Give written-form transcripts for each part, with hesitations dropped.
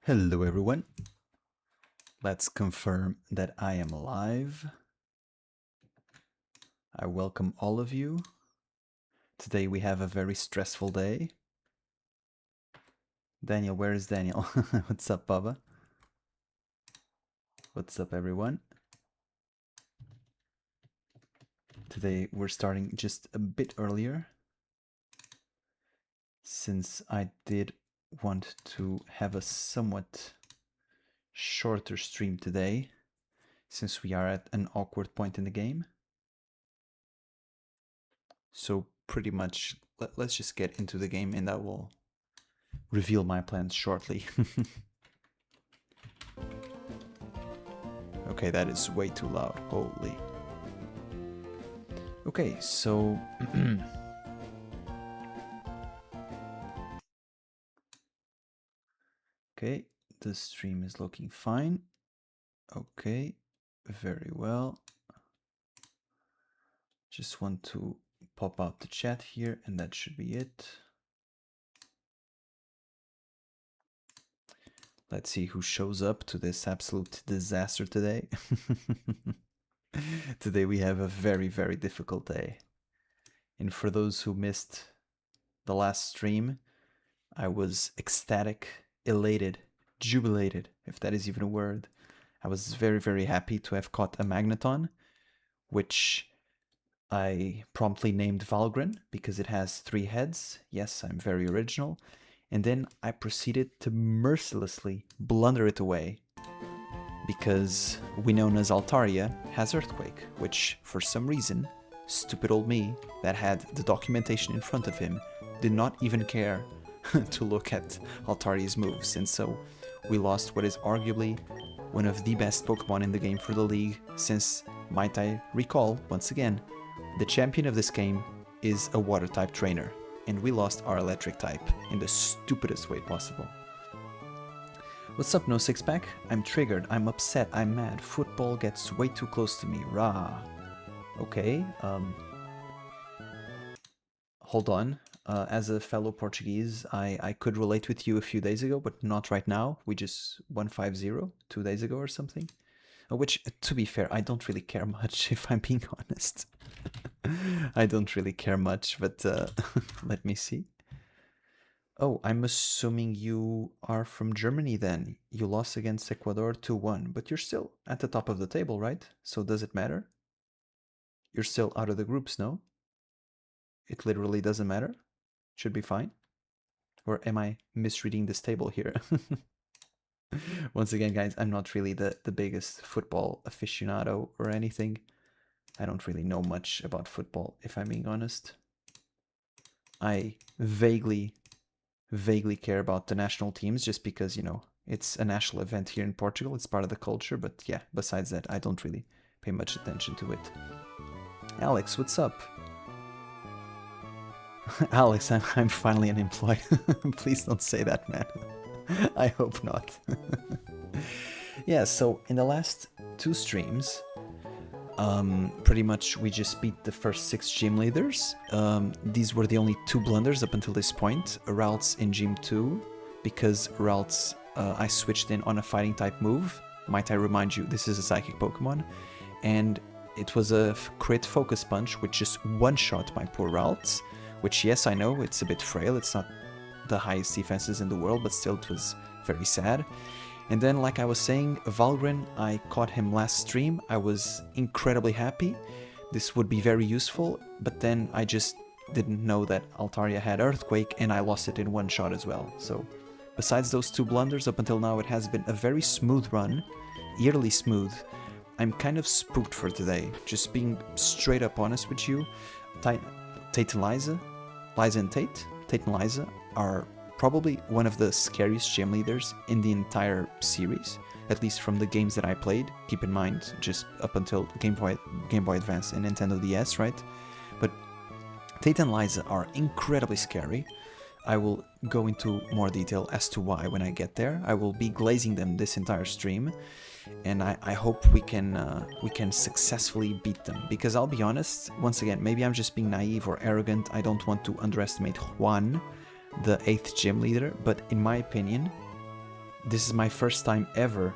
Hello everyone. Let's confirm that I am alive. I welcome all of you. Today we have a very stressful day. Daniel, where is Daniel? What's up, Baba? What's up, everyone? Today we're starting just a bit earlier, since I did want to have a somewhat shorter stream today, since we are at an awkward point in the game. So pretty much, let's just get into the game and I will reveal my plans shortly. Okay, that is way too loud. Holy. Okay, so okay, the stream is looking fine. Okay, very well. Just want to pop out the chat here and that should be it. Let's see who shows up to this absolute disaster today. Today we have a very, very difficult day. And for those who missed the last stream, I was ecstatic, elated, jubilated, if that is even a word. I was very, very happy to have caught a Magneton, which I promptly named Valgren because it has 3 heads. Yes, I'm very original. And then I proceeded to mercilessly blunder it away because we know Altaria has Earthquake, which for some reason, stupid old me that had the documentation in front of him did not even care to look at Altaria's moves, and so we lost what is arguably one of the best Pokemon in the game for the league, since, might I recall, once again, the champion of this game is a water type trainer, and we lost our electric type in the stupidest way possible. What's up, No Six Pack? I'm triggered, I'm upset, I'm mad, football gets way too close to me, rah. Okay, hold on. As a fellow Portuguese, I could relate with you a few days ago, but not right now. We just won 5-0 2 days ago or something. Which, to be fair, I don't really care much, if I'm being honest. I don't really care much, but let me see. Oh, I'm assuming you are from Germany then. You lost against Ecuador 2-1, but you're still at the top of the table, right? So does it matter? You're still out of the groups, no? It literally doesn't matter? Should be fine? Or am I misreading this table here? Once again, guys, I'm not really the biggest football aficionado or anything. I don't really know much about football, if I'm being honest. I vaguely care about the national teams just because, you know, it's a national event here in Portugal. It's part of the culture, but yeah, besides that, I don't really pay much attention to it. Alex, what's up? Alex, I'm finally unemployed. Please don't say that, man. I hope not. Yeah, so in the last 2 streams, pretty much we just beat the first 6 gym leaders. These were the only 2 blunders up until this point. Ralts in Gym 2, because Ralts I switched in on a fighting type move. Might I remind you, this is a psychic Pokemon. And it was a crit focus punch, which just one-shot my poor Ralts. Which, yes, I know, it's a bit frail, it's not the highest defenses in the world, but still it was very sad. And then, like I was saying, Valgren, I caught him last stream, I was incredibly happy. This would be very useful, but then I just didn't know that Altaria had Earthquake, and I lost it in one shot as well. So, besides those 2 blunders, up until now it has been a very smooth run, eerily smooth. I'm kind of spooked for today, just being straight up honest with you. Tate and Liza and Tate and Liza are probably one of the scariest gym leaders in the entire series, at least from the games that I played. Keep in mind, just up until Game Boy Advance and Nintendo DS, right? But Tate and Liza are incredibly scary. I will go into more detail as to why when I get there. I will be glazing them this entire stream, and I hope we can successfully beat them. Because I'll be honest, once again, maybe I'm just being naive or arrogant. I don't want to underestimate Juan, the 8th gym leader, but in my opinion, this is my first time ever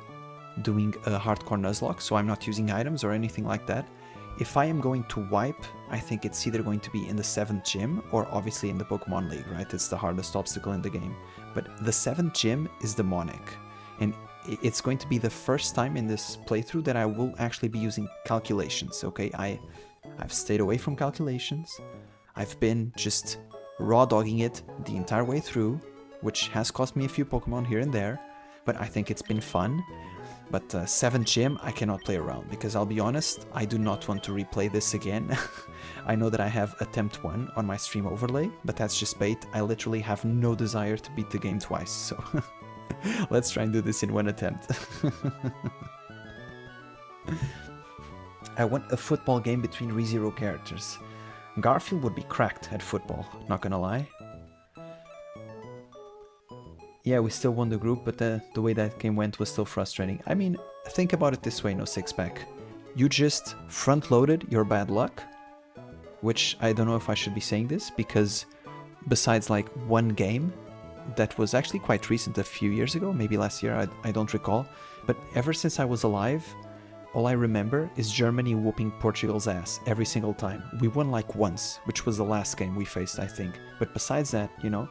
doing a Hardcore Nuzlocke, so I'm not using items or anything like that. If I am going to wipe, I think it's either going to be in the 7th gym or obviously in the Pokemon League, right? It's the hardest obstacle in the game. But the 7th gym is demonic. And it's going to be the first time in this playthrough that I will actually be using calculations, okay? I've stayed away from calculations. I've been just raw dogging it the entire way through, which has cost me a few Pokemon here and there, but I think it's been fun. But 7th gym, I cannot play around, because I'll be honest, I do not want to replay this again. I know that I have attempt 1 on my stream overlay, but that's just bait. I literally have no desire to beat the game twice, so let's try and do this in one attempt. I want a football game between ReZero characters. Garfield would be cracked at football, not gonna lie. Yeah, we still won the group, but the way that game went was still frustrating. I mean, think about it this way, no six-pack. You just front-loaded your bad luck, which I don't know if I should be saying this, because besides like one game that was actually quite recent, a few years ago, maybe last year, I don't recall, but ever since I was alive, all I remember is Germany whooping Portugal's ass every single time. We won like once, which was the last game we faced, I think. But besides that, you know,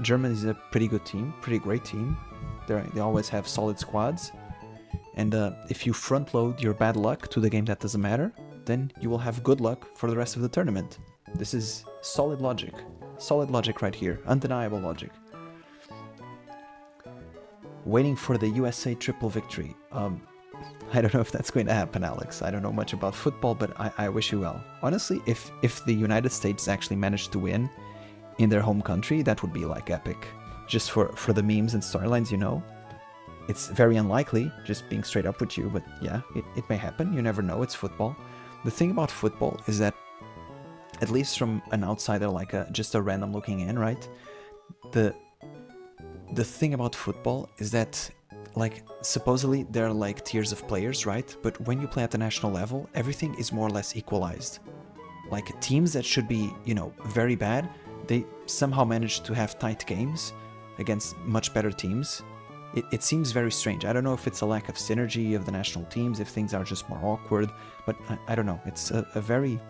Germany is a pretty good team, pretty great team. They always have solid squads. And if you front load your bad luck to the game that doesn't matter, then you will have good luck for the rest of the tournament. This is solid logic. Solid logic right here. Undeniable logic. Waiting for the USA triple victory. I don't know if that's going to happen, Alex. I don't know much about football, but I wish you well. Honestly, if the United States actually managed to win in their home country, that would be like epic. Just for the memes and storylines, you know. It's very unlikely, just being straight up with you, but yeah, it may happen. You never know, it's football. The thing about football is that, at least from an outsider, like just a random looking in, right? The thing about football is that, like, supposedly there are like tiers of players, right? But when you play at the national level, everything is more or less equalized. Like, teams that should be, you know, very bad, they somehow manage to have tight games against much better teams. It seems very strange. I don't know if it's a lack of synergy of the national teams, if things are just more awkward, but I don't know. It's a very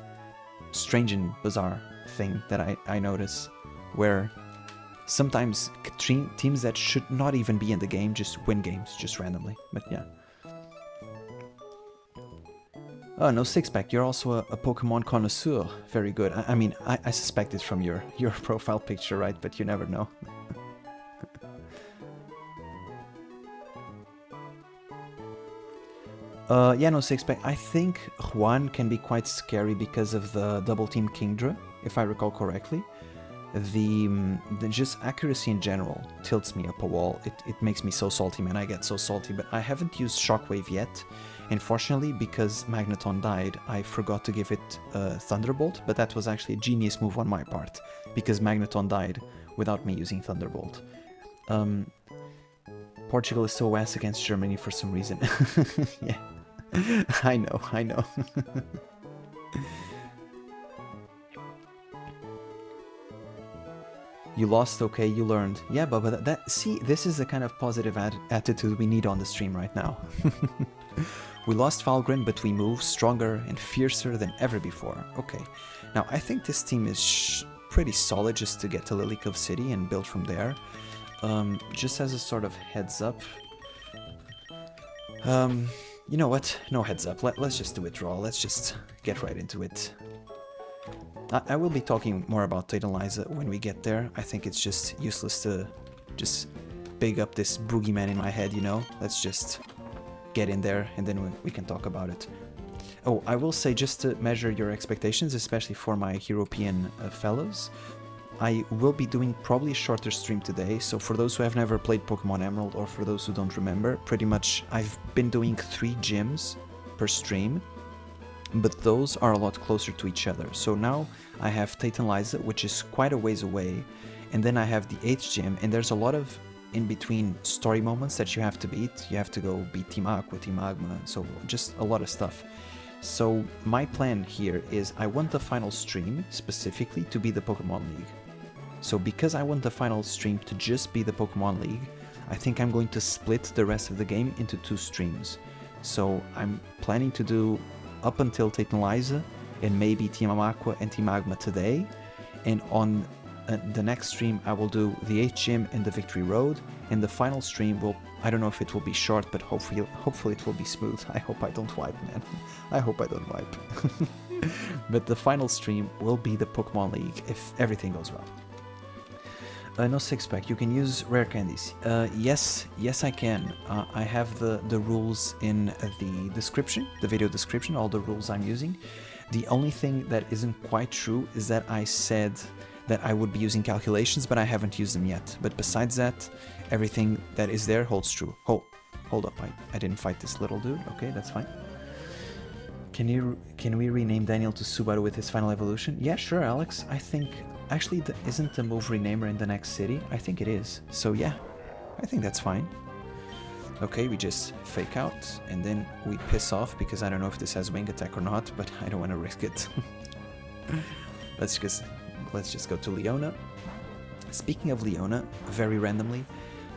strange and bizarre thing that I notice, where sometimes teams that should not even be in the game just win games, just randomly. But yeah. Oh, no six-pack, you're also a Pokemon connoisseur. Very good. I mean, I suspect it from your profile picture, right? But you never know. Yeah, no six-pack. I think Juan can be quite scary because of the double team Kingdra, if I recall correctly. The just accuracy in general tilts me up a wall. It makes me so salty, man. I get so salty, but I haven't used Shockwave yet. Unfortunately, because Magneton died, I forgot to give it Thunderbolt, but that was actually a genius move on my part, because Magneton died without me using Thunderbolt. Portugal is so ass against Germany for some reason. Yeah, I know. You lost, okay, you learned. Yeah, but see, this is the kind of positive attitude we need on the stream right now. We lost Valgren, but we move stronger and fiercer than ever before. Okay, now I think this team is pretty solid just to get to Lilicove City and build from there. Just as a sort of heads up. You know what? No heads up. Let's just do it raw. Let's just get right into it. I will be talking more about Tate and Liza when we get there. I think it's just useless to just big up this boogeyman in my head, you know? Let's just get in there and then we can talk about it. Oh, I will say, just to measure your expectations, especially for my European fellows, I will be doing probably a shorter stream today, so for those who have never played Pokemon Emerald, or for those who don't remember, pretty much I've been doing 3 gyms per stream, but those are a lot closer to each other. So now I have Tate and Liza, which is quite a ways away, and then I have the 8th gym, and there's a lot of in-between story moments that you have to beat. You have to go beat Team Aqua, Team Magma, so just a lot of stuff. So my plan here is I want the final stream specifically to be the Pokemon League. So because I want the final stream to just be the Pokemon League, I think I'm going to split the rest of the game into 2 streams. So I'm planning to do up until Tate and Liza, and maybe Team Aqua and Team Magma today. And on the next stream I will do the 8th gym and the Victory Road. And the final stream will, I don't know if it will be short, but hopefully it will be smooth. I hope I don't wipe, man. I hope I don't wipe. But the final stream will be the Pokemon League if everything goes well. No six-pack, you can use rare candies. Yes, I can. I have the rules in the description, the video description, all the rules I'm using. The only thing that isn't quite true is that I said that I would be using calculations, but I haven't used them yet. But besides that, everything that is there holds true. Hold up, I didn't fight this little dude. Okay, that's fine. Can we rename Daniel to Subaru with his final evolution? Yeah, sure, Alex. I think... Actually, isn't the move renamer in the next city? I think it is. So yeah, I think that's fine. Okay, we just fake out, and then we piss off, because I don't know if this has wing attack or not, but I don't want to risk it. Let's just go to Leona. Speaking of Leona, very randomly,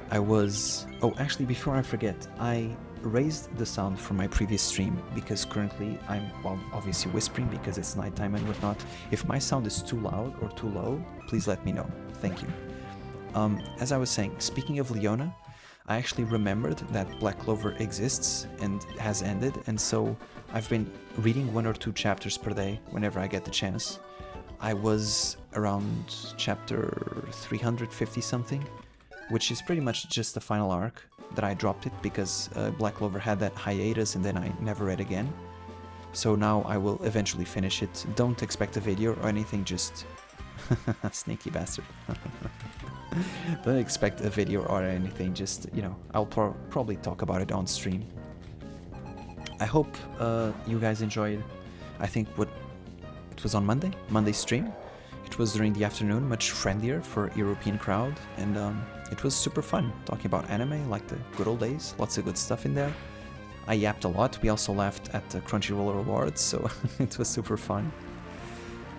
I was... Oh, actually, before I forget, I raised the sound from my previous stream, because currently I'm, well, obviously whispering because it's nighttime and whatnot. If my sound is too loud or too low, please let me know. Thank you. As I was saying, speaking of Leona, I actually remembered that Black Clover exists and has ended, and so I've been reading 1 or 2 chapters per day whenever I get the chance. I was around chapter 350 something, which is pretty much just the final arc that I dropped it because Black Clover had that hiatus and then I never read again. So now I will eventually finish it. Don't expect a video or anything, just... Sneaky bastard. Don't expect a video or anything, just, you know, I'll probably talk about it on stream. I hope you guys enjoyed, I think, what it was on Monday's stream. It was during the afternoon, much friendlier for European crowd, and it was super fun, talking about anime, like the good old days, lots of good stuff in there. I yapped a lot, we also laughed at the Crunchyroll Awards, so it was super fun.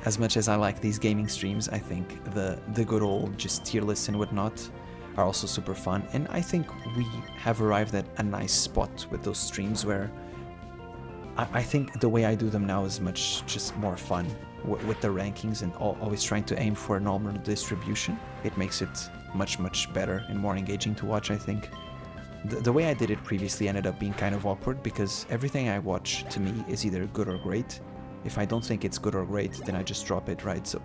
As much as I like these gaming streams, I think the good old just tier lists and whatnot are also super fun, and I think we have arrived at a nice spot with those streams where I think the way I do them now is much just more fun with the rankings and always trying to aim for a normal distribution. It makes it much better and more engaging to watch, I think. The way I did it previously ended up being kind of awkward because everything I watch to me is either good or great. If I don't think it's good or great, then I just drop it, right? So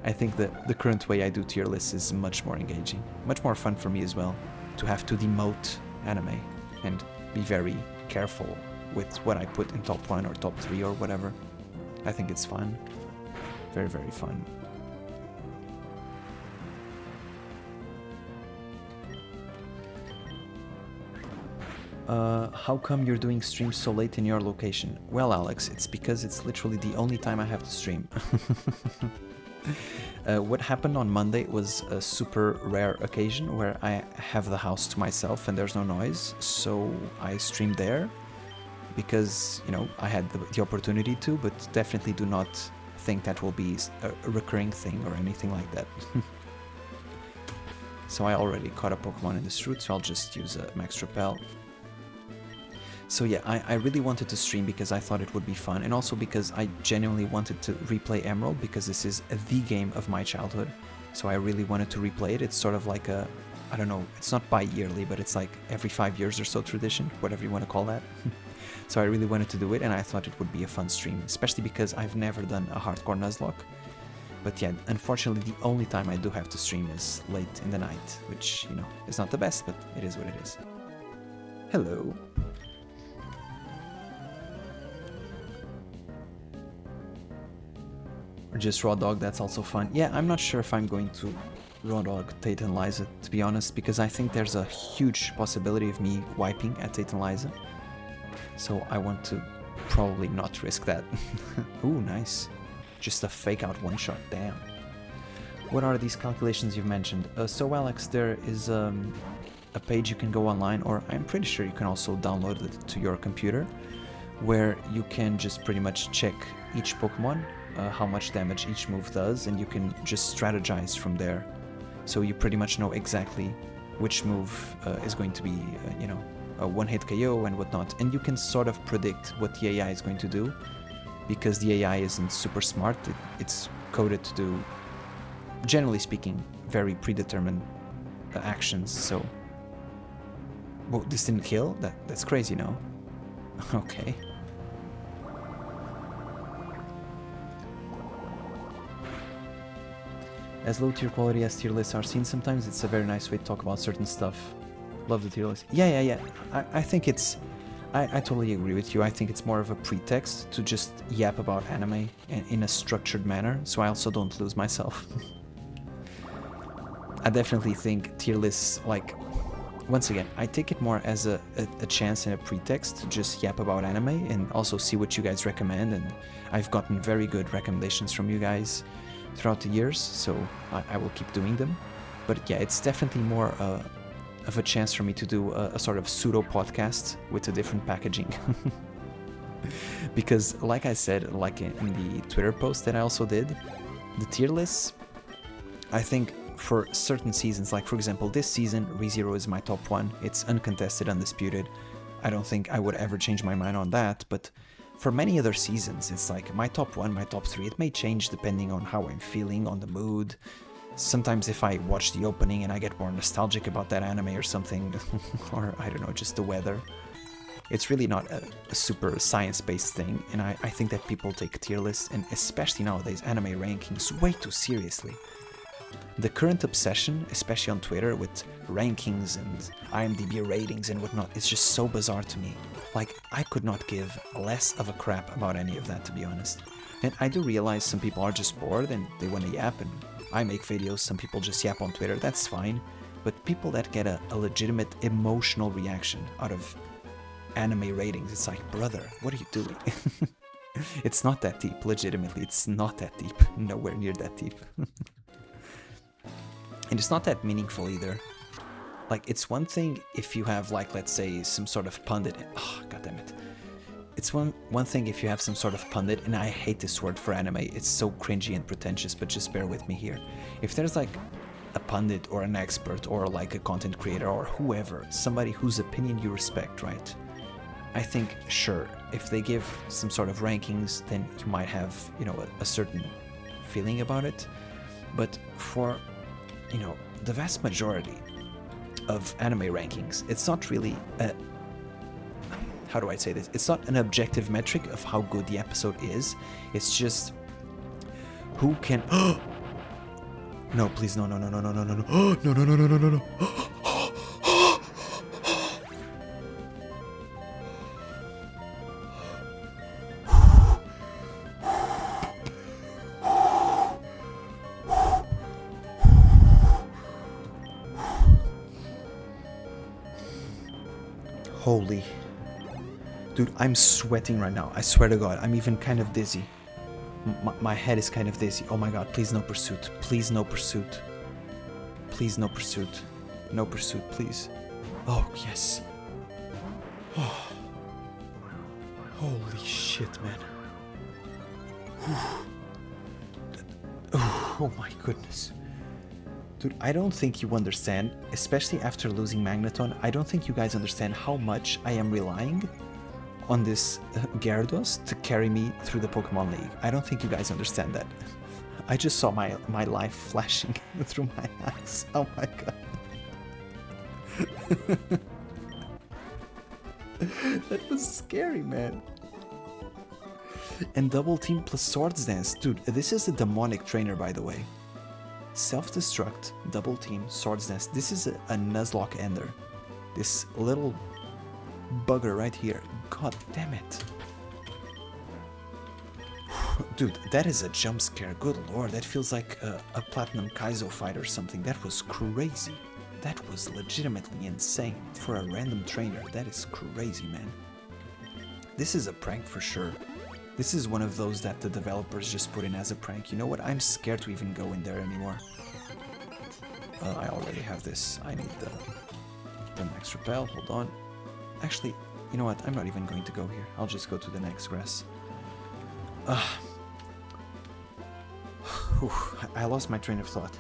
I think that the current way I do tier lists is much more engaging, much more fun for me as well, to have to demote anime and be very careful with what I put in top 1 or top 3 or whatever. I think it's fun. Very fun. How come you're doing streams so late in your location? Well, Alex, it's because it's literally the only time I have to stream. What happened on Monday was a super rare occasion where I have the house to myself and there's no noise, so I streamed there because, you know, I had the opportunity to, but definitely do not think that will be a recurring thing or anything like that. So I already caught a Pokemon in this route, so I'll just use a Max Repel. So yeah, I really wanted to stream because I thought it would be fun, and also because I genuinely wanted to replay Emerald because this is the game of my childhood. So I really wanted to replay it. It's sort of like a, I don't know, it's not bi-yearly, but it's like every 5 years or so tradition, whatever you want to call that. So I really wanted to do it, and I thought it would be a fun stream, especially because I've never done a Hardcore Nuzlocke. But yeah, unfortunately the only time I do have to stream is late in the night, which, you know, is not the best, but it is what it is. Hello. Or just raw dog, that's also fun. Yeah, I'm not sure if I'm going to raw dog Tate and Liza, to be honest, because I think there's a huge possibility of me wiping at Tate and Liza. So I want to probably not risk that. Ooh, nice. Just a fake out one shot, damn. What are these calculations you've mentioned? So Alex, there is a page you can go online, or I'm pretty sure you can also download it to your computer, where you can just pretty much check each Pokemon, how much damage each move does, and you can just strategize from there. So you pretty much know exactly which move is going to be, you know, a one-hit KO and whatnot. And you can sort of predict what the AI is going to do, because the AI isn't super smart. It's coded to do, generally speaking, very predetermined actions. So, whoa, this didn't kill? That's crazy, no? Okay. As low tier quality as tier lists are seen sometimes, it's a very nice way to talk about certain stuff. Love the tier list. Yeah. I think it's... I totally agree with you. I think it's more of a pretext to just yap about anime in a structured manner, so I also don't lose myself. I definitely think tier lists, like... Once again, I take it more as a chance and a pretext to just yap about anime and also see what you guys recommend, and I've gotten very good recommendations from you guys throughout the years, so I will keep doing them. But yeah, it's definitely more of a chance for me to do a sort of pseudo podcast with a different packaging. Because like I said, like in the Twitter post that I also did, the tier lists, I think for certain seasons, like for example this season, ReZero is my top 1. It's uncontested, undisputed. I don't think I would ever change my mind on that, but for many other seasons, it's like my top 1, my top 3. It may change depending on how I'm feeling, on the mood. Sometimes if I watch the opening and I get more nostalgic about that anime or something, or I don't know, just the weather. It's really not a super science-based thing, and I think that people take tier lists, and especially nowadays, anime rankings way too seriously. The current obsession, especially on Twitter, with rankings and IMDb ratings and whatnot, is just so bizarre to me. Like, I could not give less of a crap about any of that, to be honest. And I do realize some people are just bored and they want to yap, and I make videos, some people just yap on Twitter, that's fine. But people that get a legitimate emotional reaction out of anime ratings, it's like, brother, what are you doing? It's not that deep, legitimately, it's not that deep, nowhere near that deep. And it's not that meaningful either. Like, it's one thing if you have, like, let's say, some sort of pundit. Oh, goddammit. It's one thing if you have some sort of pundit, and I hate this word for anime. It's so cringy and pretentious, but just bear with me here. If there's, like, a pundit or an expert or, like, a content creator or whoever, somebody whose opinion you respect, right? I think, sure, if they give some sort of rankings, then you might have, you know, a certain feeling about it. But for... you know, the vast majority of anime rankings, it's not really a... how do I say this? It's not an objective metric of how good the episode is. It's just... who can... no, please, no. No. Holy. Dude, I'm sweating right now. I swear to God, I'm even kind of dizzy. My head is kind of dizzy. Oh my God, please no pursuit. Please no pursuit. Please no pursuit. No pursuit, please. Oh, yes. Oh. Holy shit, man. Oh my goodness. Dude, I don't think you understand, especially after losing Magneton, I don't think you guys understand how much I am relying on this Gyarados to carry me through the Pokemon League. I don't think you guys understand that. I just saw my life flashing through my eyes. Oh my God. That was scary, man. And double team plus Swords Dance. Dude, this is a demonic trainer, by the way. Self-destruct, double team, Swords Dance. This is a Nuzlocke ender. This little bugger right here. God damn it. Dude, that is a jump scare. Good lord, that feels like a Platinum Kaizo fight or something. That was crazy. That was legitimately insane. For a random trainer, that is crazy, man. This is a prank for sure. This is one of those that the developers just put in as a prank. You know what? I'm scared to even go in there anymore. I already have this. I need the next repel. Hold on. Actually, you know what? I'm not even going to go here. I'll just go to the next grass. I lost my train of thought.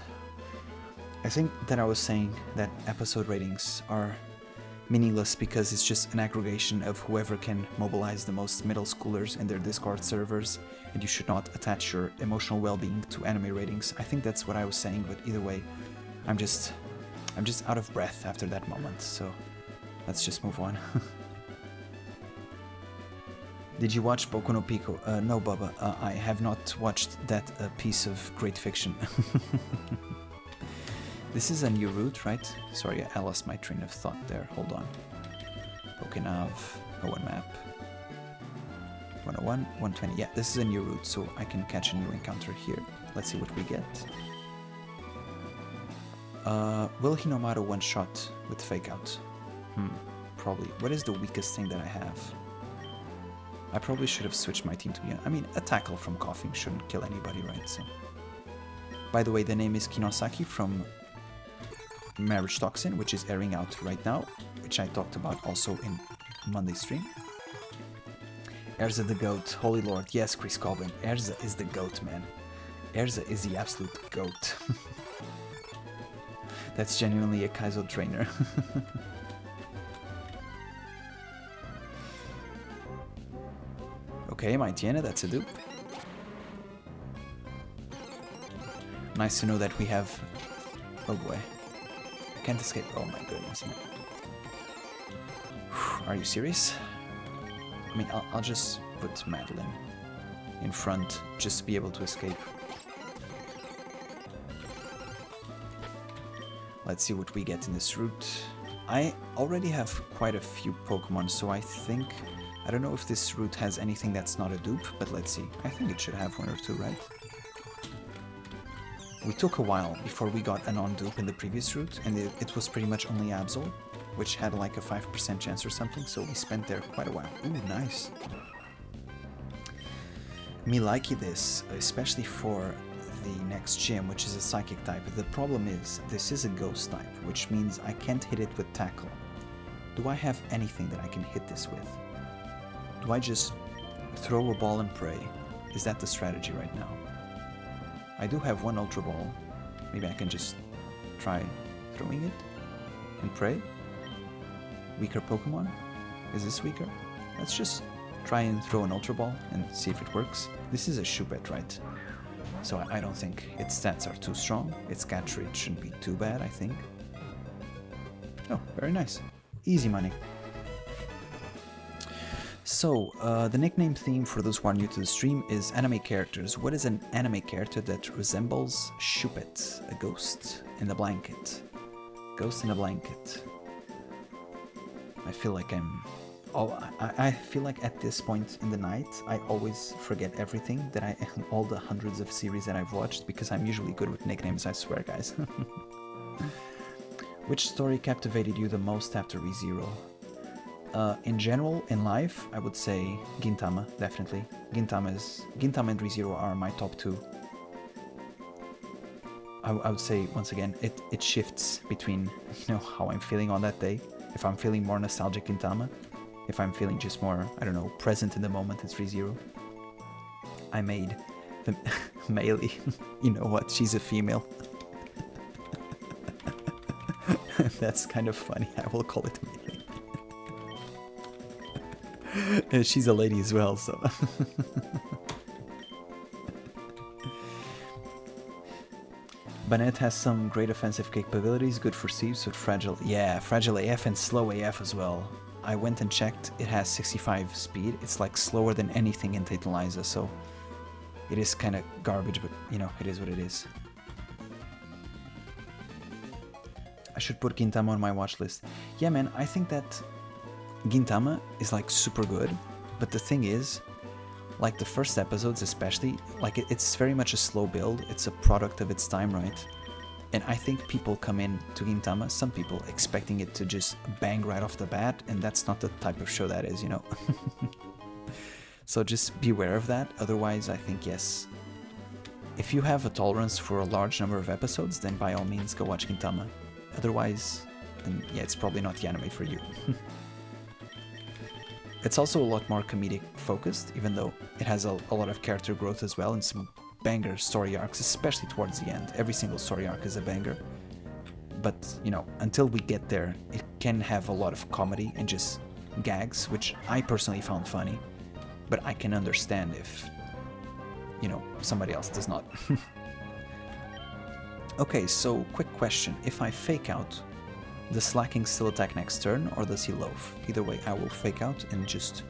I think that I was saying that episode ratings are meaningless because it's just an aggregation of whoever can mobilize the most middle schoolers in their Discord servers, and you should not attach your emotional well-being to anime ratings. I think that's what I was saying, but either way, I'm just out of breath after that moment, so let's just move on. Did you watch Boku no Pico? No, Bubba, I have not watched that piece of great fiction. This is a new route, right? Sorry, I lost my train of thought there. Hold on. Pokénav, O1 map. 101, 120. Yeah, this is a new route, so I can catch a new encounter here. Let's see what we get. Will Hinomaru one-shot with Fake Out? Probably. What is the weakest thing that I have? I probably should have switched my team to be... I mean, a tackle from coughing shouldn't kill anybody, right? So. By the way, the name is Kinosaki from Marriage Toxin, which is airing out right now, which I talked about also in Monday stream. Erza the GOAT, Holy Lord, yes, Chris Colvin, Erza is the GOAT, man. Erza is the absolute GOAT. That's genuinely a Kaizo trainer. Okay, my Tiana, that's a dupe. Nice to know that we have... Oh boy. Can't escape. Oh my goodness. Are you serious? I mean, I'll just put Madeline in front just to be able to escape. Let's see what we get in this route. I already have quite a few Pokemon, so I think... I don't know if this route has anything that's not a dupe, but let's see. I think it should have one or two, right? We took a while before we got a non-dupe in the previous route, and it was pretty much only Absol, which had like a 5% chance or something, so we spent there quite a while. Ooh, nice. Me likey this, especially for the next gym, which is a Psychic type. The problem is, this is a Ghost type, which means I can't hit it with Tackle. Do I have anything that I can hit this with? Do I just throw a ball and pray? Is that the strategy right now? I do have one Ultra Ball. Maybe I can just try throwing it and pray. Weaker Pokemon? Is this weaker? Let's just try and throw an Ultra Ball and see if it works. This is a Shuppet, right? So I don't think its stats are too strong. Its catch rate shouldn't be too bad, I think. Oh, very nice. Easy money. So, the nickname theme for those who are new to the stream is anime characters. What is an anime character that resembles Shuppet, a ghost in a blanket? Ghost in a blanket. I feel like I feel like at this point in the night, I always forget everything that all the hundreds of series that I've watched, because I'm usually good with nicknames, I swear, guys. Which story captivated you the most after ReZero? In general, in life, I would say Gintama, definitely. Gintama and ReZero are my top two. I would say, once again, it shifts between, how I'm feeling on that day. If I'm feeling more nostalgic, Gintama. If I'm feeling just more, I don't know, present in the moment, it's ReZero. I made the Melee. You know what, she's a female. That's kind of funny, I will call it Melee. And she's a lady as well, so... Banette has some great offensive capabilities, good for Sieves with Fragile... Yeah, Fragile AF and Slow AF as well. I went and checked, it has 65 speed. It's like slower than anything in Tate and Liza, so... It is kind of garbage, but, it is what it is. I should put Gintama on my watch list. Yeah, man, I think that... Gintama is like super good, but the thing is, like the first episodes especially, like it's very much a slow build, it's a product of its time, right? And I think people come in to Gintama, some people, expecting it to just bang right off the bat, and that's not the type of show that is, So just beware of that, otherwise I think yes. If you have a tolerance for a large number of episodes, then by all means go watch Gintama. Otherwise, then yeah, it's probably not the anime for you. It's also a lot more comedic focused, even though it has a lot of character growth as well and some banger story arcs, especially towards the end. Every single story arc is a banger. but, you know, until we get there, it can have a lot of comedy and just gags, which I personally found funny, but I can understand if, you know, somebody else does not. Okay, so quick question. If I fake out, does Slacking still attack next turn, or does he loaf? Either way, I will fake out and just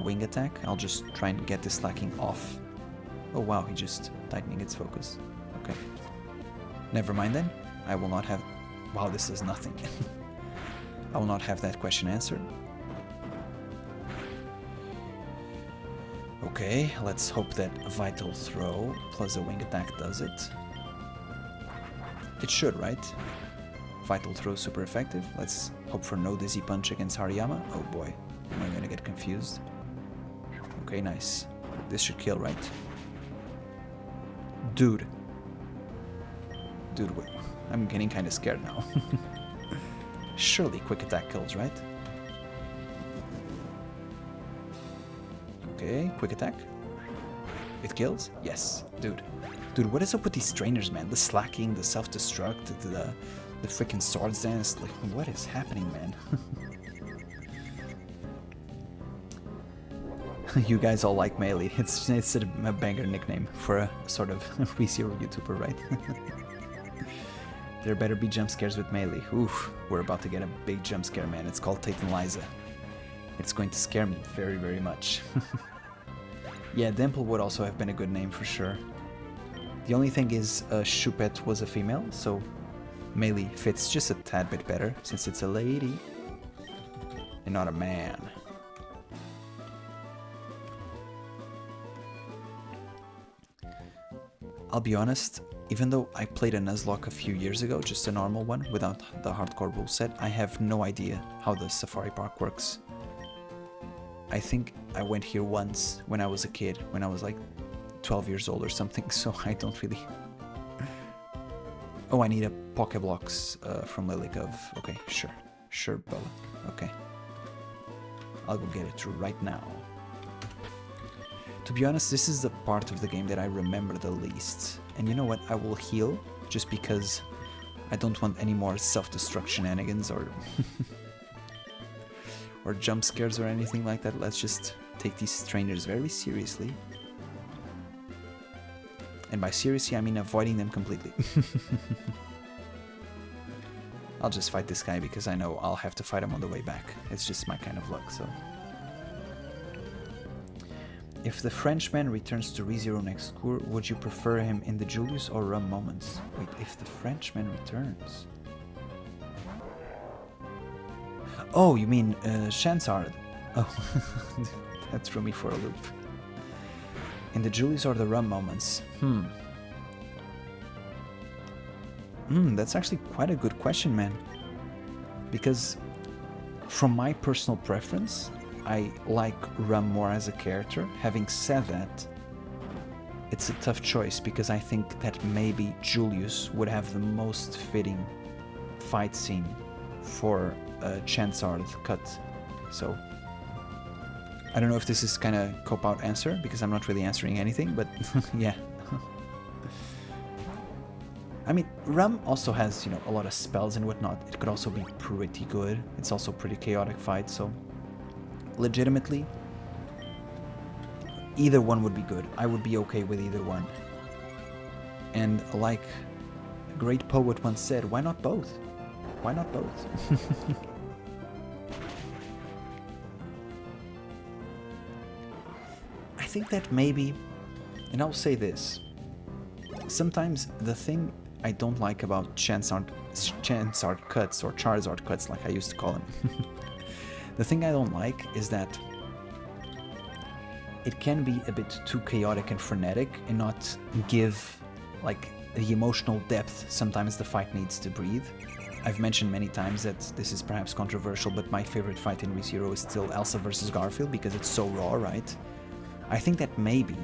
wing attack. I'll just try and get the Slacking off. Oh wow, he just tightening its focus. Okay. Never mind then. I will not have... Wow, this is nothing. I will not have that question answered. Okay, let's hope that Vital Throw plus a wing attack does it. It should, right? Vital Throw super effective. Let's hope for no Dizzy Punch against Hariyama. Oh boy, am I gonna get confused? Okay, nice. This should kill, right? Dude. Dude, wait. I'm getting kind of scared now. Surely quick attack kills, right? Okay, quick attack. It kills? Yes. Dude. Dude, what is up with these trainers, man? The slacking, the self-destruct, the freaking swords dance. Like, what is happening, man? You guys all like Melee. It's a banger nickname for a sort of ReZero YouTuber, right? There better be jump scares with Melee. Oof, we're about to get a big jump scare, man. It's called Tate and Liza. It's going to scare me very, very much. Yeah, Dimple would also have been a good name for sure. The only thing is, Choupette was a female, so Melee fits just a tad bit better since it's a lady and not a man. I'll be honest, even though I played a Nuzlocke a few years ago, just a normal one without the hardcore rule set, I have no idea how the safari park works. I think I went here once when I was a kid, when I was like 12 years old or something, so I don't really... Oh, I need a Pokeblocks from Lilicove. Okay, sure. Sure, Bella. Okay. I'll go get it right now. To be honest, this is the part of the game that I remember the least. And you know what? I will heal, just because I don't want any more self-destruct shenanigans or... or jump scares or anything like that. Let's just take these trainers very seriously. And by seriously, I mean avoiding them completely. I'll just fight this guy because I know I'll have to fight him on the way back. It's just my kind of luck, so... If the Frenchman returns to ReZero next tour, would you prefer him in the Julius or Rum moments? Wait, if the Frenchman returns... Oh, you mean Chansard? Oh, that threw me for a loop. In the Julius or the Rum moments? That's actually quite a good question, man. Because from my personal preference, I like Rum more as a character. Having said that, it's a tough choice because I think that maybe Julius would have the most fitting fight scene for a Chansard cut. So I don't know if this is kind of cop-out answer because I'm not really answering anything, but yeah. I mean, Rum also has, you know, a lot of spells and whatnot. It could also be pretty good. It's also a pretty chaotic fight, so legitimately, either one would be good. I would be okay with either one. And like a great poet once said, why not both? Why not both? I think that maybe, and I'll say this, sometimes the thing I don't like about Chansard cuts, or Charizard cuts like I used to call them, the thing I don't like is that it can be a bit too chaotic and frenetic and not give like the emotional depth sometimes the fight needs to breathe. I've mentioned many times that this is perhaps controversial, but my favorite fight in ReZero is still Elsa versus Garfield because it's so raw, right? I think that maybe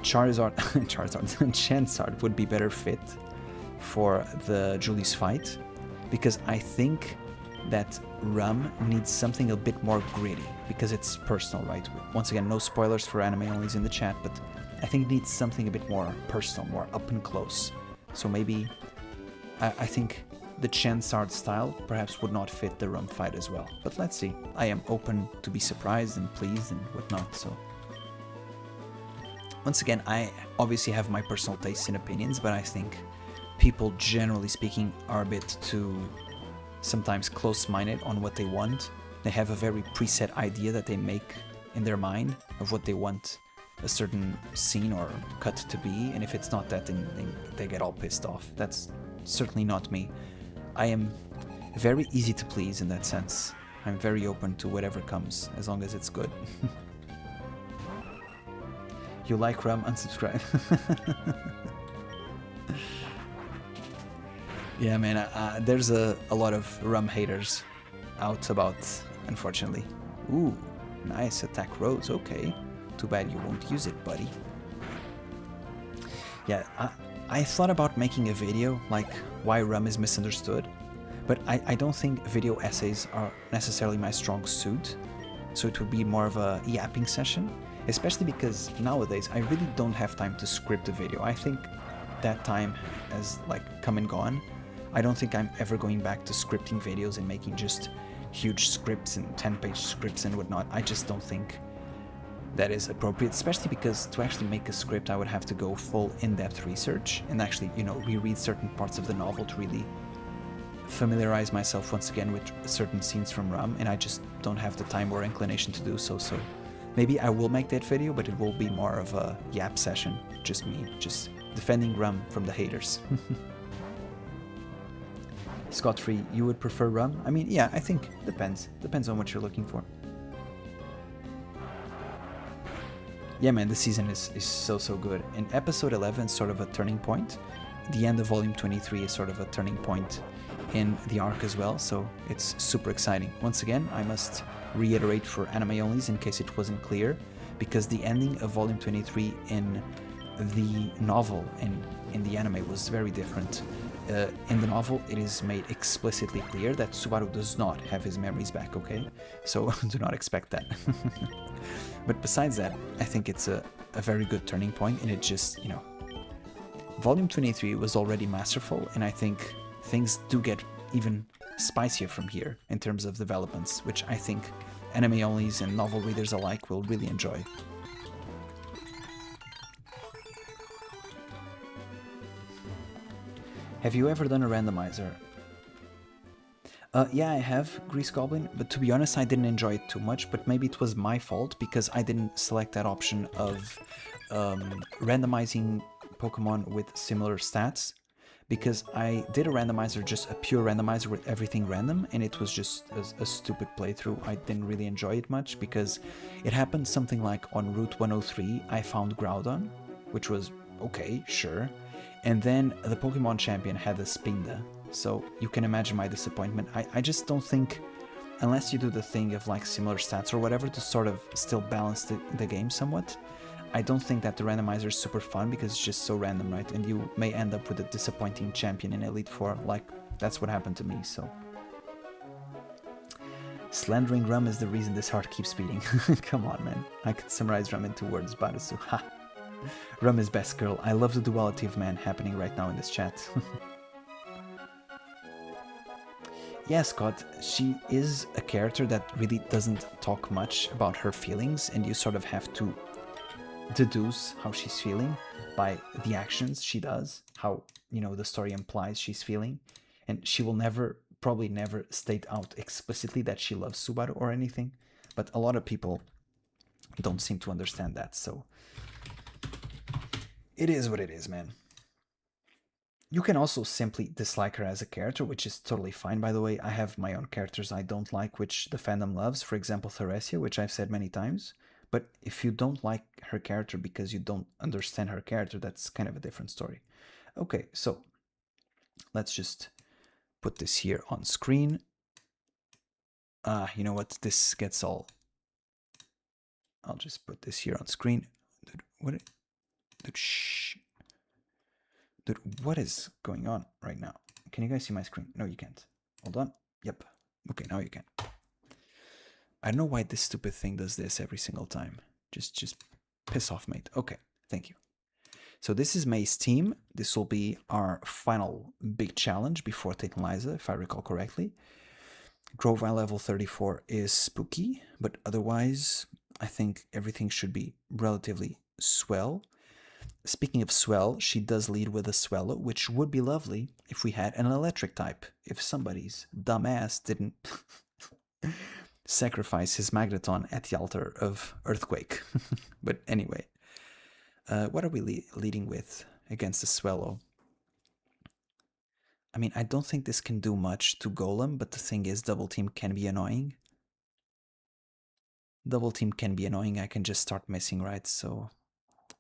Charizard Chansard would be better fit for the Julius fight, because I think that Rum needs something a bit more gritty, because it's personal, right? Once again, no spoilers for anime onlys in the chat, but I think it needs something a bit more personal, more up and close. So maybe I think the chance art style perhaps would not fit the rum fight as well. But let's see. I am open to be surprised and pleased and whatnot, so... Once again, I obviously have my personal tastes and opinions, but I think people, generally speaking, are a bit too sometimes close-minded on what they want. They have a very preset idea that they make in their mind of what they want a certain scene or cut to be, and if it's not that, then they get all pissed off. That's certainly not me. I am very easy to please in that sense. I'm very open to whatever comes, as long as it's good. You like rum? Unsubscribe. Yeah, man, there's a lot of rum haters out about, unfortunately. Ooh, nice attack rose, okay. Too bad you won't use it, buddy. Yeah, I thought about making a video, like, why rum is misunderstood, but I don't think video essays are necessarily my strong suit, so it would be more of a yapping session, especially because nowadays I really don't have time to script a video. I think that time has, like, come and gone. I don't think I'm ever going back to scripting videos and making just huge scripts and 10-page scripts and whatnot. I just don't think that is appropriate, especially because to actually make a script I would have to go full in-depth research and actually, you know, reread certain parts of the novel to really familiarize myself once again with certain scenes from Rum, and I just don't have the time or inclination to do so. So maybe I will make that video, but it will be more of a yap session, just me, just defending Rum from the haters. Scot-free, you would prefer Rum? I mean, yeah, I think depends on what you're looking for. Yeah, man, this season is so good. And episode 11 is sort of a turning point. The end of volume 23 is sort of a turning point in the arc as well, so it's super exciting. Once again, I must reiterate for anime onlys in case it wasn't clear, because the ending of volume 23 in the novel and in the anime was very different. In the novel, it is made explicitly clear that Subaru does not have his memories back, okay? So do not expect that. But besides that, I think it's a very good turning point, and it just, you know, volume 23 was already masterful, and I think things do get even spicier from here in terms of developments, which I think anime onlys and novel readers alike will really enjoy. Have you ever done a randomizer? Yeah, I have, Grease Goblin, but to be honest, I didn't enjoy it too much, but maybe it was my fault because I didn't select that option of randomizing Pokemon with similar stats, because I did a randomizer, just a pure randomizer with everything random, and it was just a stupid playthrough. I didn't really enjoy it much because it happened something like on Route 103, I found Groudon, which was okay, sure. And then the Pokemon champion had a Spinda, so you can imagine my disappointment. I just don't think, unless you do the thing of like similar stats or whatever to sort of still balance the game somewhat, I don't think that the randomizer is super fun because it's just so random, right? And you may end up with a disappointing champion in Elite Four, like that's what happened to me, so. Slandering Rum is the reason this heart keeps beating. Come on, man. I could summarize Rum in 2 words, Barasu. Ha! Rum is best girl. I love the duality of man happening right now in this chat. Yeah, Scott, she is a character that really doesn't talk much about her feelings, and you sort of have to deduce how she's feeling by the actions she does, how, you know, the story implies she's feeling, and she will never, probably never state out explicitly that she loves Subaru or anything, but a lot of people don't seem to understand that, so it is what it is, man. You can also simply dislike her as a character, which is totally fine, by the way. I have my own characters I don't like, which the fandom loves. For example, Theresia, which I've said many times. But if you don't like her character because you don't understand her character, that's kind of a different story. Okay, so let's just put this here on screen. You know what? This gets all... I'll just put this here on screen. Dude, what? Dude, shh. Dude, what is going on right now? Can you guys see my screen? No, you can't. Hold on. Yep. Okay, now you can. I don't know why this stupid thing does this every single time. Just piss off, mate. Okay, thank you. So this is May's team. This will be our final big challenge before Tate and Liza, if I recall correctly. Grovile level 34 is spooky, but otherwise I think everything should be relatively swell. Speaking of swell, she does lead with a Swellow, which would be lovely if we had an electric type. If somebody's dumbass didn't sacrifice his Magneton at the altar of Earthquake. But anyway, what are we leading with against the Swellow? I mean, I don't think this can do much to Golem, but the thing is, double team can be annoying. Double team can be annoying, I can just start missing, right? So,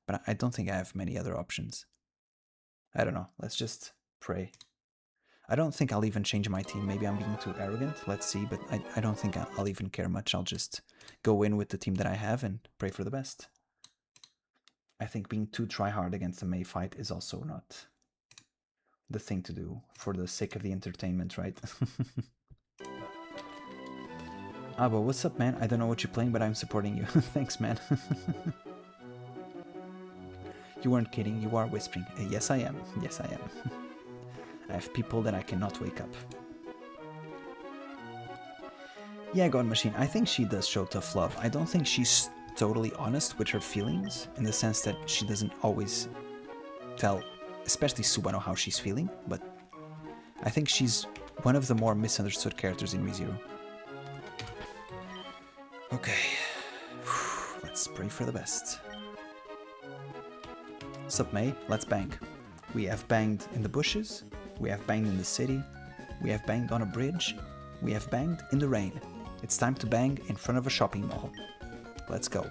but I don't think I have many other options. I don't know, let's just pray. I don't think I'll even change my team, maybe I'm being too arrogant, let's see, but I don't think I'll even care much. I'll just go in with the team that I have and pray for the best. I think being too try-hard against a May fight is also not the thing to do for the sake of the entertainment, right? But what's up, man? I don't know what you're playing, but I'm supporting you. Thanks, man. You weren't kidding, you are whispering. Yes, I am. Yes, I am. I have people that I cannot wake up. Yeah, God Machine, I think she does show tough love. I don't think she's totally honest with her feelings, in the sense that she doesn't always tell, especially Subaru, how she's feeling, but I think she's one of the more misunderstood characters in ReZero. Okay, let's pray for the best. Sup, May? Let's bang. We have banged in the bushes, we have banged in the city, we have banged on a bridge, we have banged in the rain. It's time to bang in front of a shopping mall. Let's go.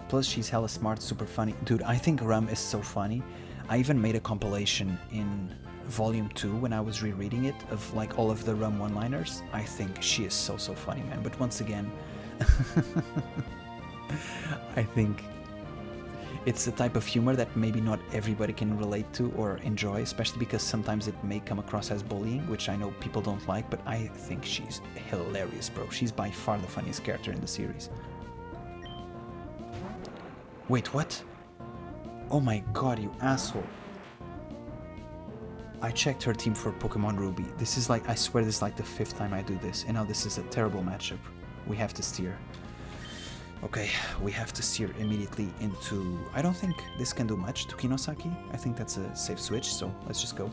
Plus she's hella smart, super funny. Dude, I think Rum is so funny. I even made a compilation in Volume 2 when I was rereading it of like all of the Rum one-liners. I think she is so funny, man. But once again, I think it's a type of humor that maybe not everybody can relate to or enjoy, especially because sometimes it may come across as bullying, which I know people don't like, but I think she's hilarious, bro. She's by far the funniest character in the series. Wait, what? Oh my god, you asshole. I checked her team for Pokemon Ruby. This is like, I swear this is like the 5th time I do this, and now this is a terrible matchup. We have to steer. Okay, we have to steer immediately into... I don't think this can do much to Kinosaki. I think that's a safe switch, so let's just go.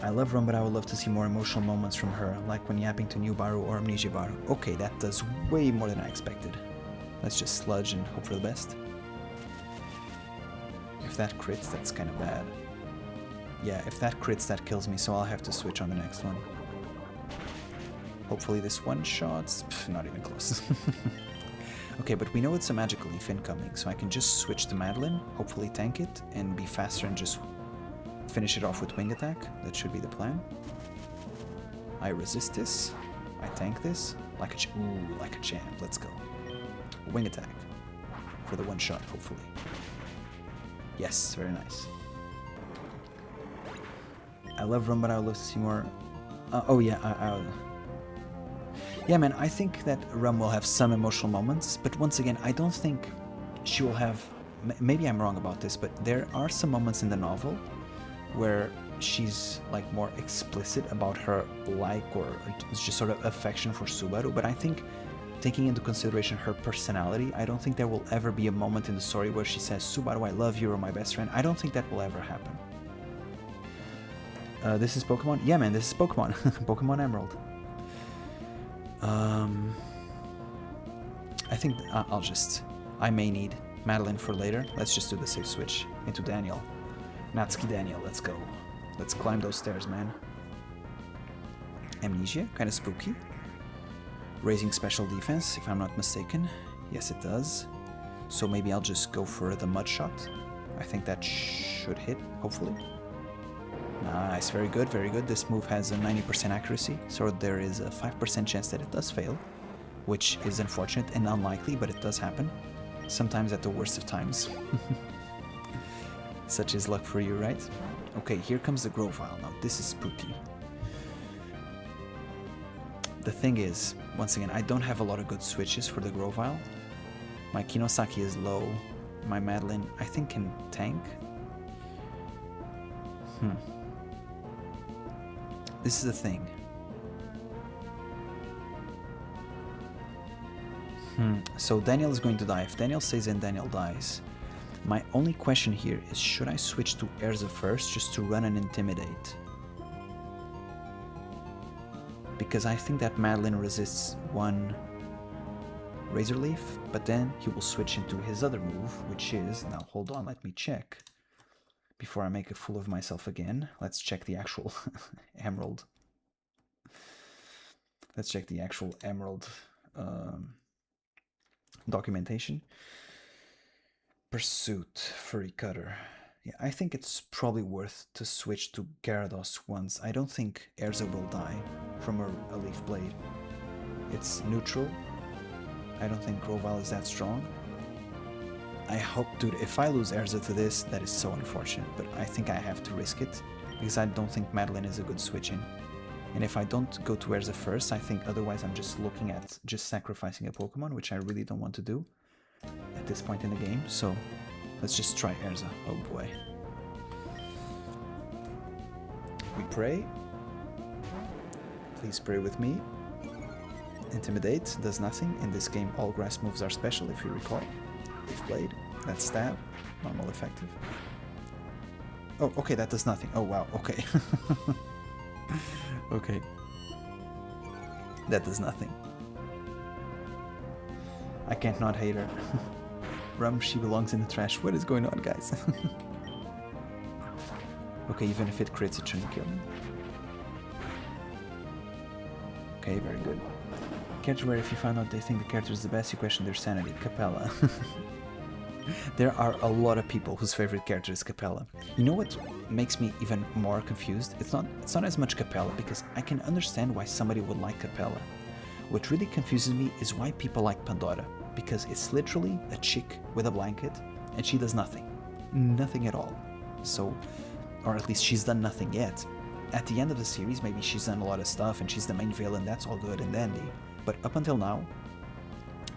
I love Rum, but I would love to see more emotional moments from her, like when yapping to New Baru or Amnesia Baru. Okay, that does way more than I expected. Let's just sludge and hope for the best. If that crits, that's kind of bad. Yeah, if that crits, that kills me, so I'll have to switch on the next one. Hopefully this one-shots... not even close. Okay, but we know it's a Magical Leaf incoming, so I can just switch to Madeline, hopefully tank it, and be faster and just finish it off with Wing Attack. That should be the plan. I resist this. I tank this. Like a champ. Let's go. Wing Attack. For the one-shot, hopefully. Yes, very nice. I love Rum, but I would love to see more... oh yeah, yeah, man, I think that Rum will have some emotional moments, but once again, I don't think she will have... Maybe I'm wrong about this, but there are some moments in the novel where she's like more explicit about her like or just sort of affection for Subaru, but I think taking into consideration her personality, I don't think there will ever be a moment in the story where she says, Subaru, I love you, you're my best friend. I don't think that will ever happen. This is Pokemon? Yeah, man, this is Pokemon. Pokemon Emerald. I think I may need Madeline for later. Let's just do the safe switch into Daniel. Natsuki Daniel, let's go. Let's climb those stairs, man. Amnesia, kind of spooky. Raising special defense, if I'm not mistaken. Yes, it does. So maybe I'll just go for the mud shot. I think that should hit, hopefully. Nice, very good, very good. This move has a 90% accuracy, so there is a 5% chance that it does fail, which is unfortunate and unlikely, but it does happen. Sometimes at the worst of times. Such is luck for you, right? Okay, here comes the Grovyle. Now, this is spooky. The thing is, once again, I don't have a lot of good switches for the Grovyle. My Kinosaki is low. My Madeline, I think, can tank. This is the thing. So Daniel is going to die. If Daniel stays in, Daniel dies. My only question here is, should I switch to Erza first just to run and intimidate? Because I think that Madeline resists one Razor Leaf, but then he will switch into his other move, which is... Now, hold on, let me check. Before I make a fool of myself again, let's check the actual Emerald. Let's check the actual Emerald documentation. Pursuit, Furry Cutter. Yeah, I think it's probably worth to switch to Gyarados once. I don't think Erza will die from a Leaf Blade. It's neutral. I don't think Grovyle is that strong. I hope, dude, if I lose Erza to this, that is so unfortunate, but I think I have to risk it, because I don't think Madeline is a good switch-in. And if I don't go to Erza first, I think otherwise I'm just looking at just sacrificing a Pokemon, which I really don't want to do at this point in the game, so let's just try Erza. Oh boy. We pray. Please pray with me. Intimidate does nothing. In this game, all grass moves are special, if you recall. Leaf Blade, that's stab, normal effective. Oh, okay, that does nothing. Oh, wow, okay. Okay. That does nothing. I can't not hate her. Rum, she belongs in the trash. What is going on, guys? Okay, even if it crits, it shouldn't kill me. Okay, very good. Character where if you find out they think the character is the best, you question their sanity. Capella. There are a lot of people whose favorite character is Capella. You know what makes me even more confused? It's not as much Capella, because I can understand why somebody would like Capella. What really confuses me is why people like Pandora, because it's literally a chick with a blanket and she does nothing. Nothing at all. So, or at least she's done nothing yet. At the end of the series, maybe she's done a lot of stuff and she's the main villain, that's all good and dandy. But up until now,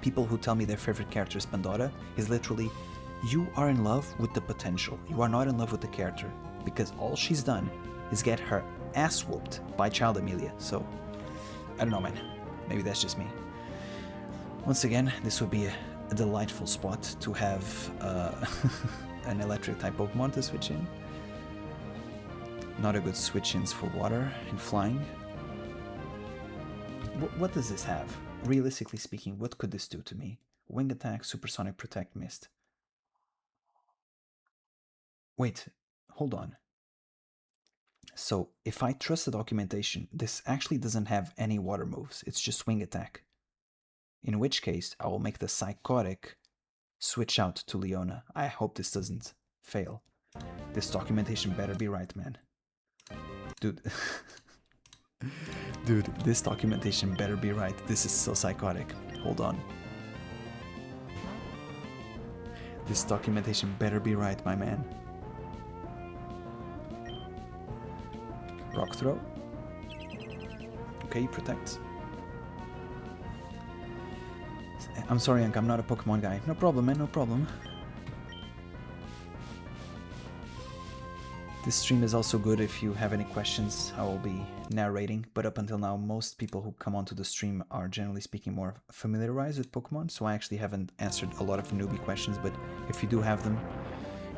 people who tell me their favorite character is Pandora is literally, you are in love with the potential. You are not in love with the character, because all she's done is get her ass whooped by Child Amelia. So, I don't know, man. Maybe that's just me. Once again, this would be a delightful spot to have an electric type Pokemon to switch in. Not a good switch-ins for water and flying. What does this have? Realistically speaking, what could this do to me? Wing Attack, Supersonic, Protect, Mist. Wait, hold on. So, if I trust the documentation, this actually doesn't have any water moves, it's just Wing Attack. In which case, I will make the Psychotic switch out to Leona. I hope this doesn't fail. This documentation better be right, man. Dude. Dude, this documentation better be right. This is so psychotic. Hold on. This documentation better be right, my man. Rock Throw. Okay, protect. I'm sorry, Ank, I'm not a Pokemon guy. No problem, man, no problem. This stream is also good if you have any questions. I will be narrating, but up until now, most people who come onto the stream are generally speaking more familiarized with Pokemon, so I actually haven't answered a lot of newbie questions, but if you do have them,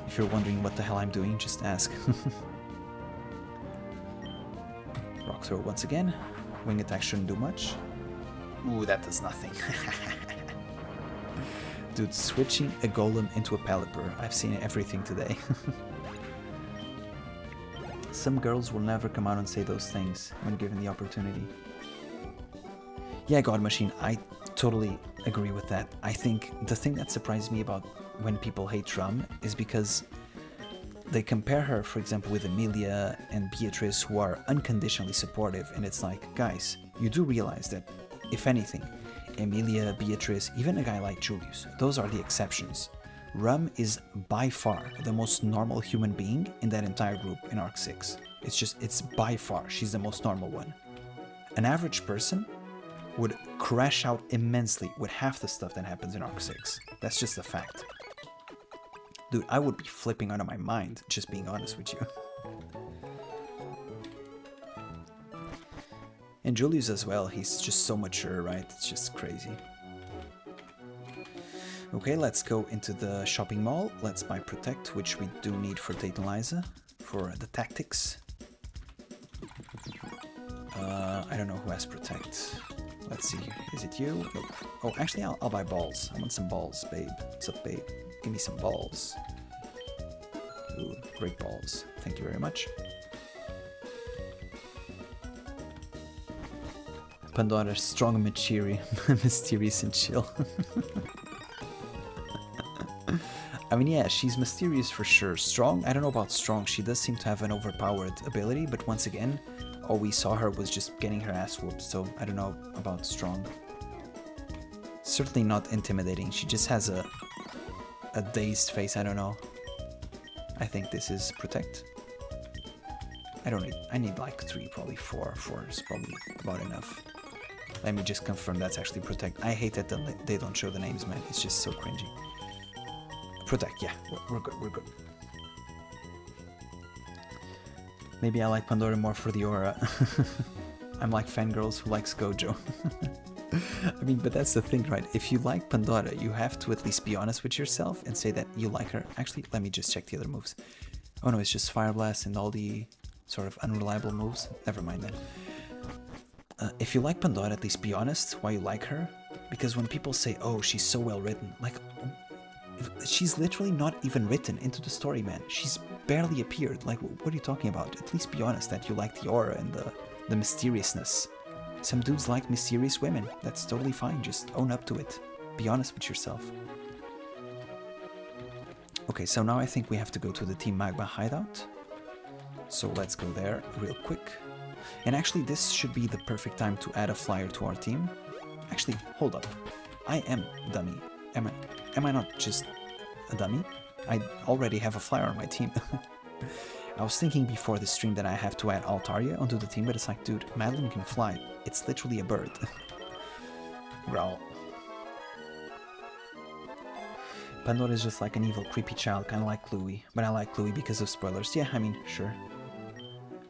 if you're wondering what the hell I'm doing, just ask. Rock Throw once again. Wing Attack shouldn't do much. Ooh, that does nothing. Dude, switching a Golem into a Pelipper. I've seen everything today. Some girls will never come out and say those things when given the opportunity. Yeah, God Machine, I totally agree with that. I think the thing that surprised me about when people hate Rum is because they compare her, for example, with Emilia and Beatrice, who are unconditionally supportive, and it's like, guys, you do realize that, if anything, Emilia, Beatrice, even a guy like Julius, those are the exceptions. Rum is by far the most normal human being in that entire group in Arc 6. It's by far, she's the most normal one. An average person would crash out immensely with half the stuff that happens in Arc 6. That's just a fact. Dude, I would be flipping out of my mind, just being honest with you. And Julius as well, he's just so mature, right? It's just crazy. Okay, let's go into the shopping mall. Let's buy Protect, which we do need for Tate and Liza, for the tactics. I don't know who has Protect. Let's see, is it you? Nope. Oh, actually, I'll buy balls. I want some balls, babe. What's up, babe? Give me some balls. Ooh, great balls. Thank you very much. Pandora, strong and mysterious and chill. I mean, yeah, she's mysterious for sure. Strong, I don't know about strong. She does seem to have an overpowered ability, but once again, all we saw her was just getting her ass whooped, so I don't know about strong. Certainly not intimidating. She just has a dazed face, I don't know. I think this is Protect. I need like 3, probably 4. 4 is probably about enough. Let me just confirm that's actually Protect. I hate that they don't show the names, man. It's just so cringy. Protect, yeah, we're good, we're good. Maybe I like Pandora more for the aura. I'm like fangirls who likes Gojo. I mean, but that's the thing, right? If you like Pandora, you have to at least be honest with yourself and say that you like her. Actually, let me just check the other moves. Oh no, it's just Fire Blast and all the sort of unreliable moves. Never mind then. If you like Pandora, at least be honest why you like her. Because when people say, oh, she's so well written, like, she's literally not even written into the story, man. She's barely appeared. Like, what are you talking about? At least be honest that you like the aura and the mysteriousness. Some dudes like mysterious women. That's totally fine. Just own up to it. Be honest with yourself. Okay, so now I think we have to go to the Team Magma hideout. So let's go there real quick. And actually, this should be the perfect time to add a flyer to our team. Actually, hold up. I am a dummy. Am I not just a dummy? I already have a flyer on my team. I was thinking before the stream that I have to add Altaria onto the team, but it's like, dude, Madeline can fly. It's literally a bird. Growl. Pandora is just like an evil, creepy child, kind of like Louie. But I like Louie because of spoilers. Yeah, I mean, sure.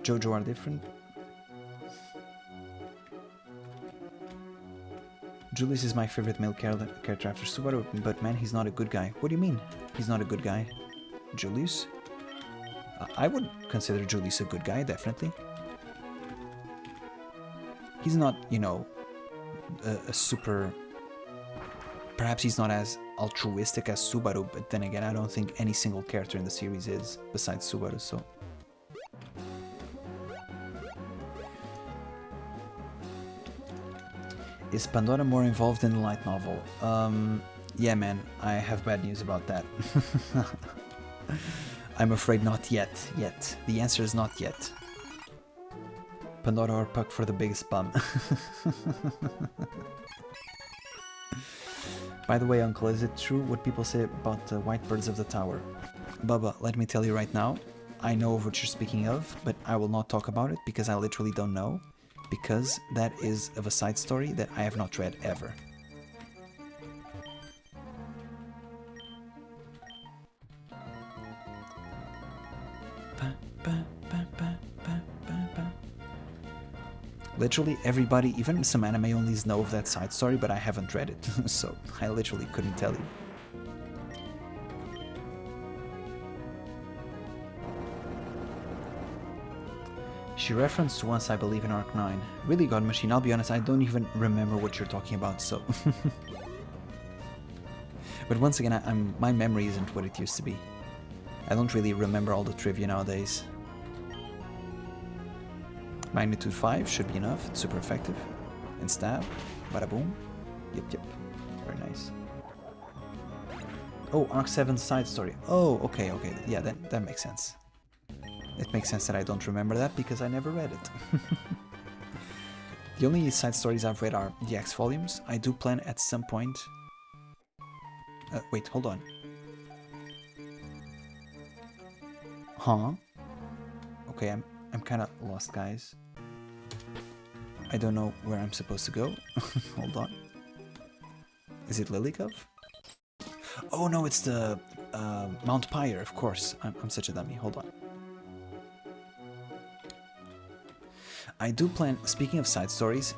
Jojo are different. Julius is my favorite male character after Subaru, but man, he's not a good guy. What do you mean? He's not a good guy? Julius? I would consider Julius a good guy, definitely. He's not, you know, a super... Perhaps he's not as altruistic as Subaru, but then again, I don't think any single character in the series is, besides Subaru, so... Is Pandora more involved in the light novel? Yeah, man, I have bad news about that. I'm afraid not yet. The answer is not yet. Pandora or Puck for the biggest bum. By the way, Uncle, is it true what people say about the white birds of the tower? Bubba, let me tell you right now, I know of what you're speaking of, but I will not talk about it because I literally don't know. Because that is of a side story that I have not read ever. Literally everybody, even some anime onlys know of that side story, but I haven't read it, so I literally couldn't tell you. She referenced once, I believe, in Arc 9. Really, God Machine, I'll be honest, I don't even remember what you're talking about, so... But once again, my memory isn't what it used to be. I don't really remember all the trivia nowadays. Magnitude 5 should be enough, it's super effective. And stab, bada boom. Yep, very nice. Oh, Arc 7 side story. Oh, okay, yeah, that makes sense. It makes sense that I don't remember that because I never read it. The only side stories I've read are the X volumes. I do plan at some point... wait, hold on. Huh? Okay, I'm kind of lost, guys. I don't know where I'm supposed to go. Hold on. Is it Lilicove? Oh no, it's the Mount Pyre, of course. I'm such a dummy. Hold on. I do plan, speaking of side stories...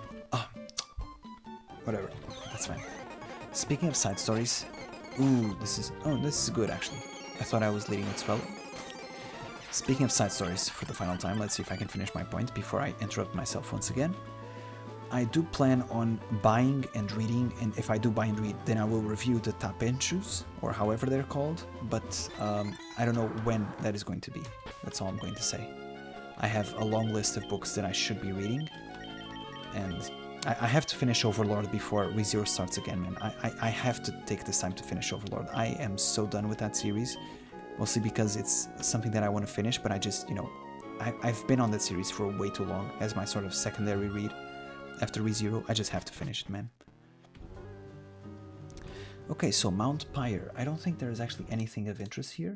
whatever, that's fine. Speaking of side stories... Ooh, this is good actually. I thought I was leading it well. Speaking of side stories for the final time, let's see if I can finish my point before I interrupt myself once again. I do plan on buying and reading, and if I do buy and read, then I will review the Tapenchus, or however they're called, but I don't know when that is going to be. That's all I'm going to say. I have a long list of books that I should be reading, and I have to finish Overlord before ReZero starts again, man. I have to take this time to finish Overlord. I am so done with that series, mostly because it's something that I want to finish, but I just, you know, I've been on that series for way too long as my sort of secondary read. After ReZero, I just have to finish it, man. Okay, so Mount Pyre. I don't think there is actually anything of interest here.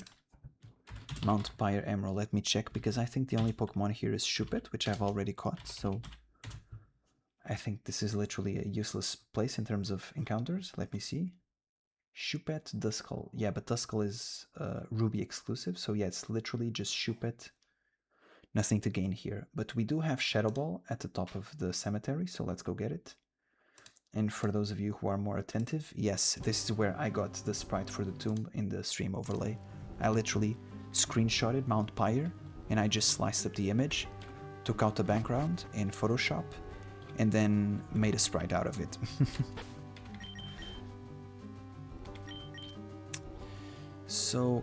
Mount Pyre Emerald, let me check, because I think the only Pokemon here is Shuppet, which I've already caught, so... I think this is literally a useless place in terms of encounters. Let me see. Shuppet, Duskull. Yeah, but Duskull is Ruby exclusive, so yeah, it's literally just Shuppet. Nothing to gain here. But we do have Shadow Ball at the top of the cemetery, so let's go get it. And for those of you who are more attentive, yes, this is where I got the sprite for the tomb in the stream overlay. I literally screenshotted Mount Pyre, and I just sliced up the image, took out the background in Photoshop, and then made a sprite out of it. So,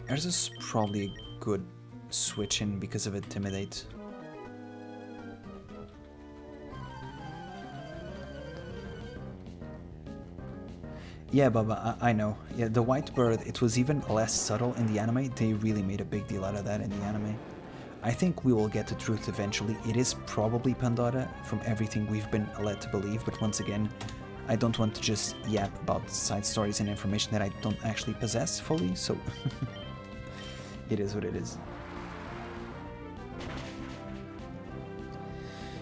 there's is probably a good switch in because of Intimidate. Yeah, Baba, I know. Yeah, the white bird, it was even less subtle in the anime. They really made a big deal out of that in the anime. I think we will get the truth eventually. It is probably Pandora from everything we've been led to believe, but once again, I don't want to just yap about side stories and information that I don't actually possess fully, so it is what it is.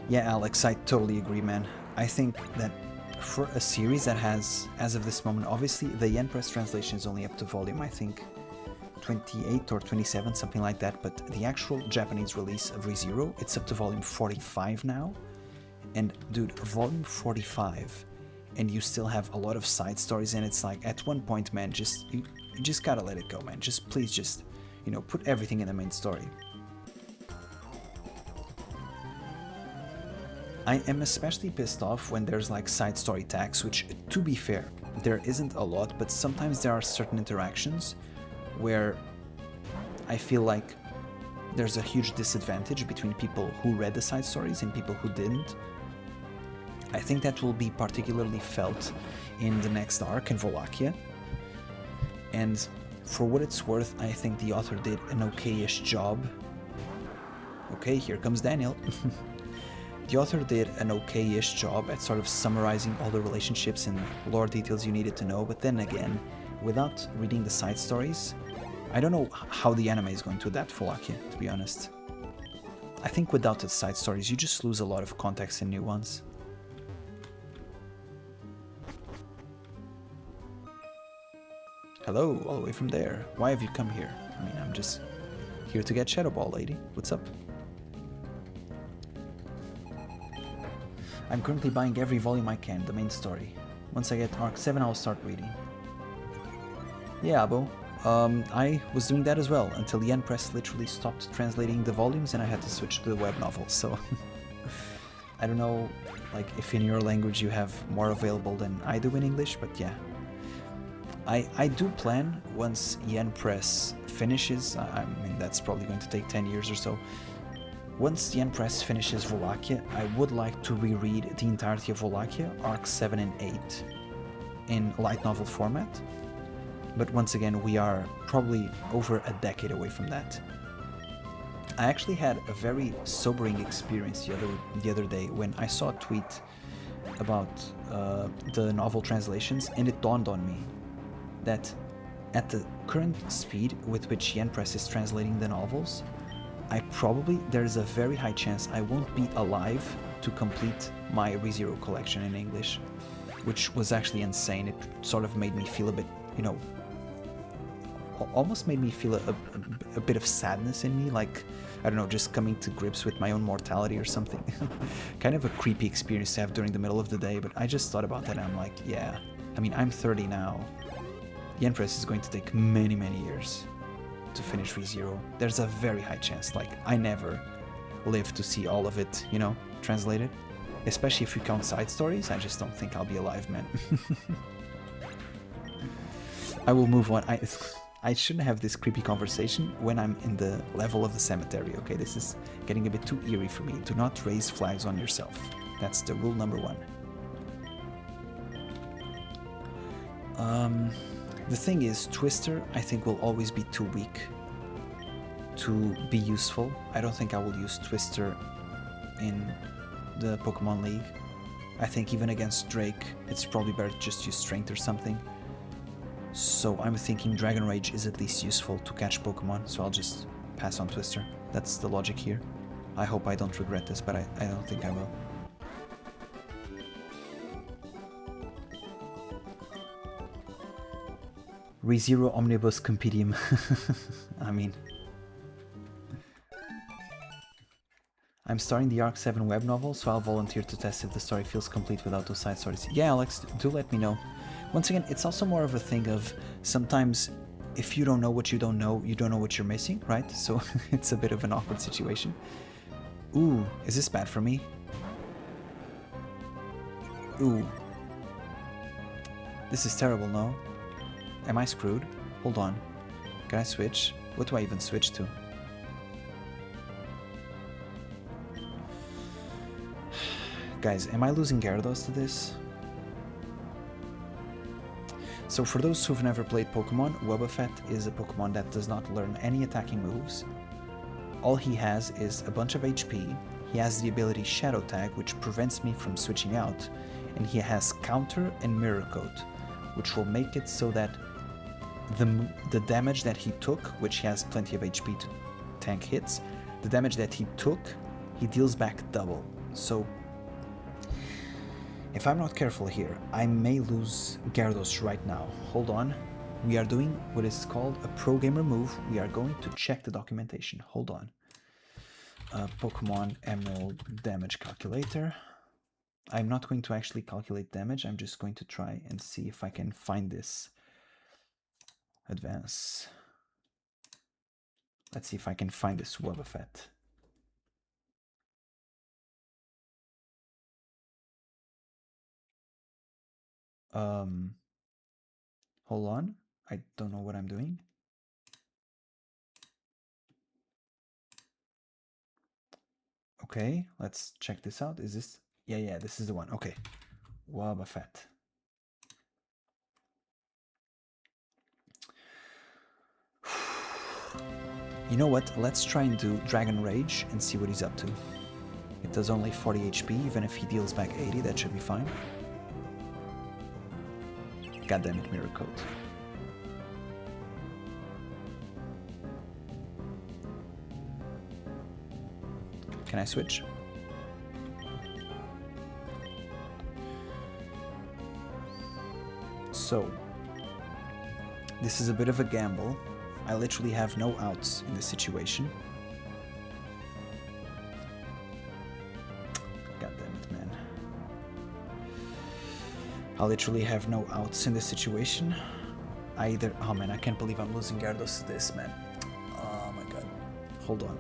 Yeah, Alex, I totally agree, man. I think that for a series that has, as of this moment, obviously the Yen Press translation is only up to volume, I think, 28 or 27, something like that, but the actual Japanese release of ReZero, it's up to volume 45 now. And dude, volume 45, and you still have a lot of side stories, and it's like, at one point, man, you just gotta let it go, man. Just, please just, you know, put everything in the main story. I am especially pissed off when there's like side story tags, which, to be fair, there isn't a lot, but sometimes there are certain interactions where I feel like there's a huge disadvantage between people who read the side stories and people who didn't. I think that will be particularly felt in the next arc in Wallachia. And for what it's worth, I think the author did an okay-ish job. Okay, here comes Daniel. The author did an okay-ish job at sort of summarizing all the relationships and lore details you needed to know, but then again, without reading the side stories, I don't know how the anime is going to adapt Wallachia, to be honest. I think without the side stories, you just lose a lot of context in new ones. Hello, all the way from there. Why have you come here? I mean, I'm just here to get Shadow Ball, lady. What's up? I'm currently buying every volume I can, the main story. Once I get Arc 7, I'll start reading. Yeah, Abo. I was doing that as well, until Yen Press literally stopped translating the volumes and I had to switch to the web novel, so... I don't know, like, if in your language you have more available than I do in English, but yeah. I do plan, once Yen Press finishes, I mean, that's probably going to take 10 years or so. Once Yen Press finishes Wallachia, I would like to reread the entirety of Wallachia, Arcs 7 and 8, in light novel format. But once again, we are probably over a decade away from that. I actually had a very sobering experience the other day when I saw a tweet about the novel translations, and it dawned on me that at the current speed with which Yen Press is translating the novels, there's a very high chance I won't be alive to complete my ReZero collection in English, which was actually insane. It sort of made me feel a bit, you know, almost made me feel a bit of sadness in me, like, I don't know, just coming to grips with my own mortality or something. Kind of a creepy experience to have during the middle of the day, but I just thought about that and I'm like, yeah, I mean, I'm 30 now. Yen Press is going to take many, many years to finish ReZero. There's a very high chance, like, I never live to see all of it, you know, translated. Especially if you count side stories, I just don't think I'll be alive, man. I will move on. I shouldn't have this creepy conversation when I'm in the level of the cemetery, okay? This is getting a bit too eerie for me. Do not raise flags on yourself. That's the rule number 1. The thing is, Twister, I think, will always be too weak to be useful. I don't think I will use Twister in the Pokemon League. I think even against Drake, it's probably better to just use Strength or something. So I'm thinking Dragon Rage is at least useful to catch Pokemon, so I'll just pass on Twister. That's the logic here. I hope I don't regret this, but I don't think I will. ReZero Omnibus Compendium. I mean... I'm starting the Arc 7 web novel, so I'll volunteer to test if the story feels complete without those side stories. Yeah, Alex, do let me know. Once again, it's also more of a thing of sometimes if you don't know what you don't know what you're missing, right? So it's a bit of an awkward situation. Ooh, is this bad for me? Ooh. This is terrible, no? Am I screwed? Hold on. Can I switch? What do I even switch to? Guys, am I losing Gyarados to this? So for those who've never played Pokemon, Wobbuffet is a Pokemon that does not learn any attacking moves. All he has is a bunch of HP, he has the ability Shadow Tag, which prevents me from switching out, and he has Counter and Mirror Coat, which will make it so that the damage that he took, which he has plenty of HP to tank hits, the damage that he took, he deals back double. So if I'm not careful here, I may lose Gyarados right now. Hold on. We are doing what is called a pro gamer move. We are going to check the documentation. Hold on. Pokemon Emerald damage calculator. I'm not going to actually calculate damage. I'm just going to try and see if I can find this. Advance. Let's see if I can find this Wobbuffet. Hold on. I don't know what I'm doing. Okay, let's check this out. Is this? Yeah, this is the one. Okay. Wobbuffet. You know what? Let's try and do Dragon Rage and see what he's up to. It does only 40 HP, even if he deals back 80, that should be fine. God damn it, Mirror Coat. Can I switch? So, this is a bit of a gamble. I literally have no outs in this situation. God damn it, man. I literally have no outs in this situation. Oh man, I can't believe I'm losing Gyarados to this, man. Oh my god. Hold on.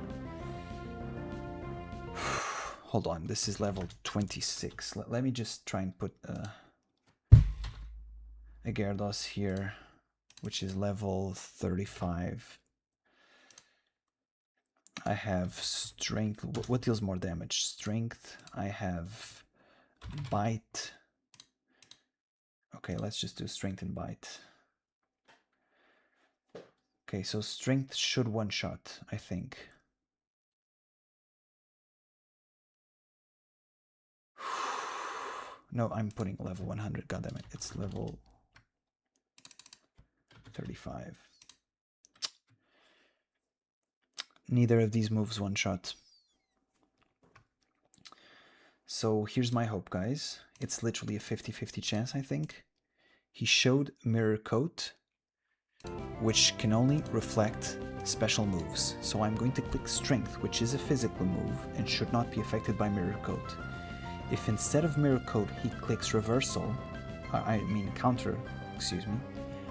Hold on, this is level 26. Let me just try and put a Gyarados here, which is level 35. I have Strength. What deals more damage? Strength. I have Bite. Okay, let's just do Strength and Bite. Okay, so Strength should one-shot, I think. No, I'm putting level 100. God damn it, it's level 35. Neither of these moves one-shot. So here's my hope, guys. It's literally a 50-50 chance, I think. He showed Mirror Coat, which can only reflect special moves. So I'm going to click Strength, which is a physical move and should not be affected by Mirror Coat. If instead of Mirror Coat he clicks Reversal, Counter, excuse me,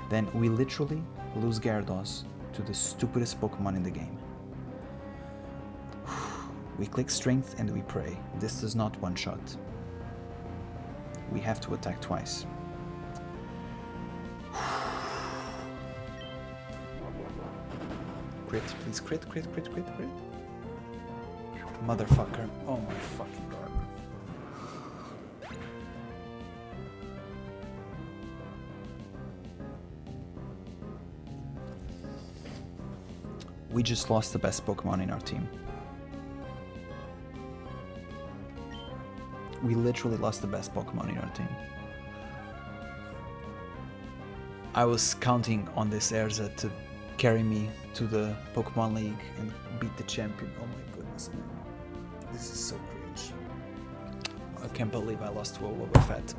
then we literally lose Gyarados to the stupidest Pokemon in the game. We click Strength and we pray. This does not one-shot. We have to attack twice. Crit, please crit, crit, crit, crit, crit. Motherfucker. Oh my fucking god. We just lost the best Pokemon in our team. We literally lost the best Pokemon in our team. I was counting on this Erza to carry me to the Pokemon League and beat the champion. Oh my goodness, man. This is so cringe. I can't believe I lost to a Wobbuffet.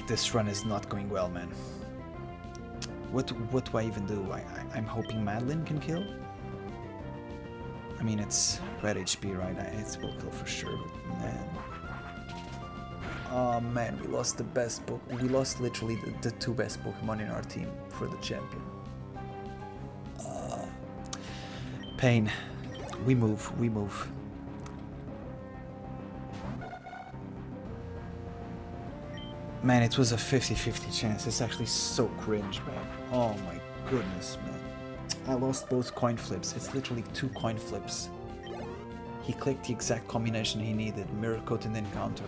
This run is not going well, man. What do I even do? I'm hoping Madeline can kill? I mean, it's red HP, right? It will kill for sure, but man. Oh man, we lost the best we lost literally the two best Pokemon in our team for the champion. Pain. We move, we move. Man, it was a 50-50 chance. It's actually so cringe, man. Oh my goodness, man. I lost both coin flips. It's literally 2 coin flips. He clicked the exact combination he needed. Mirror Coat and then counter.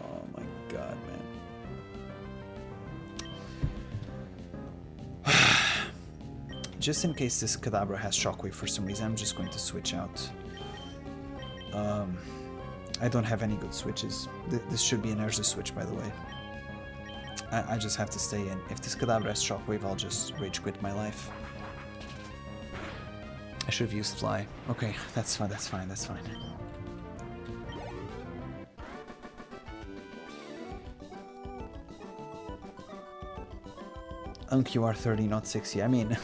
Oh my god, man. Just in case this Kadabra has Shockwave for some reason, I'm just going to switch out. I don't have any good switches. This should be an Urza switch, by the way. I just have to stay in. If this Kadabra has Shockwave, I'll just rage quit my life. I should have used Fly. Okay, that's fine, that's fine, that's fine. You are 30, not 60. I mean,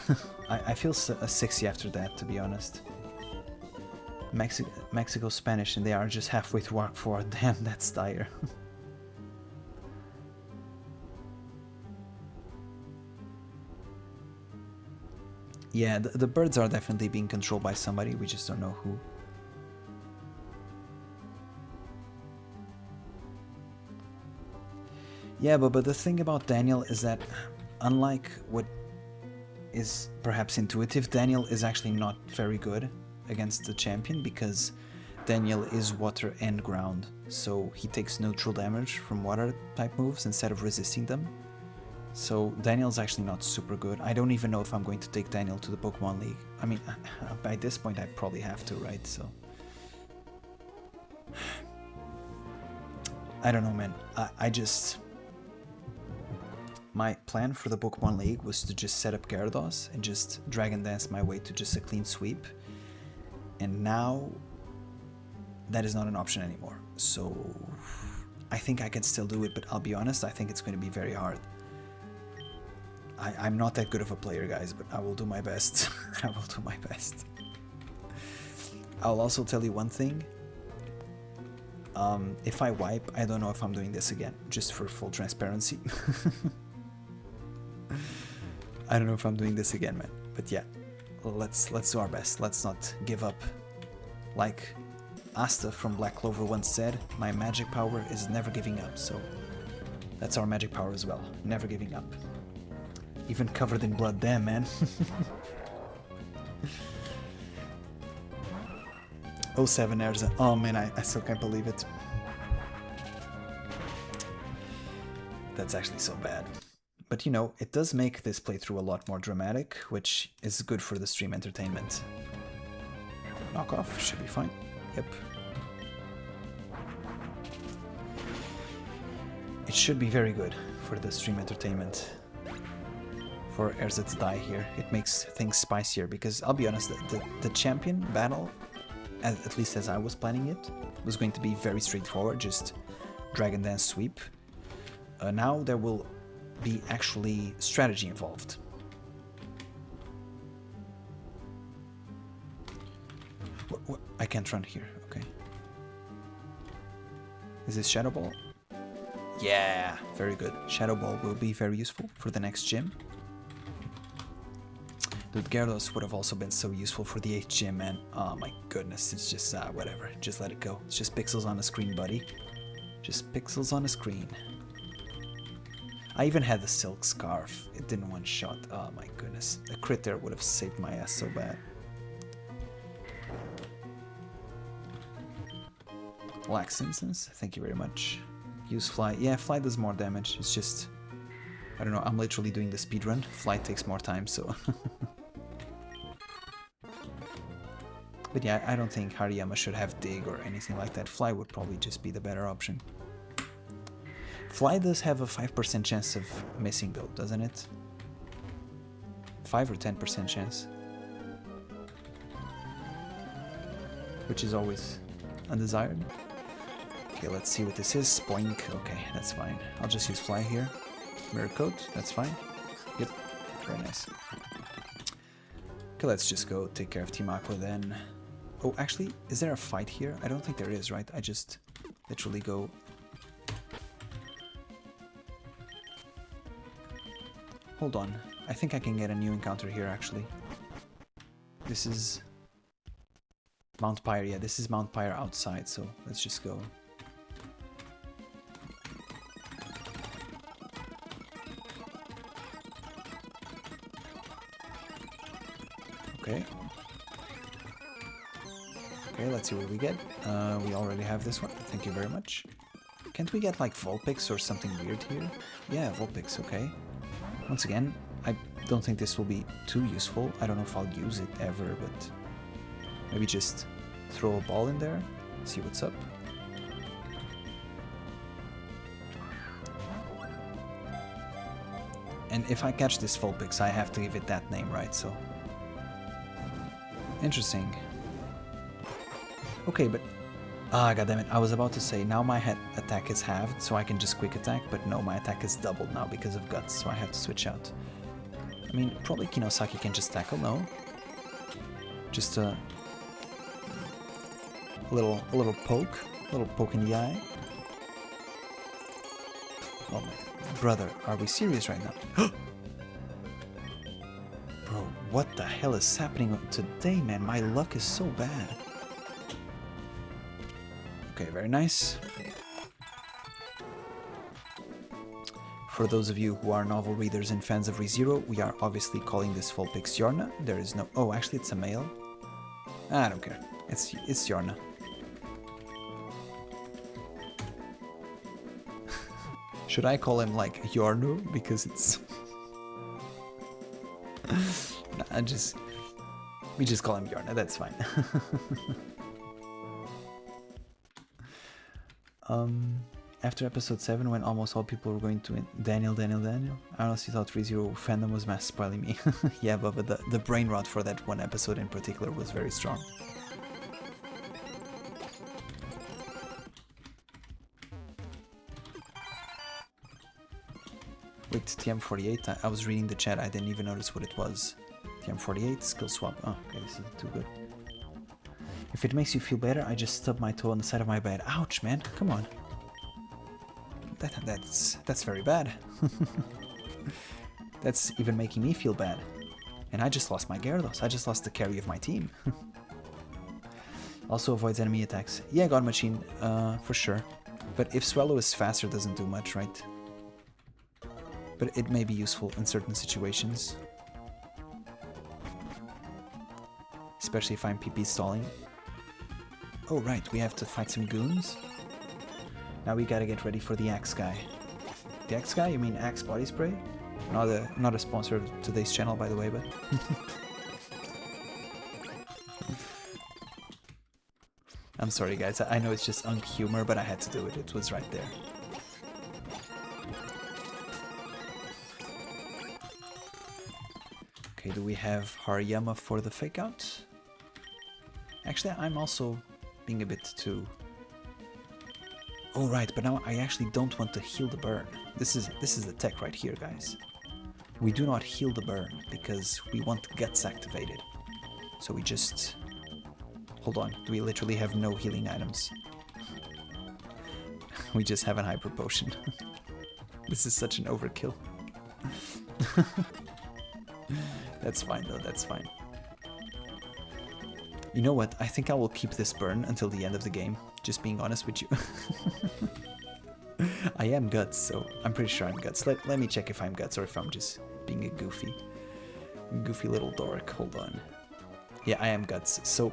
I feel 60 after that, to be honest. Mexico Spanish, and they are just halfway through Arc 4. Damn, that's dire. Yeah, the birds are definitely being controlled by somebody, we just don't know who. Yeah, but the thing about Daniel is that, unlike what is perhaps intuitive, Daniel is actually not very good against the champion because Daniel is water and ground, so he takes neutral damage from water type moves instead of resisting them. So Daniel's actually not super good. I don't even know if I'm going to take Daniel to the Pokemon League. I mean, by this point I probably have to, right? So I don't know, man. I just... My plan for the Pokemon League was to just set up Gyarados and just Dragon Dance my way to just a clean sweep. And now that is not an option anymore. So I think I can still do it, but I'll be honest, I think it's going to be very hard. I'm not that good of a player, guys, but I will do my best. I will do my best. I'll also tell you one thing. If I wipe, I don't know if I'm doing this again, just for full transparency. I don't know if I'm doing this again, man. But yeah, let's do our best. Let's not give up. Like Asta from Black Clover once said, my magic power is never giving up. So that's our magic power as well. Never giving up. Even covered in blood, damn, man. Oh, 07 Erza. Oh man, I still can't believe it. That's actually so bad. But you know, it does make this playthrough a lot more dramatic, which is good for the stream entertainment. Knockoff should be fine. Yep. It should be very good for the stream entertainment. For Erza to die here. It makes things spicier because I'll be honest, the champion battle, at least as I was planning it, was going to be very straightforward, just Dragon Dance sweep. Now there will be actually strategy involved. What? I can't run here, okay. Is this Shadow Ball? Yeah, very good. Shadow Ball will be very useful for the next gym. Dude, Gyarados would have also been so useful for the 8th gym, man. Oh my goodness, it's just, whatever. Just let it go. It's just pixels on the screen, buddy. Just pixels on the screen. I even had the Silk Scarf. It didn't one-shot. Oh my goodness. A crit there would have saved my ass so bad. Wax Incense, thank you very much. Use Fly. Yeah, Fly does more damage. It's just... I don't know, I'm literally doing the speedrun. Fly takes more time, so... But yeah, I don't think Hariyama should have Dig or anything like that. Fly would probably just be the better option. Fly does have a 5% chance of missing though, doesn't it? 5 or 10% chance. Which is always undesired. Okay, let's see what this is. Boink. Okay, that's fine. I'll just use Fly here. Mirror Coat, that's fine. Yep, very nice. Okay, let's just go take care of Team Aqua then. Oh, actually, is there a fight here? I don't think there is, right? I just literally go... Hold on. I think I can get a new encounter here, actually. This is... Mount Pyre. Yeah, this is Mount Pyre outside, so let's just go. Okay. Okay, let's see what we get. We already have this one. Thank you very much. Can't we get like Vulpix or something weird here? Yeah, Vulpix, okay. Once again, I don't think this will be too useful. I don't know if I'll use it ever, but maybe just throw a ball in there, see what's up. And if I catch this Vulpix, I have to give it that name, right? So interesting. Okay, but... Ah, goddammit, I was about to say, now my attack is halved, so I can just quick attack, but no, my attack is doubled now because of Guts, so I have to switch out. I mean, probably Kinosaki can just tackle, no? Just a little poke in the eye. Oh my brother, are we serious right now? Bro, what the hell is happening today, man? My luck is so bad. Okay, very nice. For those of you who are novel readers and fans of ReZero, we are obviously calling this Vulpix Yorna. There is no... Oh, actually it's a male. I don't care. It's Yorna. Should I call him like Yornu? Because it's... Nah, we just call him Yorna, that's fine. After episode 7, when almost all people were going to Daniel, I honestly thought ReZero fandom was mass spoiling me. Yeah, but the brain rot for that one episode in particular was very strong. Wait, TM48, I was reading the chat, I didn't even notice what it was. TM48, skill swap. Oh, okay, this isn't too good. If it makes you feel better, I just stubbed my toe on the side of my bed. Ouch, man, come on. That's very bad. That's even making me feel bad. And I just lost my Gyarados. I just lost the carry of my team. Also avoids enemy attacks. Yeah, God Machine, for sure. But if Swallow is faster, it doesn't do much, right? But it may be useful in certain situations. Especially if I'm PP stalling. Oh right, we have to fight some goons. Now we gotta get ready for the Axe guy. The Axe guy? You mean Axe body spray? Not a sponsor of today's channel, by the way, but... I'm sorry guys, I know it's just humor, but I had to do it. It was right there. do we have Hariyama for the fake out? Actually, I'm also being a bit too... Oh right, but now I actually don't want to heal the burn. This is the tech right here, guys. We do not heal the burn because we want guts activated. So we just... Hold on, we literally have no healing items. We just have an hyper potion. This is such an overkill. That's fine though, that's fine. You know what, I think I will keep this burn until the end of the game, just being honest with you. I am Guts, so I'm pretty sure I'm Guts. Let me check if I'm Guts or if I'm just being a goofy little dork. Hold on. Yeah, I am Guts. So,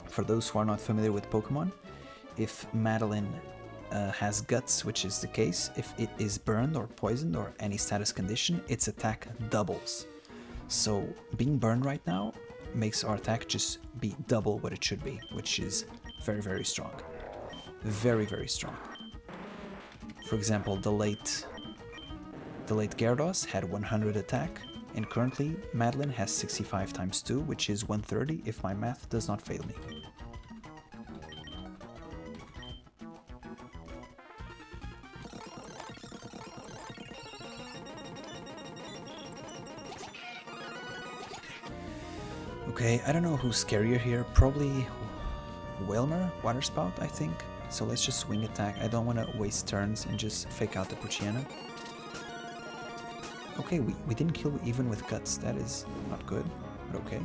for those who are not familiar with Pokemon, if Madeline has Guts, which is the case, if it is burned or poisoned or any status condition, its attack doubles. So, being burned right now makes our attack just be double what it should be, which is very, very strong. Very, very strong. For example, the late Gyarados had 100 attack, and currently Madeline has 65 times 2, which is 130 if my math does not fail me. Okay, I don't know who's scarier here, probably Whalmer, Water Spout, I think. So let's just swing attack. I don't want to waste turns and just fake out the Poochyena. Okay, we didn't kill even with Guts. That is not good, but okay.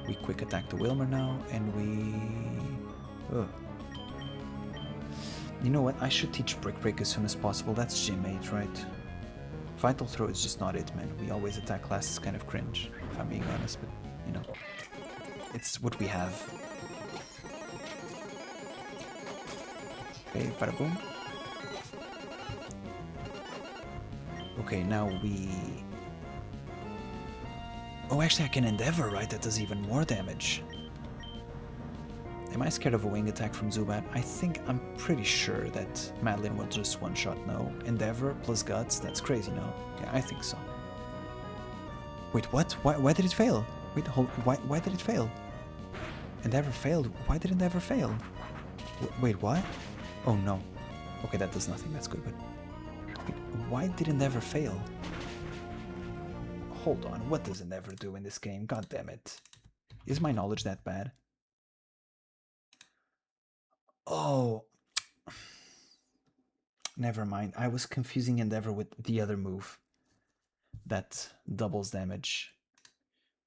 We quick attack the Whalmer now, and we... Ugh. You know what? I should teach Brick Break as soon as possible. That's Gym 8, right? Vital Throw is just not it, man. We always attack class is kind of cringe, if I'm being honest, but, you know. It's what we have. Okay, bada boom. Okay, now we... Oh, actually I can Endeavor, right? That does even more damage. Am I scared of a wing attack from Zubat? I'm pretty sure that Madeline will just one-shot no. Endeavor plus Guts, that's crazy, no? Yeah, I think so. Wait, what? Why did it fail? Wait, hold, why did it fail? Endeavor failed? Why did Endeavor fail? Wait, what? Oh no. Okay, that does nothing, that's good, but... Wait, why did Endeavor fail? Hold on, what does Endeavor do in this game? God damn it. Is my knowledge that bad? Oh. Never mind, I was confusing Endeavor with the other move that doubles damage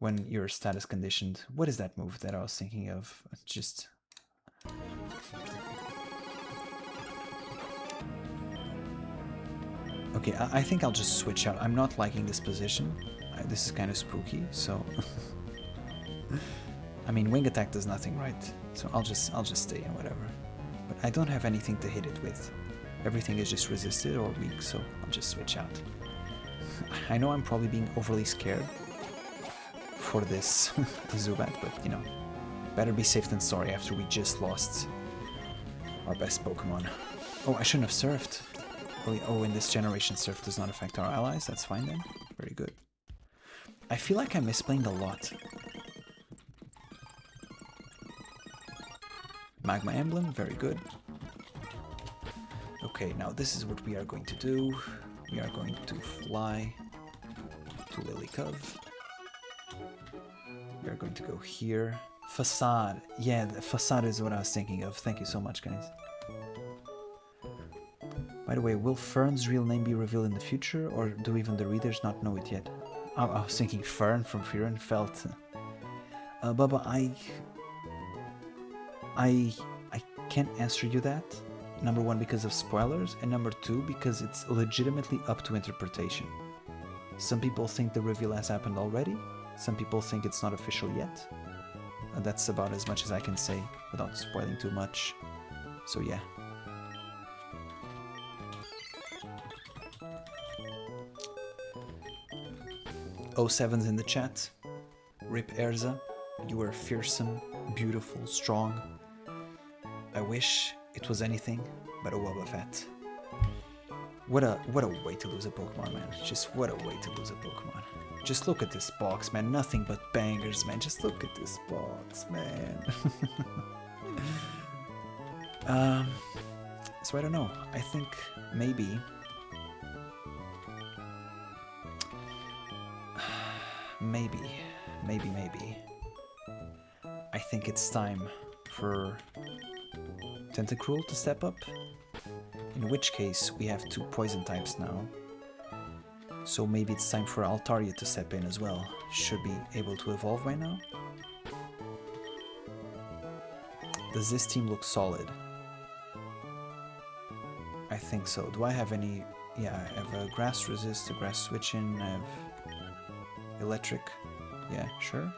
when you're status conditioned. What is that move that I was thinking of? Just... Okay, I think I'll just switch out. I'm not liking this position. This is kind of spooky, so... I mean, wing attack does nothing, right? So I'll just stay and whatever. But I don't have anything to hit it with. Everything is just resisted or weak, so I'll just switch out. I know I'm probably being overly scared for this Zubat, but you know, better be safe than sorry after we just lost our best Pokemon. Oh, I shouldn't have surfed. Oh, in this generation surf does not affect our allies. That's fine then. Very good. I feel like I'm misplaying a lot. Magma Emblem, very good. Okay, now this is what we are going to do. We are going to fly to Lilicove. We are going to go here. Facade. Yeah, the Facade is what I was thinking of. Thank you so much, guys. By the way, will Fern's real name be revealed in the future, or do even the readers not know it yet? Oh, I was thinking Fern from Felt. Bubba, I can't answer you that. Number one, because of spoilers, and number two, because it's legitimately up to interpretation. Some people think the reveal has happened already. Some people think it's not official yet. That's about as much as I can say without spoiling too much. So yeah. O7's in the chat. Rip Erza. You were fearsome, beautiful, strong. I wish it was anything but a Wobbuffet. What a way to lose a Pokemon, man. Just what a way to lose a Pokemon. Just look at this box, man. Nothing but bangers, man. Just look at this box, man. So I don't know. I think maybe... maybe. I think it's time for Tentacruel to step up. In which case, we have 2 poison types now. So maybe it's time for Altaria to step in as well. Should be able to evolve by now. Does this team look solid? I think so. Do I have any... yeah, I have a grass resist, a grass switch in, I have electric. Yeah, sure.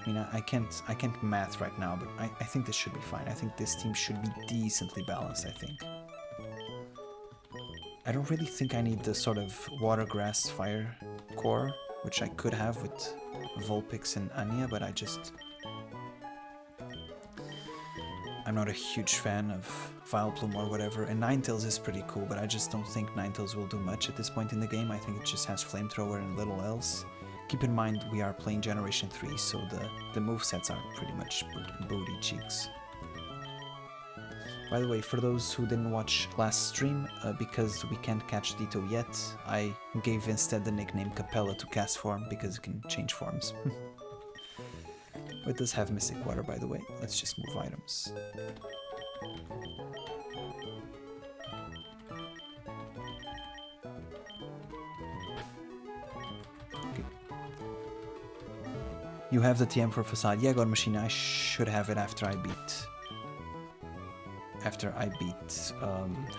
I mean, I can't math right now, but I think this should be fine. I think this team should be decently balanced, I think. I don't really think I need the sort of water, grass, fire core, which I could have with Vulpix and Anya, but I'm not a huge fan of Vileplume or whatever, and Ninetales is pretty cool, but I just don't think Ninetales will do much at this point in the game. I think it just has Flamethrower and little else. Keep in mind we are playing Generation 3, so the movesets are pretty much booty cheeks. By the way, for those who didn't watch last stream, because we can't catch Ditto yet, I gave instead the nickname Capella to Castform, because it can change forms. It does have Mystic Water, by the way. Let's just move items. Okay. You have the TM for Facade. Yeah, God Machine, I should have it after I beat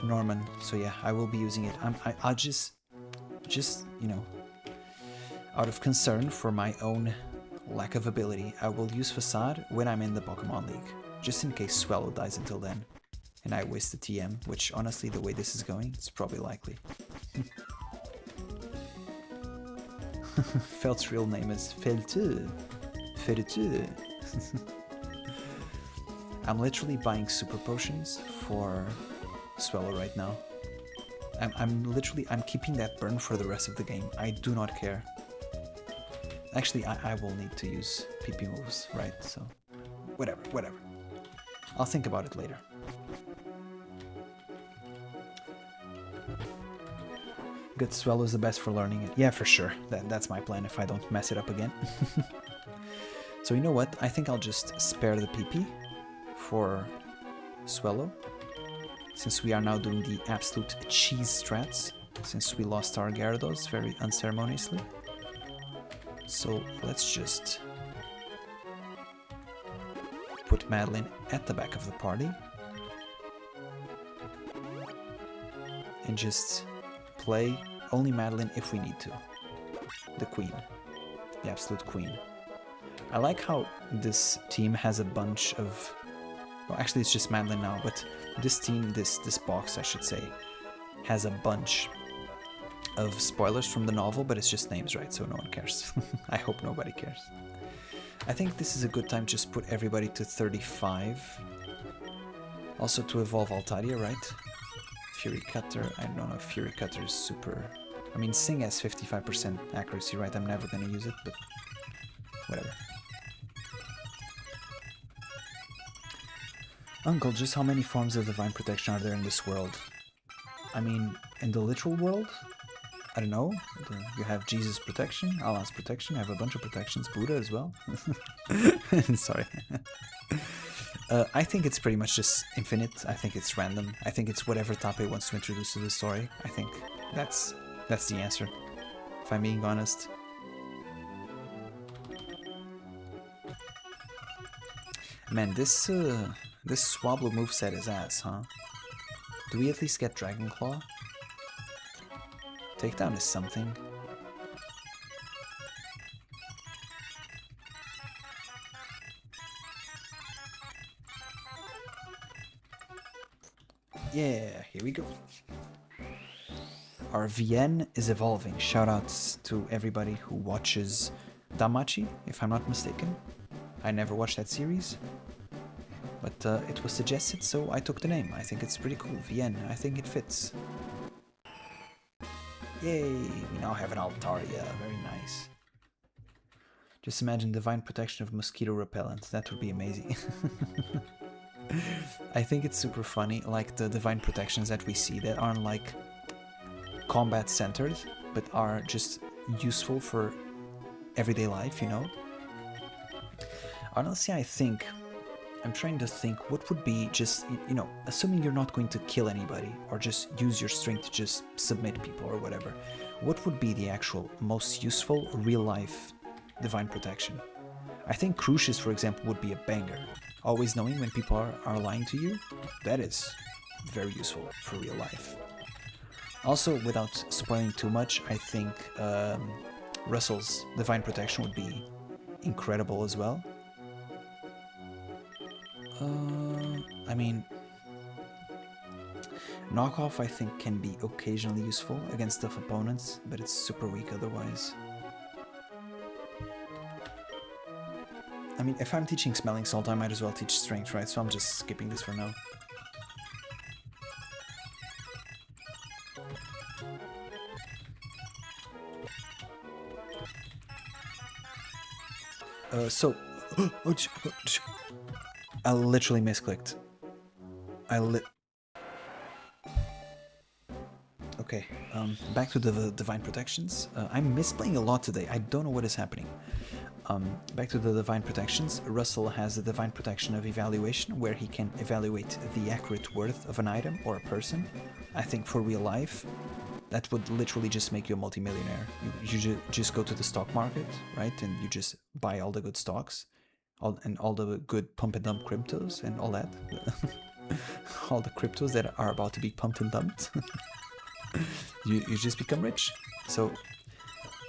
Norman. So yeah, I will be using it. I'll just, you know, out of concern for my own lack of ability, I will use Facade when I'm in the Pokemon League, just in case Swallow dies until then, and I waste the TM, which honestly, the way this is going, it's probably likely. Felt's real name is Feltu. I'm literally buying super potions for Swallow right now. I'm keeping that burn for the rest of the game. I do not care. Actually, I will need to use PP moves, right? So, whatever. I'll think about it later. Good Swallow is the best for learning it. Yeah, for sure. That's my plan if I don't mess it up again. So you know what? I think I'll just spare the PP for Swallow, since we are now doing the absolute cheese strats, since we lost our Gyarados very unceremoniously. So let's just put Madeline at the back of the party and just play only Madeline if we need to. The queen. The absolute queen. I like how this team has a bunch of... well, actually it's just Madeline now, but this team, this box I should say, has a bunch of spoilers from the novel, but it's just names, right? So no one cares. I hope nobody cares. I think this is a good time to just put everybody to 35. Also to evolve Altaria, right? Fury Cutter. I don't know if Fury Cutter is super... I mean, Sing has 55% accuracy, right? I'm never gonna use it, but whatever. Uncle, just how many forms of Divine Protection are there in this world? I mean, in the literal world? I don't know. You have Jesus Protection, Allah's Protection, I have a bunch of protections, Buddha as well. Sorry. I think it's pretty much just infinite. I think it's random. I think it's whatever Tape wants to introduce to the story. I think that's the answer, if I'm being honest. Man, this Swablu moveset is ass, huh? Do we at least get Dragon Claw? Takedown is something. Yeah, here we go. Our VN is evolving. Shoutouts to everybody who watches Damachi, if I'm not mistaken. I never watched that series, but it was suggested, so I took the name. I think it's pretty cool. VN, I think it fits. Yay! We now have an Altaria. Very nice. Just imagine divine protection of mosquito repellent. That would be amazing. I think it's super funny, like the divine protections that we see that aren't like combat centered, but are just useful for everyday life, you know? Honestly, I'm trying to think what would be just, you know, assuming you're not going to kill anybody or just use your strength to just submit people or whatever, what would be the actual most useful real-life divine protection? I think Crucius, for example, would be a banger. Always knowing when people are lying to you, that is very useful for real life. Also, without spoiling too much, I think Russell's divine protection would be incredible as well. I mean, knockoff I think can be occasionally useful against tough opponents, but it's super weak otherwise. I mean, if I'm teaching Smelling Salt, I might as well teach Strength, right? So I'm just skipping this for now. I literally misclicked. Okay, back to the divine protections. I'm misplaying a lot today. I don't know what is happening. Back to the divine protections. Russell has the divine protection of evaluation, where he can evaluate the accurate worth of an item or a person. I think for real life, that would literally just make you a multimillionaire. You just go to the stock market, right? And you just buy all the good stocks, all the good pump and dump cryptos and all that. All the cryptos that are about to be pumped and dumped. you just become rich. So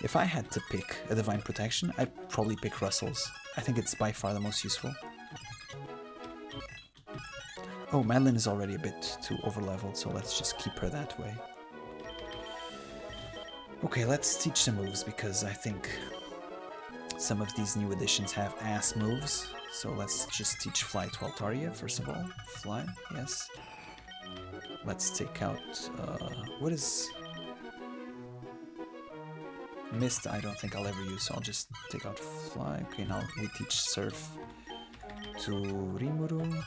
if I had to pick a divine protection, I'd probably pick Russell's. I think it's by far the most useful. Oh, Madeline is already a bit too overleveled, so let's just keep her that way. Okay, let's teach some moves, because I think some of these new additions have ass moves. So let's just teach Fly to Altaria, first of all. Fly, yes. Let's take out... what is... Mist, I don't think I'll ever use, so I'll just take out Fly. Okay, now we teach Surf to Rimuru.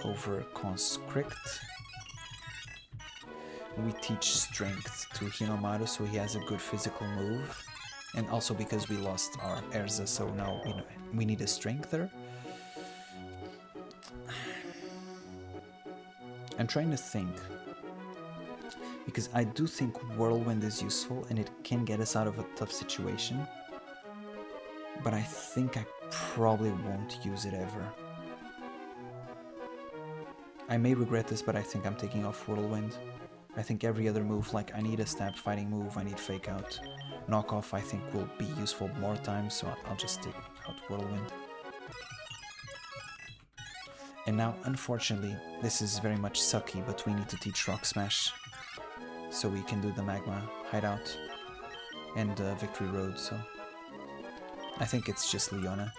Over Conscript. We teach Strength to Hinomaru, so he has a good physical move. And also because we lost our Erza, so now we need a Strengther. I'm trying to think. Because I do think Whirlwind is useful and it can get us out of a tough situation. But I think I probably won't use it ever. I may regret this, but I think I'm taking off Whirlwind. I think every other move, like I need a stab fighting move, I need Fake Out. Knockoff I think will be useful more times, so I'll just take out Whirlwind. And now, unfortunately, this is very much sucky, but we need to teach Rock Smash. So we can do the Magma Hideout and Victory Road, so... I think it's just Leona.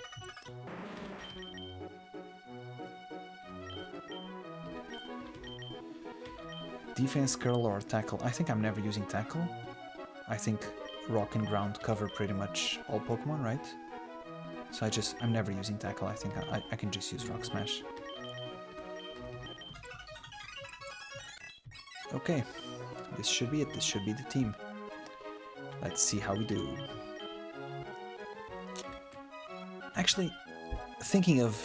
Defense, curl, or tackle. I think I'm never using tackle. I think rock and ground cover pretty much all Pokemon, right? So I'm never using tackle. I think I can just use Rock Smash. Okay, this should be it. This should be the team. Let's see how we do. Actually, thinking of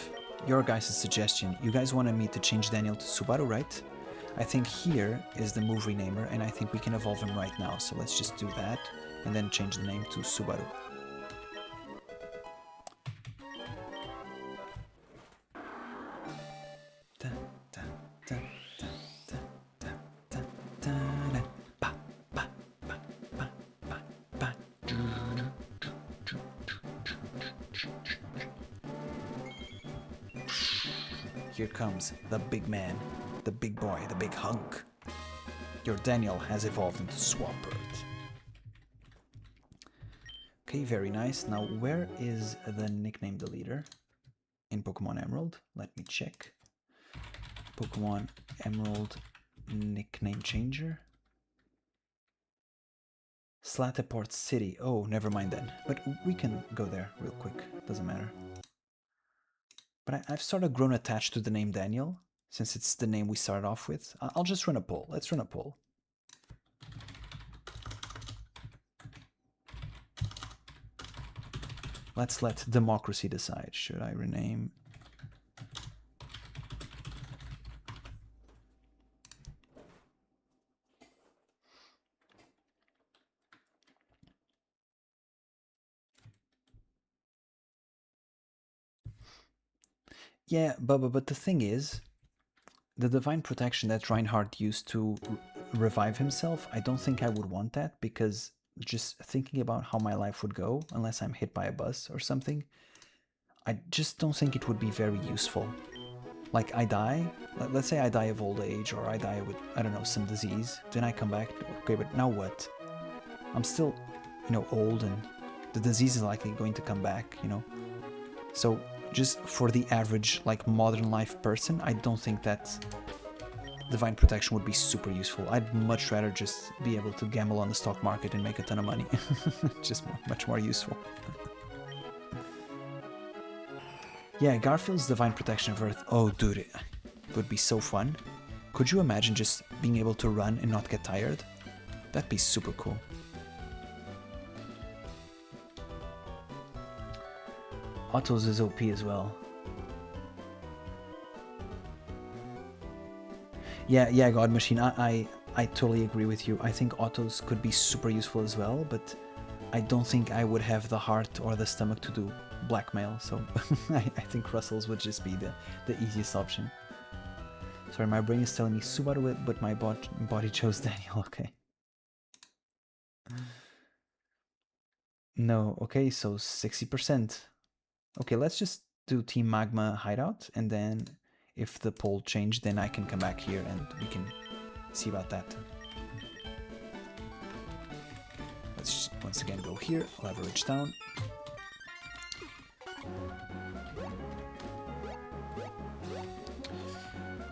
your guys' suggestion, you guys wanted me to change Daniel to Subaru, right? I think here is the move renamer, and I think we can evolve him right now. So let's just do that, and then change the name to Subaru. Here comes the big man. The big boy, the big hunk. Your Daniel has evolved into Swampert. Okay, very nice. Now, where is the nickname deleter? In Pokemon Emerald. Let me check. Pokemon Emerald nickname changer. Slateport City. Oh, never mind then. But we can go there real quick. Doesn't matter. But I've sort of grown attached to the name Daniel, since it's the name we started off with. I'll just run a poll. Let's run a poll. Let's let democracy decide. Should I rename? Yeah, Bubba, but the thing is, the divine protection that Reinhardt used to revive himself, I don't think I would want that, because just thinking about how my life would go, unless I'm hit by a bus or something, I just don't think it would be very useful. Like, I die, let's say I die of old age, or I die with, I don't know, some disease, then I come back, okay, but now what? I'm still, you know, old, and the disease is likely going to come back, you know? So, just for the average, like, modern life person, I don't think that divine protection would be super useful. I'd much rather just be able to gamble on the stock market and make a ton of money. Just much more useful. Yeah, Garfield's divine protection of Earth. Oh, dude, it would be so fun. Could you imagine just being able to run and not get tired? That'd be super cool. Autos is OP as well. Yeah, God Machine, I totally agree with you. I think autos could be super useful as well, but I don't think I would have the heart or the stomach to do blackmail, so I think Russell's would just be the easiest option. Sorry, my brain is telling me Subaru, but my body chose Daniel, okay. No, okay, so 60%. Okay, let's just do Team Magma Hideout, and then if the poll changed, then I can come back here and we can see about that. Let's once again go here, leverage down.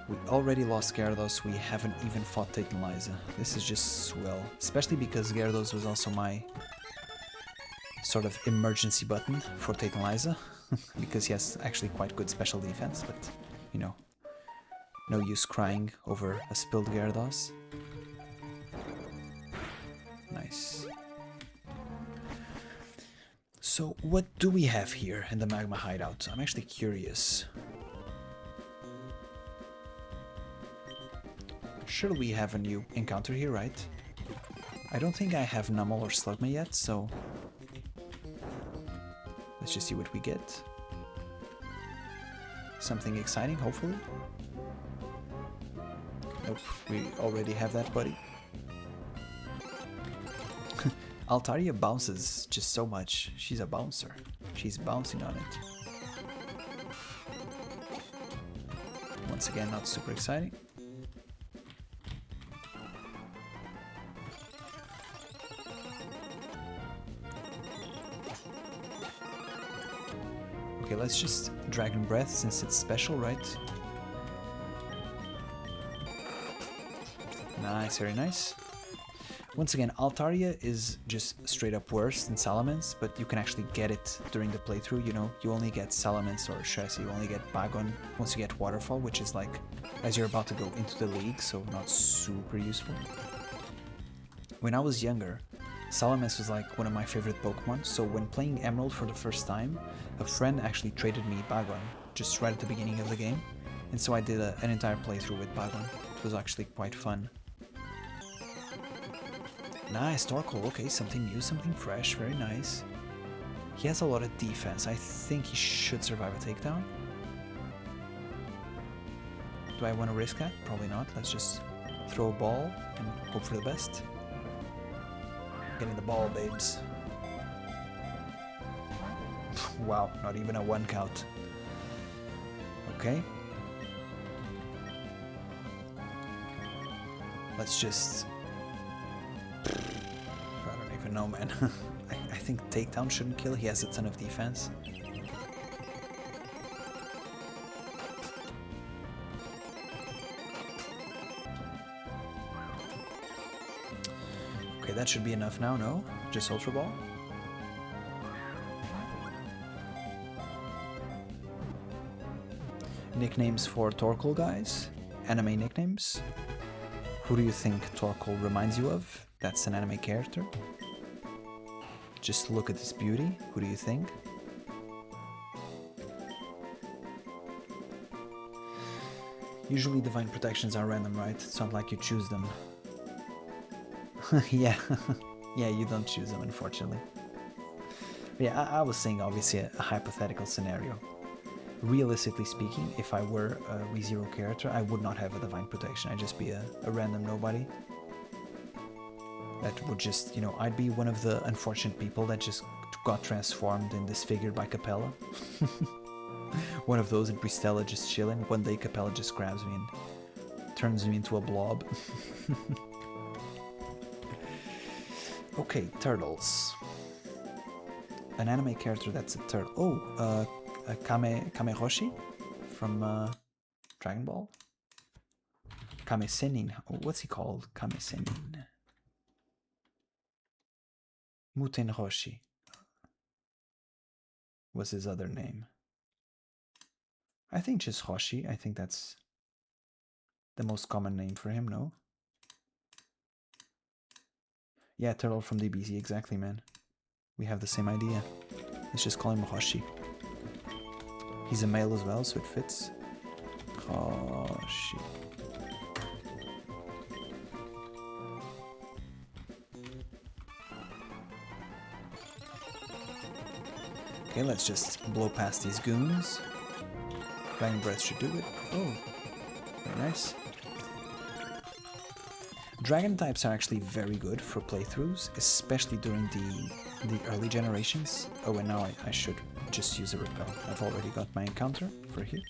We already lost Gyarados, we haven't even fought Tate and Liza. This is just swell, especially because Gyarados was also my sort of emergency button for Tate and Liza, because he has actually quite good special defense, but, you know, no use crying over a spilled Gyarados. Nice. So, what do we have here in the Magma Hideout? I'm actually curious. Surely we have a new encounter here, right? I don't think I have Numel or Slugma yet, so let's just see what we get. Something exciting, hopefully. Nope, we already have that, buddy. Altaria bounces just so much. She's a bouncer. She's bouncing on it. Once again, not super exciting. Okay, let's just Dragon Breath since it's special, right? Nice, very nice. Once again, Altaria is just straight up worse than Salamence, but you can actually get it during the playthrough, you know? You only get Salamence or Chassis, you only get Bagon once you get Waterfall, which is like as you're about to go into the league, so not super useful. When I was younger, Salamence was like one of my favorite Pokemon, so when playing Emerald for the first time, a friend actually traded me Bagon, just right at the beginning of the game, and so I did an entire playthrough with Bagon. It was actually quite fun. Nice, Torkoal, okay, something new, something fresh, very nice. He has a lot of defense, I think he should survive a takedown. Do I want to risk that? Probably not, let's just throw a ball and hope for the best. Getting the ball, babes. Wow, not even a 1 count. Okay. Let's just... I don't even know, man. I think takedown shouldn't kill, he has a ton of defense. Okay, that should be enough now, no? Just Ultra Ball? Nicknames for Torkoal, guys? Anime nicknames? Who do you think Torkoal reminds you of? That's an anime character. Just look at this beauty. Who do you think? Usually divine protections are random, right? It's not like you choose them. Yeah, yeah, you don't choose them, unfortunately. But yeah, I was saying obviously a hypothetical scenario. Realistically speaking, if I were a ReZero character, I would not have a divine protection. I'd just be a random nobody. That would just, you know, I'd be one of the unfortunate people that just got transformed and disfigured by Capella. One of those in Bristella just chilling. One day Capella just grabs me and turns me into a blob. Okay, turtles. An anime character that's a turtle. Oh, Kamehoshi from Dragon Ball. Kame Sennin. Oh, what's he called? Kame Sennin. Muten Hoshi was his other name. I think just Hoshi. I think that's the most common name for him, no? Yeah, turtle from DBZ, exactly, man. We have the same idea. Let's just call him Hoshi. He's a male as well, so it fits. Hoshi. Okay, let's just blow past these goons. Flying Breath should do it. Oh, very nice. Dragon types are actually very good for playthroughs, especially during the early generations. Oh, and now I should just use a repel. I've already got my encounter for here.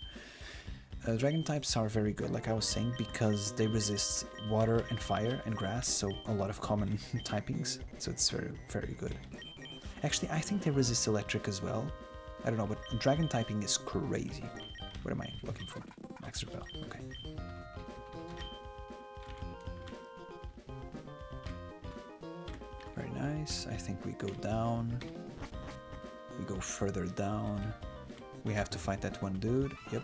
Dragon types are very good, like I was saying, because they resist water and fire and grass, so a lot of common typings, so it's very, very good. Actually, I think they resist electric as well. I don't know, but dragon typing is crazy. What am I looking for? Max repel, okay. Very nice. I think we go down. We go further down. We have to fight that one dude. Yep.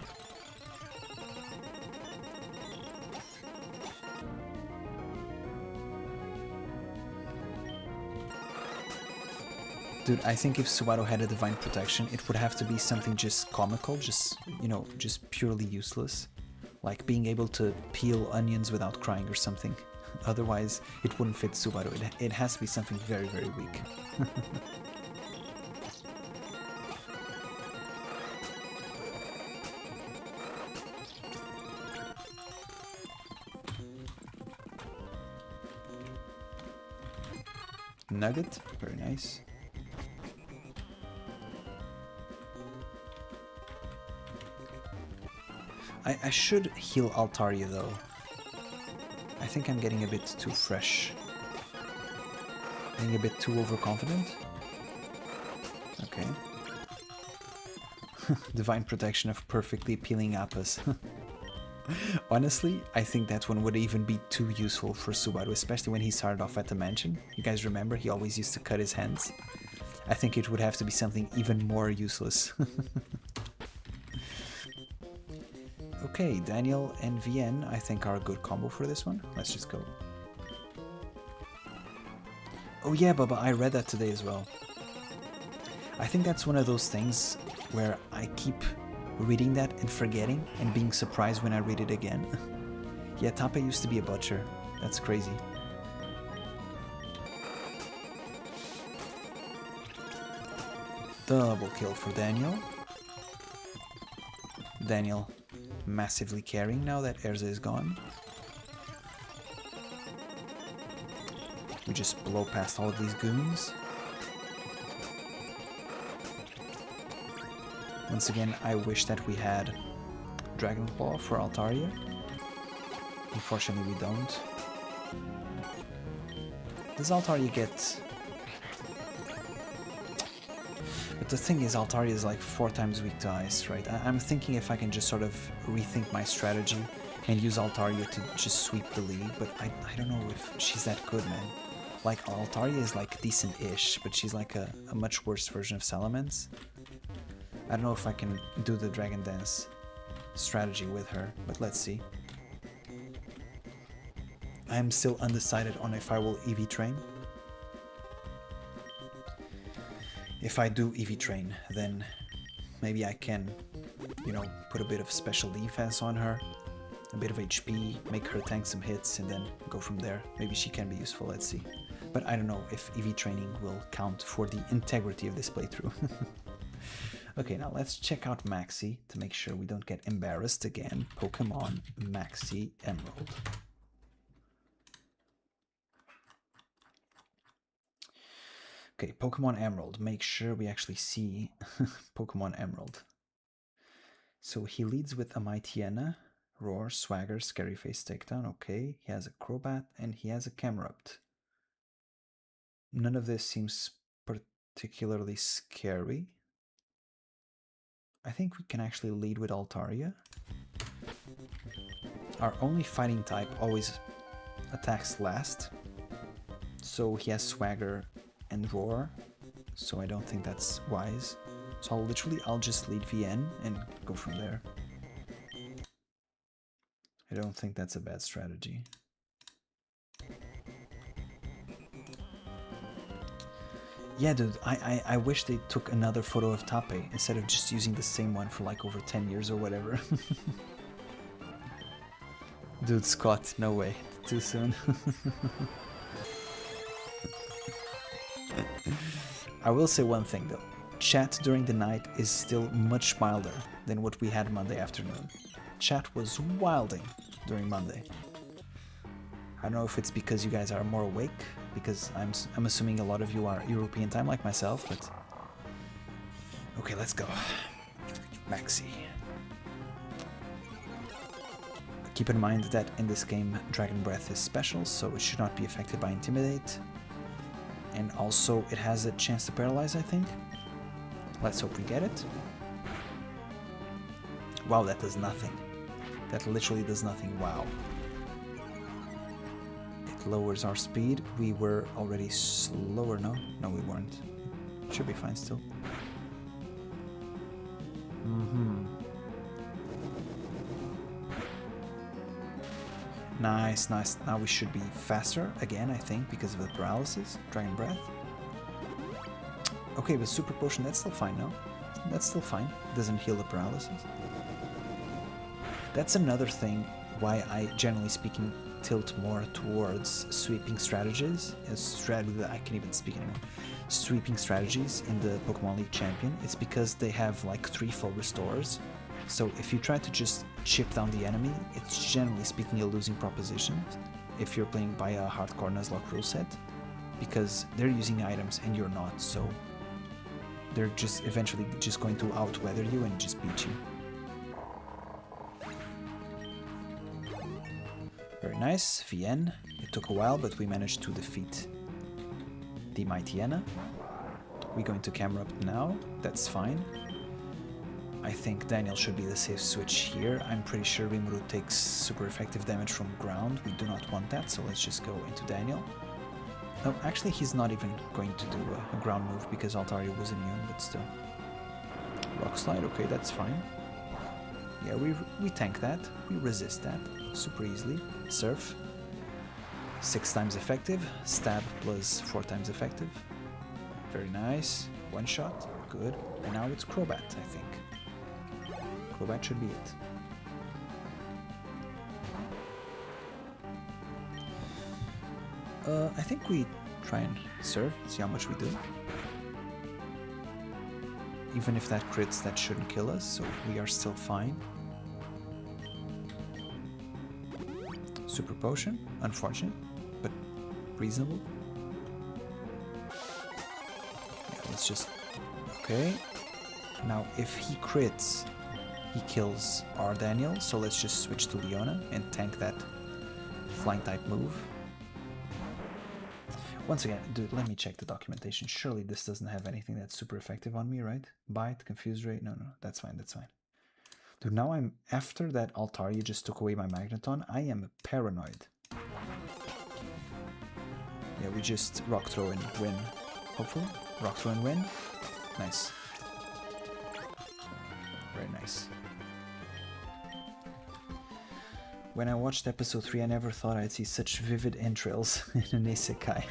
Dude, I think if Subaru had a divine protection, it would have to be something just comical, just, you know, just purely useless. Like being able to peel onions without crying or something. Otherwise, it wouldn't fit Subaru. It has to be something very, very weak. Nugget, very nice. I should heal Altaria though. I think I'm getting a bit too fresh. Getting a bit too overconfident. Okay. Divine protection of perfectly peeling appas. Honestly, I think that one would even be too useful for Subaru, especially when he started off at the mansion. You guys remember he always used to cut his hands? I think it would have to be something even more useless. Okay, Daniel and VN I think are a good combo for this one. Let's just go. Oh yeah, Bubba, I read that today as well. I think that's one of those things where I keep reading that and forgetting and being surprised when I read it again. Yeah, Tape used to be a butcher. That's crazy. Double kill for Daniel. Daniel massively carrying now that Erza is gone. We just blow past all of these goons. Once again, I wish that we had Dragon Claw for Altaria. Unfortunately, we don't. Does Altaria get... But the thing is, Altaria is like 4 times weak to ice, right? I'm thinking if I can just sort of rethink my strategy and use Altaria to just sweep the league, but I don't know if she's that good, man. Like, Altaria is like decent-ish, but she's like a much worse version of Salamence. I don't know if I can do the Dragon Dance strategy with her, but let's see. I'm still undecided on if I will EV Train. If I do EV Train, then maybe I can, you know, put a bit of special defense on her, a bit of HP, make her tank some hits, and then go from there. Maybe she can be useful, let's see. But I don't know if EV training will count for the integrity of this playthrough. Okay, now let's check out Maxi to make sure we don't get embarrassed again. Pokemon Maxi Emerald. Okay, Pokemon Emerald. Make sure we actually see Pokemon Emerald. So he leads with a Mightyena, Roar, Swagger, Scary Face, Takedown. Okay, he has a Crobat and he has a Camerupt. None of this seems particularly scary. I think we can actually lead with Altaria. Our only fighting type always attacks last. So he has Swagger and Roar. So I don't think that's wise. So I'll just lead VN and go from there. I don't think that's a bad strategy. Yeah, dude, I wish they took another photo of Tape instead of just using the same one for like over 10 years or whatever. Dude, Scott, no way. Too soon. I will say one thing though. Chat during the night is still much milder than what we had Monday afternoon. Chat was wilding during Monday. I don't know if it's because you guys are more awake, because I'm assuming a lot of you are European time like myself, but... Okay, let's go. Maxi. Keep in mind that in this game, Dragon Breath is special, so it should not be affected by Intimidate. And also, it has a chance to paralyze, I think. Let's hope we get it. Wow, that does nothing. That literally does nothing. Wow. It lowers our speed. We were already slower, no? No, we weren't. Should be fine still. Nice, nice. Now we should be faster again, I think, because of the paralysis. Dragon Breath. Okay, with Super Potion, that's still fine, no? That's still fine. Doesn't heal the paralysis. That's another thing why I, generally speaking, tilt more towards sweeping strategies. A strategy that I can't even speak anymore. Sweeping strategies in the Pokemon League Champion. It's because they have like 3 full restores. So if you try to just chip down the enemy, it's generally speaking a losing proposition if you're playing by a Hardcore Nuzlocke rule set, because they're using items and you're not, so they're just eventually just going to outweather you and just beat you. Very nice, VN. It took a while, but we managed to defeat the Mightyena. We're going to Camerupt now, that's fine. I think Daniel should be the safe switch here. I'm pretty sure Rimuru takes super effective damage from ground. We do not want that, so let's just go into Daniel. No, actually he's not even going to do a ground move because Altaria was immune, but still. Rock Slide, okay, that's fine. Yeah, we tank that. We resist that super easily. Surf. 6 times effective. Stab plus 4 times effective. Very nice. One shot. Good. And now it's Crobat, I think. Crobat should be it. I think we try and serve, see how much we do. Even if that crits, that shouldn't kill us, so we are still fine. Super Potion, unfortunate, but reasonable. Yeah, let's just... Okay. Now, if he crits, he kills our Daniel, so let's just switch to Leona and tank that flying type move. Once again, dude, let me check the documentation. Surely this doesn't have anything that's super effective on me, right? Bite, Confuse Ray, no, that's fine, that's fine. Dude, now I'm, after that Altaria just took away my Magneton, I am paranoid. Yeah, Yeah, we just rock throw and win. Hopefully. Rock throw and win. Nice. Very nice. When I watched episode 3, I never thought I'd see such vivid entrails in an isekai.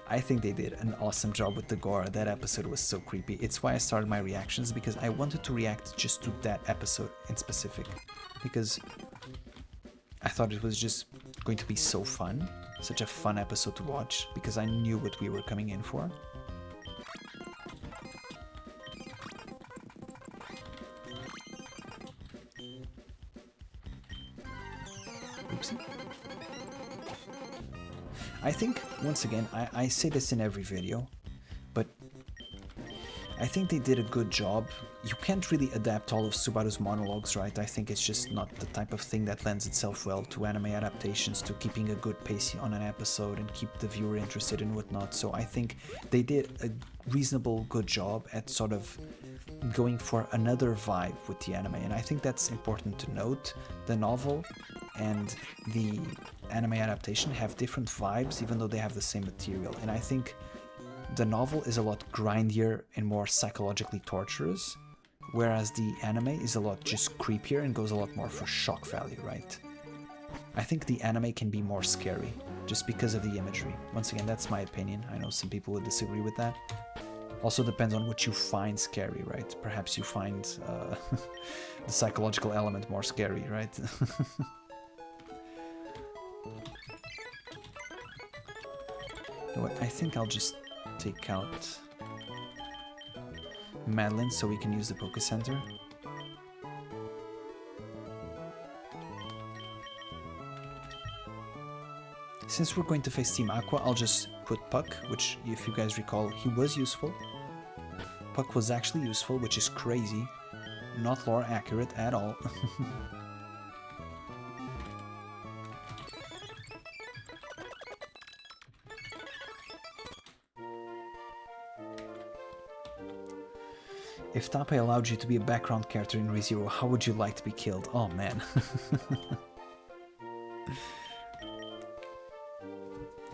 I think they did an awesome job with the gore. That episode was so creepy. It's why I started my reactions, because I wanted to react just to that episode in specific. Because I thought it was just going to be so fun. Such a fun episode to watch, because I knew what we were coming in for. Oopsie. I think, once again, I say this in every video, but I think they did a good job. You can't really adapt all of Subaru's monologues, right? I think it's just not the type of thing that lends itself well to anime adaptations, to keeping a good pace on an episode and keep the viewer interested and whatnot. So I think they did a reasonable good job at sort of going for another vibe with the anime, and I think that's important to note. The novel and the anime adaptation have different vibes, even though they have the same material, and I think the novel is a lot grindier and more psychologically torturous, whereas the anime is a lot just creepier and goes a lot more for shock value, right? I think the anime can be more scary, just because of the imagery. Once again, that's my opinion. I know some people would disagree with that. Also depends on what you find scary, right? Perhaps you find the psychological element more scary, right? You know what? I think I'll just take out Madeline so we can use the Poké Center. Since we're going to face Team Aqua, I'll just put Puck, which, if you guys recall, he was useful. Puck was actually useful, which is crazy. Not lore accurate at all. If Tate allowed you to be a background character in ReZero, how would you like to be killed? Oh man.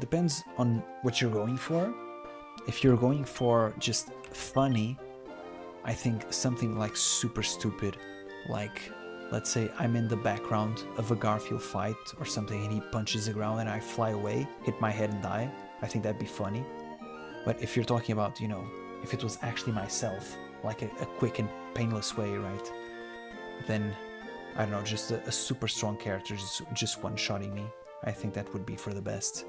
Depends on what you're going for. If you're going for just funny, I think something like super stupid, like let's say I'm in the background of a Garfield fight or something and he punches the ground and I fly away, hit my head and die, I think that'd be funny. But if you're talking about, you know, if it was actually myself, like a quick and painless way, right, then I don't know, just a super strong character just one-shotting me, I think that would be for the best.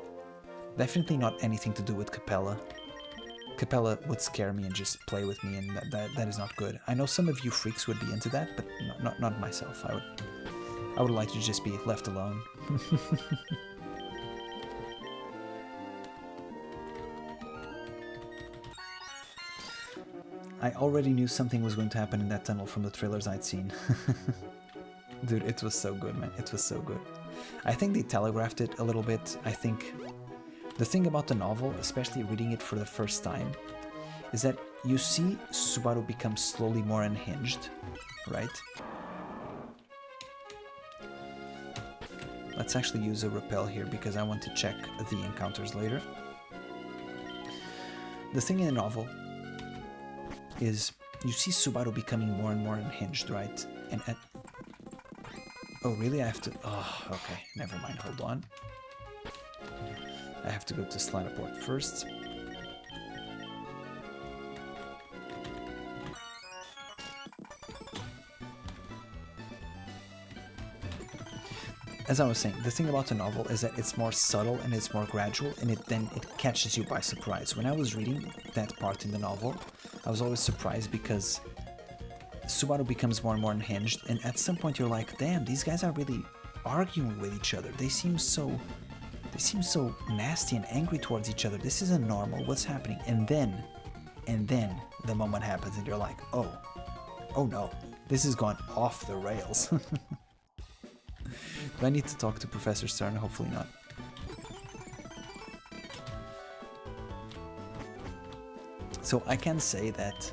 Definitely not anything to do with Capella. Capella would scare me and just play with me, and that is not good. I know some of you freaks would be into that, but not myself. I would like to just be left alone. I already knew something was going to happen in that tunnel from the trailers I'd seen. Dude, it was so good, man. It was so good. I think they telegraphed it a little bit. I think the thing about the novel, especially reading it for the first time, is that you see Subaru become slowly more unhinged, right? Let's actually use a repel here because I want to check the encounters later. The thing in the novel is you see Subaru becoming more and more unhinged, right? And at... Oh, really? I have to... Oh, okay. Never mind. Hold on. I have to go to Slider Port first. As I was saying, the thing about the novel is that it's more subtle and it's more gradual, and then it catches you by surprise. When I was reading that part in the novel, I was always surprised because Subaru becomes more and more unhinged, and at some point you're like, damn, these guys are really arguing with each other. They seem so nasty and angry towards each other. This isn't normal. What's happening? And then the moment happens and you're like, oh no, this has gone off the rails. Do I need to talk to Professor Stern? Hopefully not. So I can say that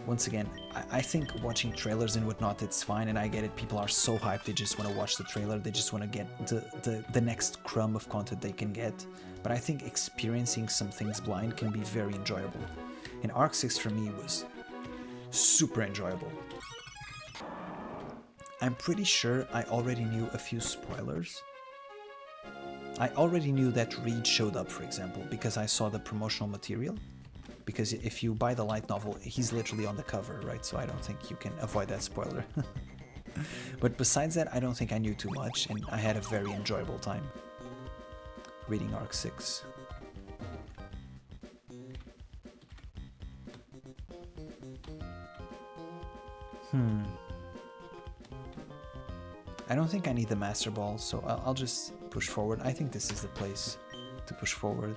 once again, I think watching trailers and whatnot, it's fine, and I get it. People are so hyped, they just want to watch the trailer, they just want to get the next crumb of content they can get. But I think experiencing some things blind can be very enjoyable. And Arc 6 for me was super enjoyable. I'm pretty sure I already knew a few spoilers. I already knew that Reed showed up, for example, because I saw the promotional material. Because if you buy the light novel, he's literally on the cover, right? So I don't think you can avoid that spoiler. But besides that, I don't think I knew too much, and I had a very enjoyable time reading Arc 6. I don't think I need the Master Ball, so I'll just push forward. I think this is the place to push forward.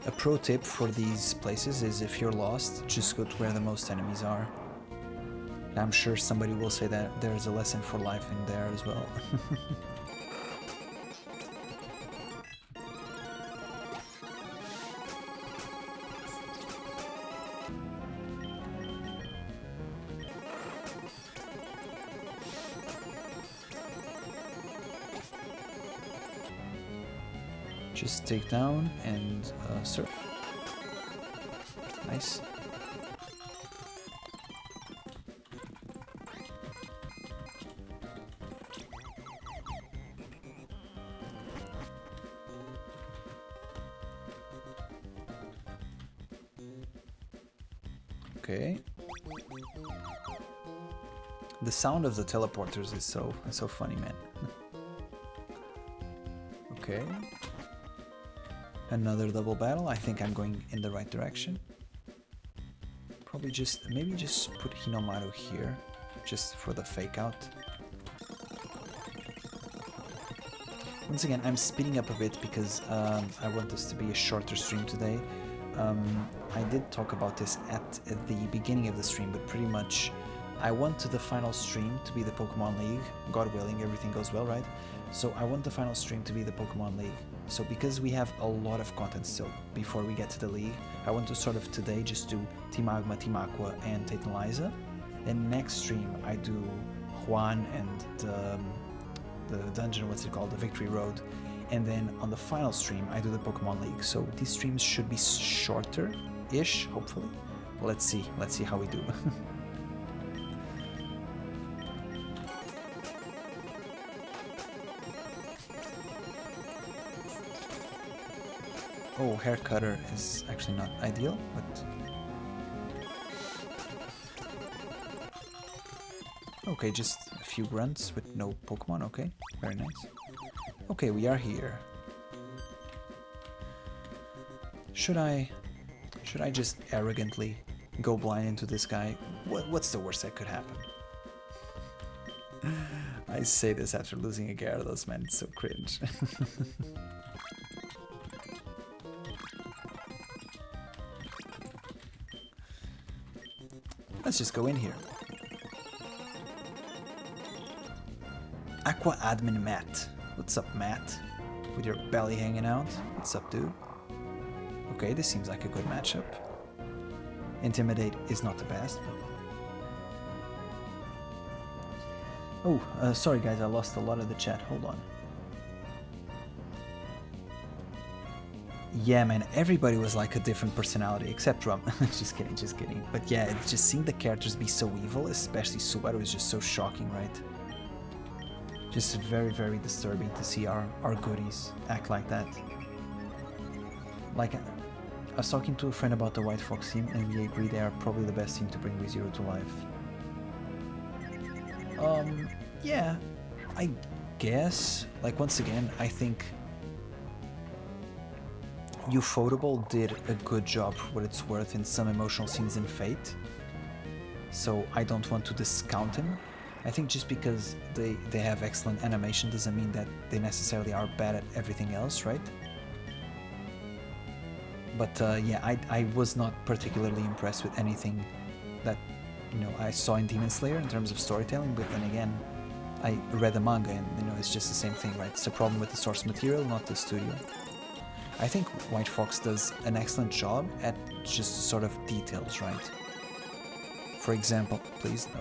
A pro tip for these places is if you're lost, just go to where the most enemies are. I'm sure somebody will say that there's a lesson for life in there as well. Just take down and surf. Nice. Okay. The sound of the teleporters is so funny, man. Okay. Another double battle. I think I'm going in the right direction. Probably maybe just put Hinomaru here, just for the fake out. Once again, I'm speeding up a bit because I want this to be a shorter stream today. I did talk about this at the beginning of the stream, but pretty much I want the final stream to be the Pokemon League. God willing, everything goes well, right? So I want the final stream to be the Pokemon League. So because we have a lot of content still before we get to the league, I want to sort of today just do Team Magma, Team Aqua, and Tate and Liza. Then next stream I do Juan and the dungeon, what's it called, the Victory Road. And then on the final stream I do the Pokemon League. So these streams should be shorter-ish, hopefully. Let's see how we do. Oh, hair cutter is actually not ideal, but... Okay, just a few grunts with no Pokemon, okay, very nice. Okay, we are here. Should I just arrogantly go blind into this guy? What's the worst that could happen? I say this after losing a Gyarados, man, it's so cringe. Let's just go in here. Aqua Admin Matt. What's up, Matt? With your belly hanging out? What's up, dude? Okay, this seems like a good matchup. Intimidate is not the best, but... Oh, sorry guys, I lost a lot of the chat. Hold on. Yeah, man, everybody was like a different personality, except Rum. Just kidding, just kidding. But yeah, it's just seeing the characters be so evil, especially Subaru, is just so shocking, right? Just very, very disturbing to see our goodies act like that. Like, I was talking to a friend about the White Fox team, and we agree they are probably the best team to bring ReZero to life. Yeah, I guess. Like, once again, I think Ufotable did a good job for what it's worth in some emotional scenes in Fate, so I don't want to discount him. I think just because they have excellent animation doesn't mean that they necessarily are bad at everything else, right? But yeah, I was not particularly impressed with anything that, you know, I saw in Demon Slayer in terms of storytelling, but then again, I read the manga and, you know, it's just the same thing, right? It's a problem with the source material, not the studio. I think White Fox does an excellent job at just sort of details, right? For example, please, no.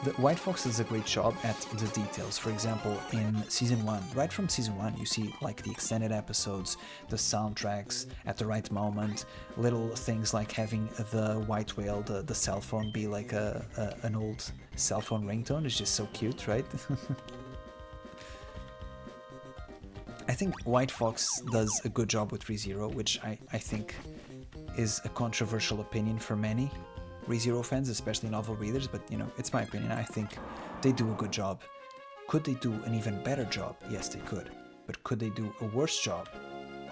The White Fox does a great job at the details. For example, in Season 1, right from Season 1, you see like the extended episodes, the soundtracks at the right moment, little things like having the white whale, the cell phone be like an old cell phone ringtone. It's just so cute, right? I think White Fox does a good job with ReZero, which I think is a controversial opinion for many ReZero fans, especially novel readers, but you know, it's my opinion. I think they do a good job. Could they do an even better job? Yes, they could. But could they do a worse job?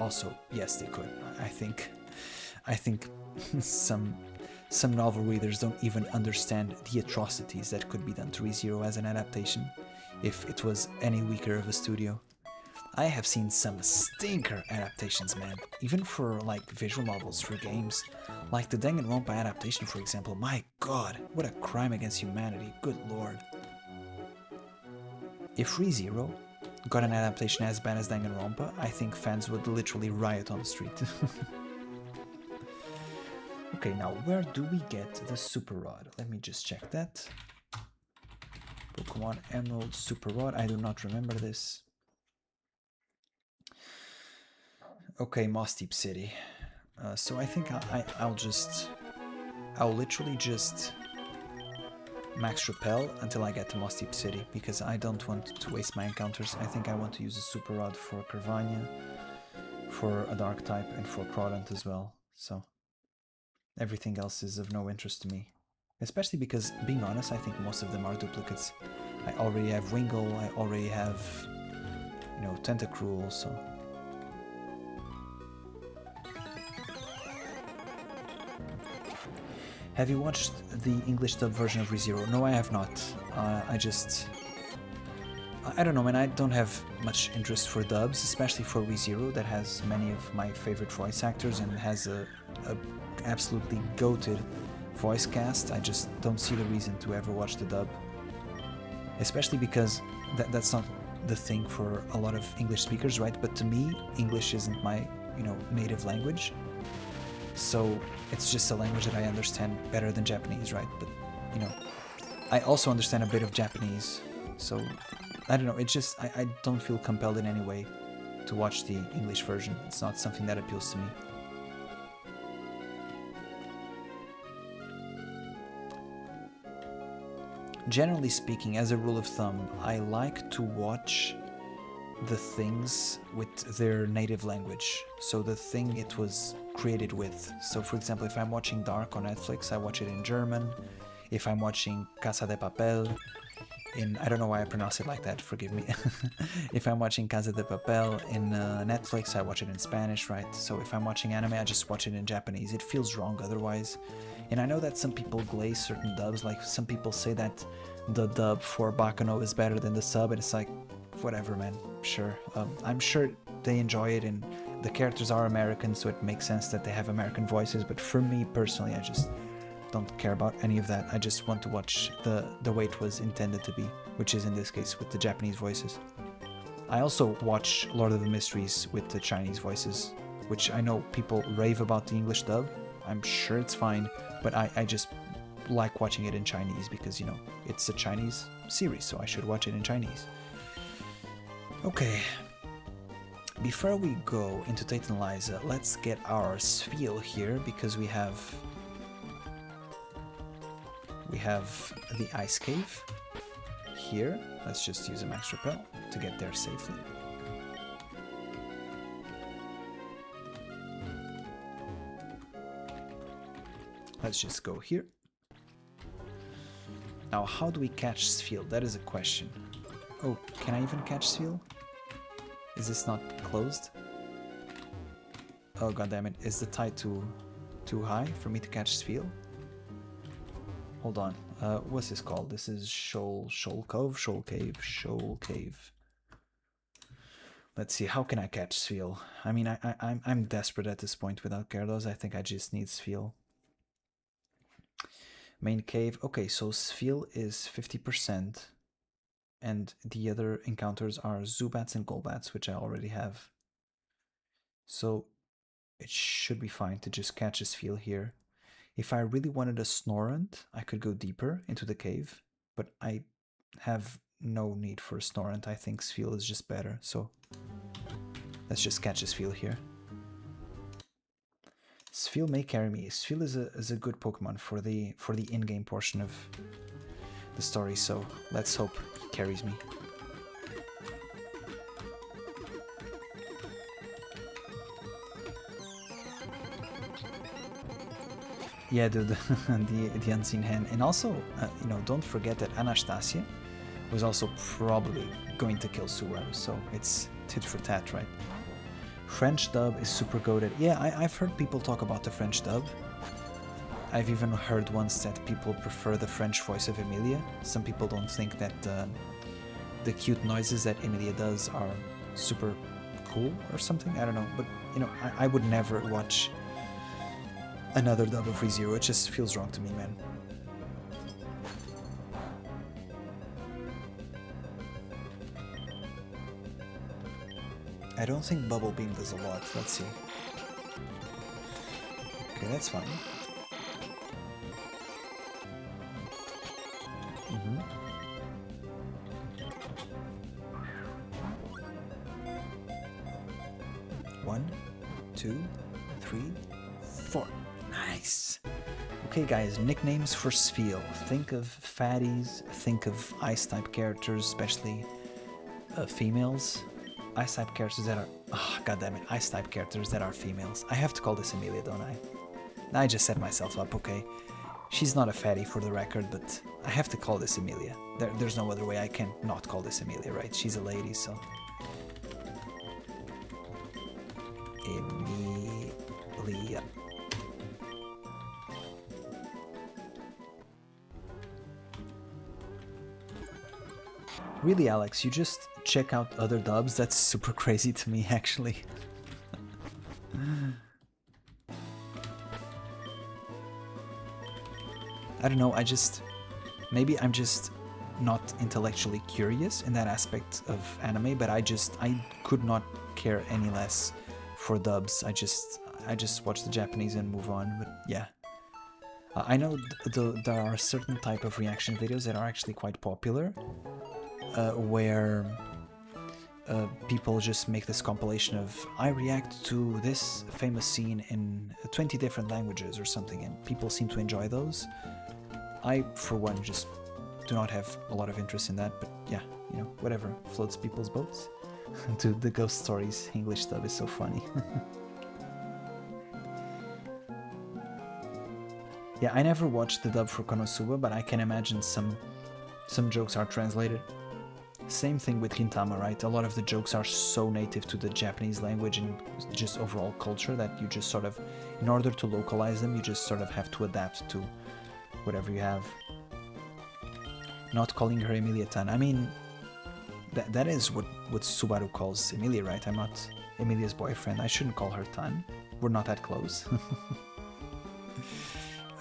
Also, yes, they could. I think some novel readers don't even understand the atrocities that could be done to ReZero as an adaptation if it was any weaker of a studio. I have seen some stinker adaptations, man, even for like visual novels, for games, like the Danganronpa adaptation, for example. My god, what a crime against humanity, good lord. If ReZero got an adaptation as bad as Danganronpa, I think fans would literally riot on the street. Okay, now where do we get the Super Rod? Let me just check that. Pokemon Emerald Super Rod, I do not remember this. Okay, Mossdeep City. So I think I'll literally just max repel until I get to Mossdeep City, because I don't want to waste my encounters. I think I want to use a Super Rod for Carvania, for a Dark type, and for Crawdaunt as well. So everything else is of no interest to me. Especially because, being honest, I think most of them are duplicates. I already have Wingull, I already have, you know, Tentacruel, so... Have you watched the English dub version of ReZero? No, I have not. I don't know, man, I don't have much interest for dubs, especially for ReZero, that has many of my favorite voice actors and has a absolutely goated voice cast. I just don't see the reason to ever watch the dub. Especially because that's not the thing for a lot of English speakers, right? But to me, English isn't my, you know, native language. So it's just a language that I understand better than Japanese, right? But, you know, I also understand a bit of Japanese, so I don't know, it's just, I don't feel compelled in any way to watch the English version. It's not something that appeals to me. Generally speaking, as a rule of thumb, I like to watch the things with their native language, so the thing it was created with. So for example, if I'm watching Dark on Netflix, I watch it in German. If I'm watching Casa de Papel in, I don't know why I pronounce it like that, forgive me. If I'm watching Casa de Papel in Netflix, I watch it in Spanish, right? So if I'm watching anime, I just watch it in Japanese. It feels wrong otherwise. And I know that some people glaze certain dubs, like some people say that the dub for Baccano is better than the sub, and it's like, whatever, man, sure. I'm sure they enjoy it, and the characters are American, so it makes sense that they have American voices, but for me personally, I just don't care about any of that. I just want to watch the way it was intended to be, which is in this case with the Japanese voices. I also watch Lord of the Mysteries with the Chinese voices, which I know people rave about the English dub. I'm sure it's fine, but I just like watching it in Chinese because, you know, it's a Chinese series, so I should watch it in Chinese. Okay, before we go into Tate and Liza, let's get our spiel here, because we have the ice cave here. Let's just use a max repel to get there safely. Let's just go here. Now, how do we catch Spheal? That is a question. Oh, can I even catch Spheal? Is this not closed? Oh goddammit, is the tide too high for me to catch Spheal? Hold on, what's this called? This is Shoal Cove? Shoal Cave. Let's see, how can I catch Spheal? I mean, I'm desperate at this point without Gyarados. I think I just need Spheal. Main cave. Okay, so Sfeel is 50%. And the other encounters are Zubats and Golbats, which I already have. So it should be fine to just catch a Sfeel here. If I really wanted a Snorant, I could go deeper into the cave, but I have no need for a Snorant. I think Sfeel is just better, so let's just catch a Sfeel here. Sfeel may carry me. Sfeel is a good Pokemon for the in-game portion of the story, so let's hope he carries me. Yeah, dude, the unseen hand. And also, you know, don't forget that Anastasia was also probably going to kill Subaru, so it's tit for tat, right? French dub is super goated. Yeah, I've heard people talk about the French dub. I've even heard once that people prefer the French voice of Emilia. Some people don't think that the cute noises that Emilia does are super cool or something. I don't know, but you know, I would never watch another dub of ReZero. It just feels wrong to me, man. I don't think Bubble Beam does a lot. Let's see. Okay, that's fine. One, two, three, four. Nice. Okay, guys, nicknames for Sfeel. Think of fatties, think of ice-type characters, especially females. Ice-type characters that are... Oh, goddammit, ice-type characters that are females. I have to call this Emilia, don't I? I just set myself up, okay? She's not a fatty for the record, but I have to call this Emilia. There's no other way I can not call this Emilia, right? She's a lady, so... Emilia. Really, Alex, you just check out other dubs? That's super crazy to me, actually. I don't know, maybe I'm just not intellectually curious in that aspect of anime, but I could not care any less for dubs. I just watch the Japanese and move on, but yeah. I know there are certain type of reaction videos that are actually quite popular, where people just make this compilation of I react to this famous scene in 20 different languages or something, and people seem to enjoy those. I, for one, just do not have a lot of interest in that, but yeah, you know, whatever floats people's boats. Dude, the Ghost Stories English dub is so funny. Yeah, I never watched the dub for Konosuba, but I can imagine some jokes are translated. Same thing with Gintama, right? A lot of the jokes are so native to the Japanese language and just overall culture that you just sort of, in order to localize them, you just sort of have to adapt to whatever you have. Not calling her Emilia-tan. I mean, that is what Subaru calls Emilia, right? I'm not Emilia's boyfriend. I shouldn't call her Tan. We're not that close.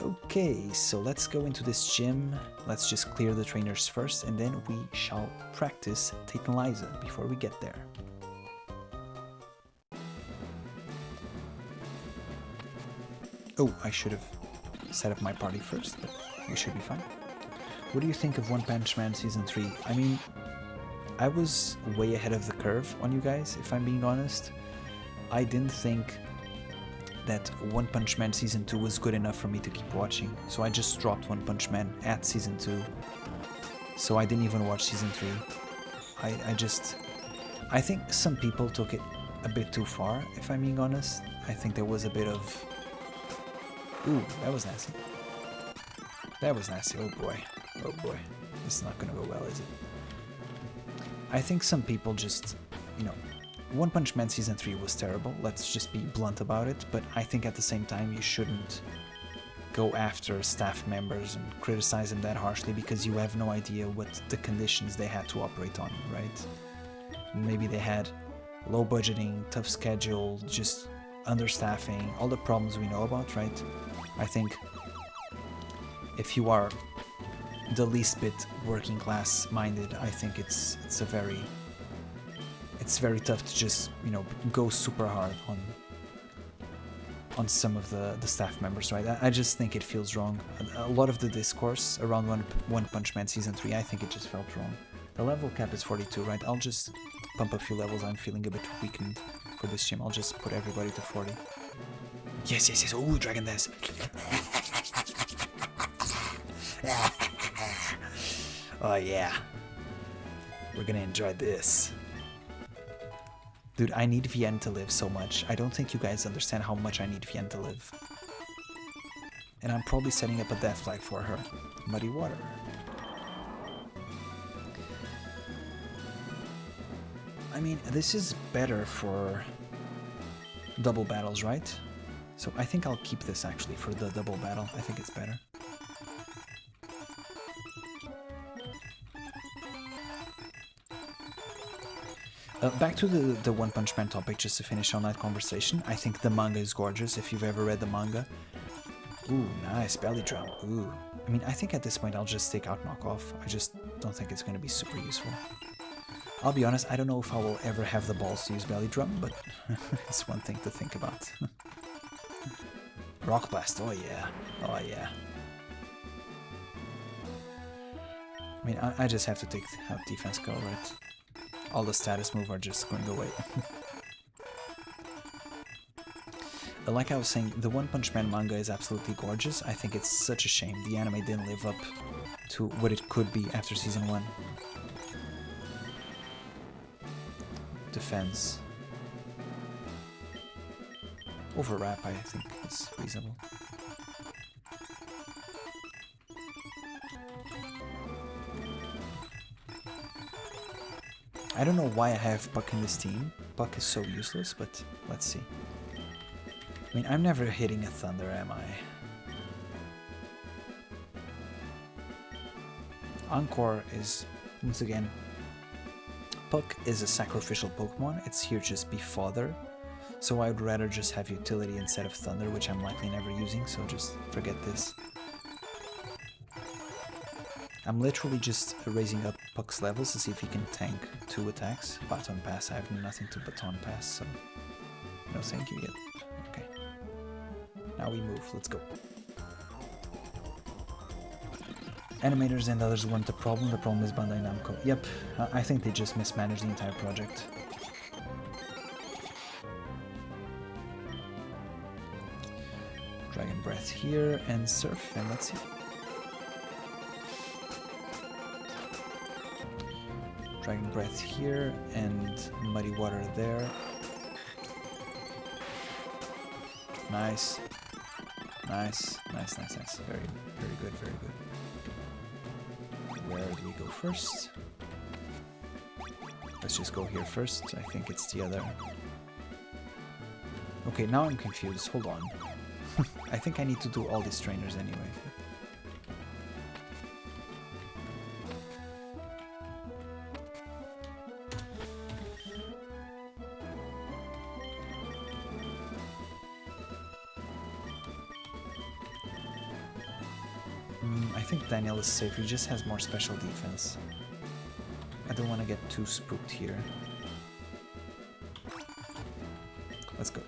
Okay, so let's go into this gym. Let's just clear the trainers first, and then we shall practice Tate and Liza before we get there. Oh, I should have set up my party first, but we should be fine. What do you think of One Punch Man Season 3? I mean, I was way ahead of the curve on you guys, if I'm being honest. I didn't think that One Punch Man Season 2 was good enough for me to keep watching, so I just dropped One Punch Man at Season 2. So I didn't even watch Season 3. I think some people took it a bit too far, if I'm being honest. I think there was a bit of... Ooh, that was nasty. That was nasty, oh boy. Oh boy. This is not gonna go well, is it? I think some people just, you know, One Punch Man Season 3 was terrible, let's just be blunt about it, but I think at the same time you shouldn't go after staff members and criticize them that harshly because you have no idea what the conditions they had to operate on, right? Maybe they had low budgeting, tough schedule, just understaffing, all the problems we know about, right? I think if you are the least bit working class minded, I think it's very tough to just, you know, go super hard on some of the staff members, right? I just think it feels wrong. A lot of the discourse around One Punch Man Season 3, I think it just felt wrong. The level cap is 42, right? I'll just pump a few levels. I'm feeling a bit weakened for this gym. I'll just put everybody to 40. Yes, yes, yes. Ooh, Dragon Dance. Oh, yeah. We're gonna enjoy this. Dude, I need Vienne to live so much. I don't think you guys understand how much I need Vienne to live. And I'm probably setting up a death flag for her. Muddy water. I mean, this is better for double battles, right? So I think I'll keep this actually for the double battle. I think it's better. Back to the One Punch Man topic, just to finish on that conversation. I think the manga is gorgeous, if you've ever read the manga. Ooh, nice, belly drum. Ooh. I mean, I think at this point I'll just take out knockoff. I just don't think it's going to be super useful. I'll be honest, I don't know if I will ever have the balls to use belly drum, but it's one thing to think about. Rock blast, oh yeah. Oh yeah. I mean, I just have to take out defense go, right? All the status moves are just going away. Like I was saying, the One Punch Man manga is absolutely gorgeous. I think it's such a shame the anime didn't live up to what it could be after season 1. Defense. Overwrap, I think, is reasonable. I don't know why I have Puck in this team. Puck is so useless, but let's see. I mean, I'm never hitting a Thunder, am I? Encore is, once again, Puck is a sacrificial Pokemon. It's here just be fodder. So I would rather just have utility instead of Thunder, which I'm likely never using, so just forget this. I'm literally just raising up Puck's levels to see if he can tank 2 attacks. Baton Pass, I have nothing to Baton Pass, so no thank you yet. Okay. Now we move, let's go. Animators and others weren't the problem is Bandai Namco. Yep, I think they just mismanaged the entire project. Dragon Breath here and Surf, and let's see. Dragon Breath here and Muddy Water there. Nice. Nice, nice, nice, nice. Very, very good, very good. Where do we go first? Let's just go here first. I think it's the other. Okay, now I'm confused. Hold on. I think I need to do all these trainers anyway. I think Daniel is safe. He just has more special defense. I don't want to get too spooked here. Let's go.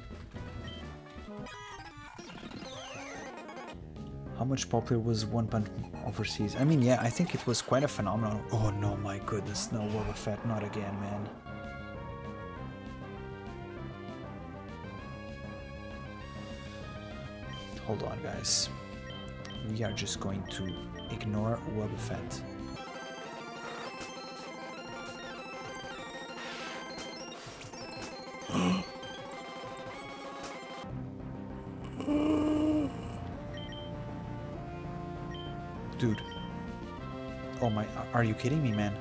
How much popular was One Punch overseas? I mean, yeah, I think it was quite a phenomenon. Oh no, my goodness, no Boba Fett, not again, man. Hold on, guys. We are just going to ignore Boba Fett. Dude. Oh my, are you kidding me, man?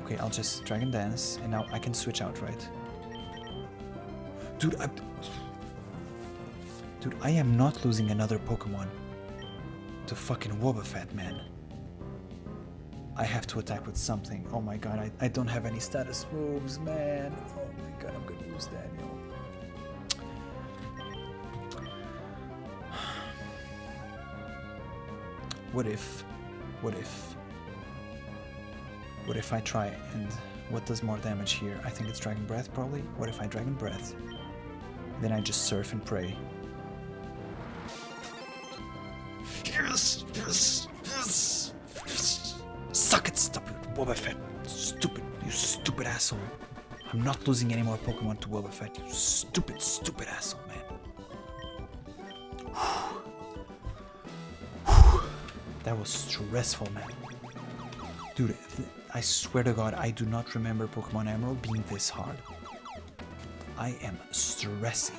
Okay, I'll just Dragon Dance, and now I can switch out, right? Dude, I am not losing another Pokemon to fucking Wobbuffet, man. I have to attack with something. Oh my god, I don't have any status moves, man. Oh my god, I'm gonna use Daniel. what if I try and what does more damage here? I think it's Dragon Breath probably. What if I Dragon Breath? Then I just surf and pray. Yes! Yes! Yes! Yes! Suck it, stop it, Boba Fett. Stupid, you stupid asshole. I'm not losing any more Pokemon to Boba Fett, you stupid, stupid asshole, man. That was stressful, man. Dude, I swear to God, I do not remember Pokemon Emerald being this hard. I am stressing.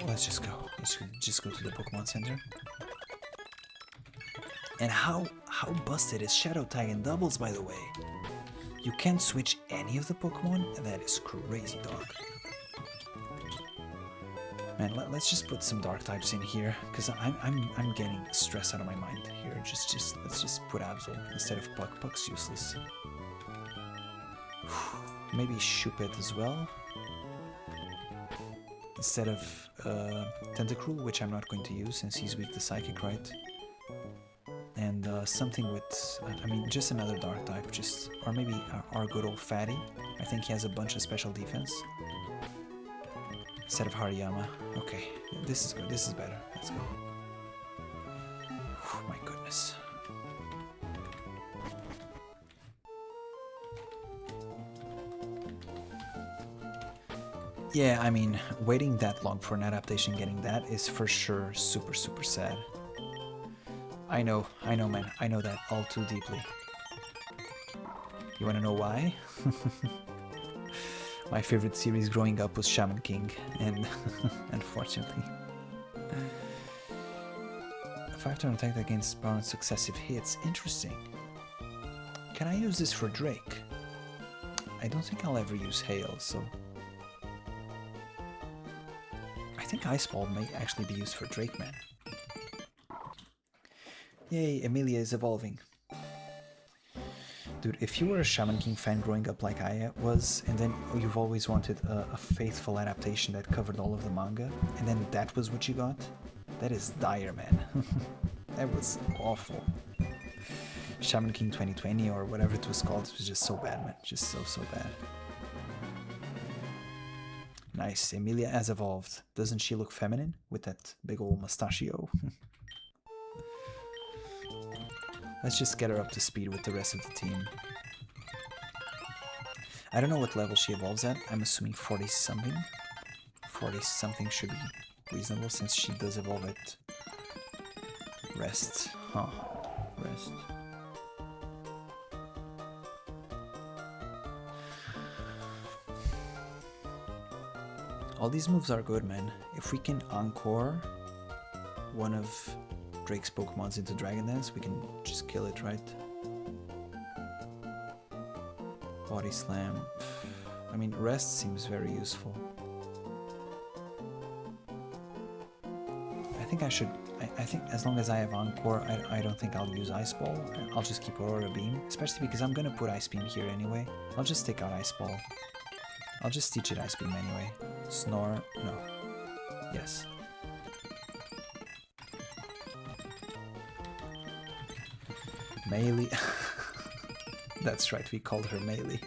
Let's just go. Let's just go to the Pokemon Center. And how busted is Shadow Tag in doubles, by the way? You can't switch any of the Pokemon? That is crazy, dog. Man, let's just put some dark types in here, because I'm getting stress out of my mind here. Let's just put Absol instead of Puck. Puck's useless. Maybe Shuppet as well. Instead of Tentacruel, which I'm not going to use since he's with the Psychic, right? And something with, I mean, just another dark type, or maybe our good old Fatty. I think he has a bunch of special defense. Instead of Hariyama. Okay, this is good, this is better. Let's go. Oh my goodness. Yeah, I mean, waiting that long for an adaptation getting that is for sure super, super sad. I know, man. I know that all too deeply. You wanna know why? My favorite series growing up was Shaman King, and unfortunately. 5-turn attack against bound successive hits. Interesting. Can I use this for Drake? I don't think I'll ever use Hail, so... I think Ice Ball may actually be used for Drake, man. Yay, Emilia is evolving. Dude, if you were a Shaman King fan growing up like I was, and then you've always wanted a faithful adaptation that covered all of the manga, and then that was what you got, that is dire, man. That was awful. Shaman King 2020 or whatever it was called, it was just so bad, man. Just so bad. Nice, Emilia has evolved. Doesn't she look feminine with that big old mustachio? Let's just get her up to speed with the rest of the team. I don't know what level she evolves at. I'm assuming 40-something. 40-something should be reasonable since she does evolve at Rest. Huh. Rest. All these moves are good, man. If we can encore one of Drake's Pokemons into Dragon Dance, we can just kill it, right? Body Slam. I mean, Rest seems very useful. I think I should... I think as long as I have Encore, I don't think I'll use Ice Ball. I'll just keep Aurora Beam, especially because I'm gonna put Ice Beam here anyway. I'll just take out Ice Ball. I'll just teach it Ice Beam anyway. Snore... no. Yes. Melee. That's right, we called her Melee.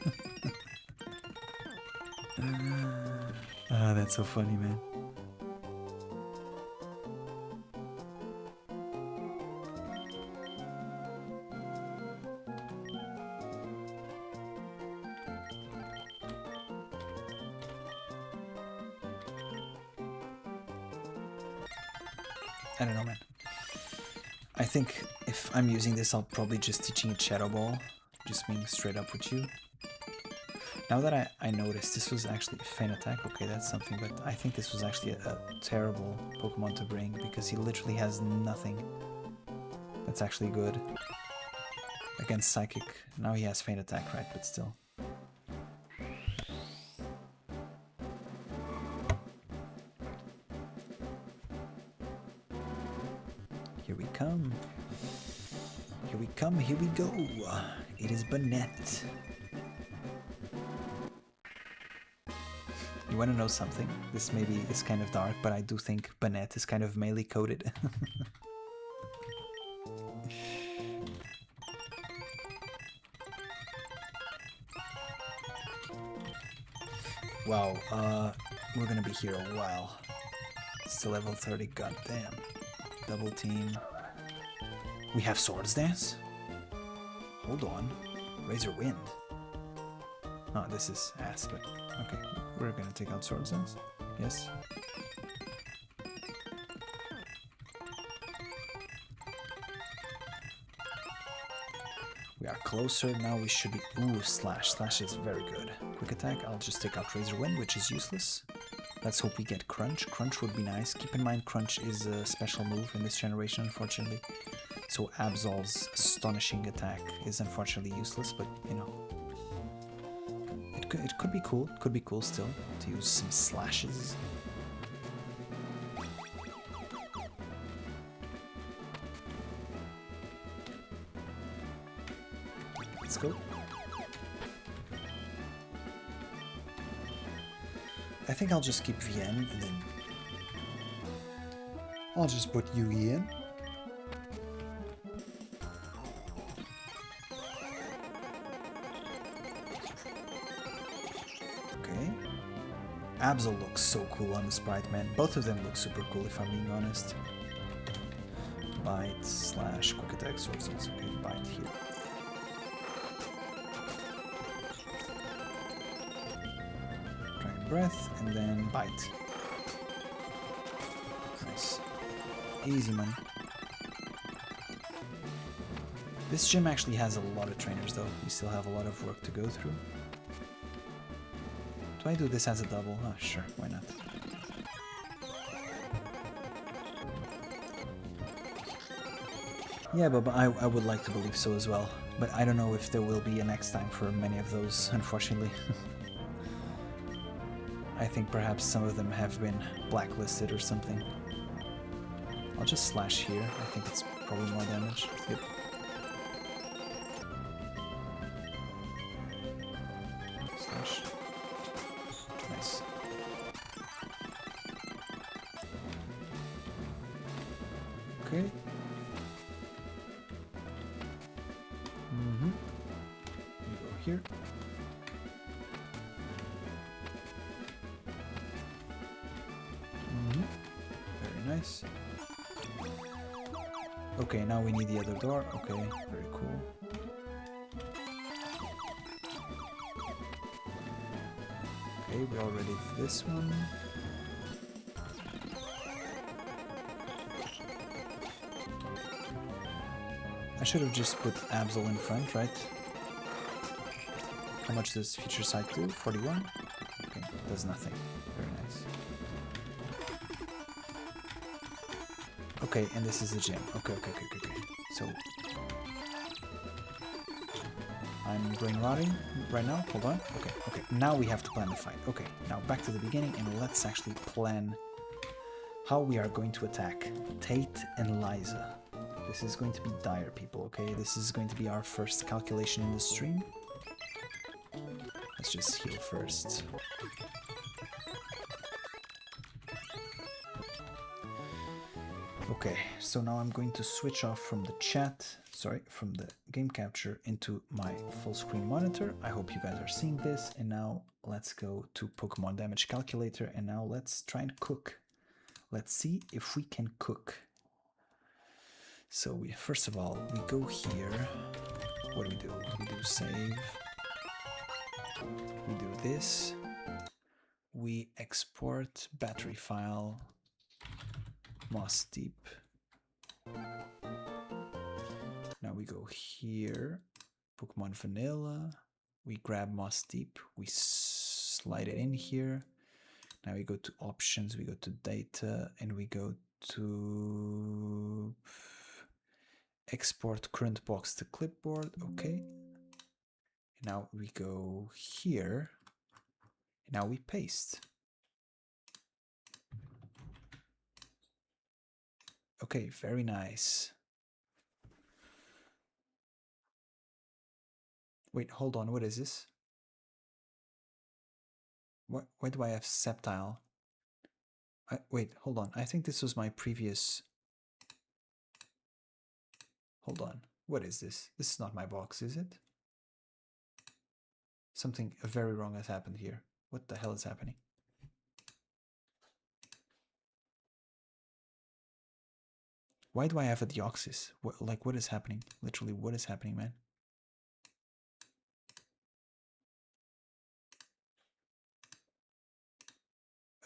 Ah, that's so funny, man. I don't know, man. I think if I'm using this, I'll probably just teaching it Shadow Ball, just being straight up with you. Now that I noticed, this was actually a Feint Attack. Okay, that's something, but I think this was actually a terrible Pokemon to bring because he literally has nothing that's actually good against Psychic. Now he has Feint Attack, right? But still. Here we come. Here we come, here we go. It is Banette. You want to know something? This maybe is kind of dark, but I do think Banette is kind of melee coded. Wow, we're gonna be here a while. Still level 30, goddamn. Double team. We have Swords Dance? Hold on. Razor Wind. Oh, this is ass, but okay. We're gonna take out Swords Dance. Yes. We are closer now. We should be. Ooh, Slash. Slash is very good. Quick attack. I'll just take out Razor Wind, which is useless. Let's hope we get Crunch. Crunch would be nice. Keep in mind, Crunch is a special move in this generation, unfortunately. So Absol's astonishing attack is unfortunately useless, but you know, it could be cool. It could be cool still to use some slashes. Let's go. I think I'll just keep Vien and then I'll just put Yugi in. Okay. Absol looks so cool on the sprite, man. Both of them look super cool if I'm being honest. Bite, slash, quick attack, sources. Okay, bite here. Breath and then bite. Nice. Easy money. This gym actually has a lot of trainers though. We still have a lot of work to go through. Do I do this as a double? Oh, sure, why not? Yeah, but I would like to believe so as well. But I don't know if there will be a next time for many of those, unfortunately. I think perhaps some of them have been blacklisted or something. I'll just slash here. I think it's probably more damage. Yep. Slash. Nice. Okay. We go here. Nice. Okay, now we need the other door. Okay, very cool. Okay, we already did this one. I should have just put Absol in front, right? How much does Future Sight do? 41? Okay, does nothing. Very nice. Okay, and this is the gym. Okay. So I'm brain rotting right now. Hold on. Okay. Now we have to plan the fight. Okay, now back to the beginning and let's actually plan how we are going to attack Tate and Liza. This is going to be dire, people, okay? This is going to be our first calculation in the stream. Let's just heal first. Okay, so now I'm going to switch off from the chat, from the game capture into my full screen monitor. I hope you guys are seeing this. And now let's go to Pokemon damage calculator. And now let's try and cook. Let's see if we can cook. So first of all, we go here. What do? We do save. We do this. We export battery file. Mossdeep. Now we go here, Pokemon Vanilla. We grab Mossdeep, we slide it in here. Now we go to options, we go to data, and we go to export current box to clipboard. Okay. Now we go here. And now we paste. Okay, very nice. Wait, hold on, what is this? Why do I have Sceptile? Wait, hold on, I think this was my previous... Hold on, what is this? This is not my box, is it? Something very wrong has happened here. What the hell is happening? Why do I have a Deoxys? What is happening? Literally, what is happening, man?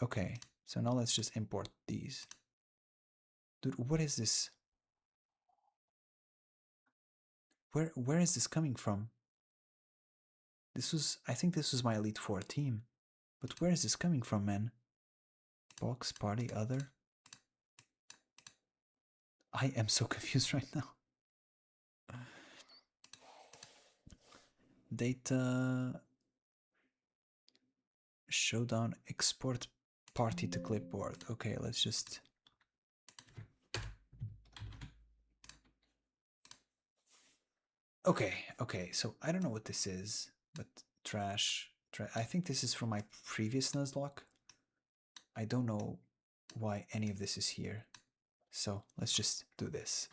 Okay, so now let's just import these. Dude, what is this? Where is this coming from? This was, I think this was my Elite Four team. But where is this coming from, man? Box, party, other? I am so confused right now. Data... Showdown, export party to clipboard. Okay, let's just... Okay, so I don't know what this is, but trash. I think this is from my previous Nuzlocke. I don't know why any of this is here. So let's just do this.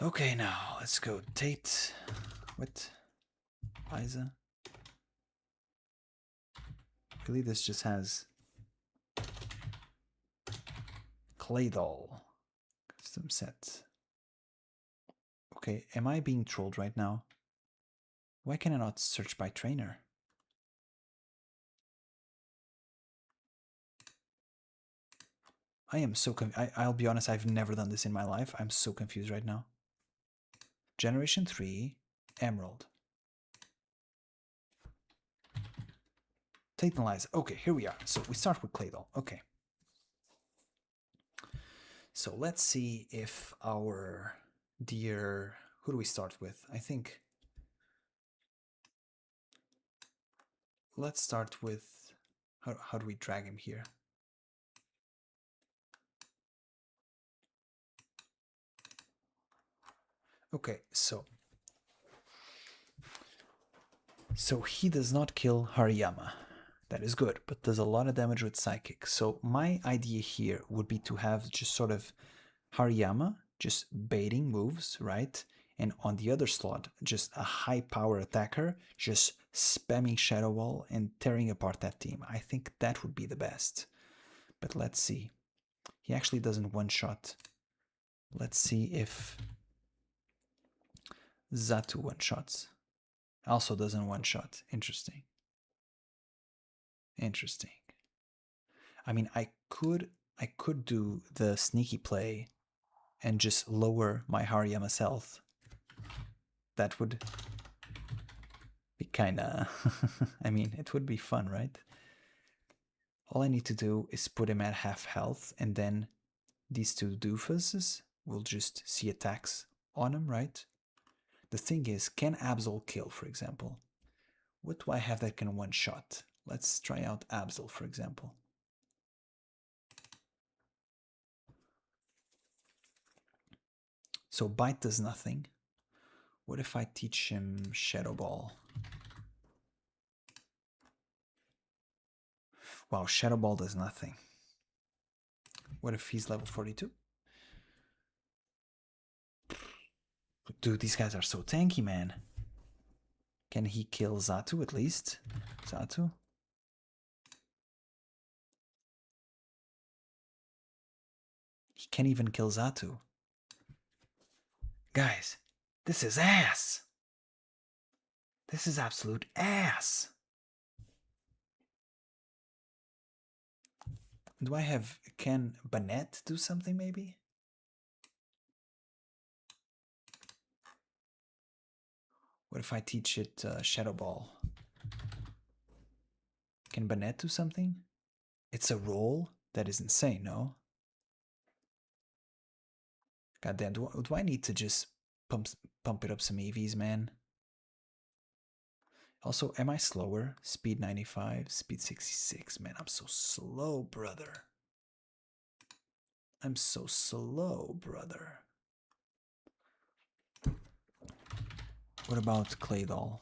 Okay, now let's go. Tate. What? Liza. Really, this just has Claydol. Custom set. Okay, am I being trolled right now? Why can I not search by trainer? I am so I'll be honest, I've never done this in my life. I'm so confused right now. Generation 3, Emerald. Tate and Liza. Okay, here we are. So we start with Claydol. Okay. So let's see if our dear... Who do we start with? I think... Let's start with... How do we drag him here? Okay, so he does not kill Hariyama. That is good, but does a lot of damage with Psychic. So my idea here would be to have just sort of Hariyama just baiting moves, right? And on the other slot, just a high power attacker, just spamming Shadow Wall and tearing apart that team. I think that would be the best. But let's see. He actually doesn't one-shot. Let's see if Xatu one-shots. Also doesn't one-shot. Interesting. Interesting. I mean, I could do the sneaky play and just lower my Hariyama's health. That would be kinda... I mean, it would be fun, right? All I need to do is put him at half health, and then these two doofuses will just see attacks on him, right? The thing is, can Absol kill, for example? What do I have that can one-shot? Let's try out Absol, for example. So Bite does nothing. What if I teach him Shadow Ball? Wow, Shadow Ball does nothing. What if he's level 42? Dude, these guys are so tanky, man. Can he kill Xatu at least? Xatu? He can't even kill Xatu. Guys, this is ass. This is absolute ass. Do I have... Can Banette do something, maybe? What if I teach it Shadow Ball? Can Banette do something? It's a roll? That is insane, no? Goddamn, do I need to just pump it up some EVs, man? Also, am I slower? Speed 95, speed 66. Man, I'm so slow, brother. I'm so slow, brother. What about Claydol?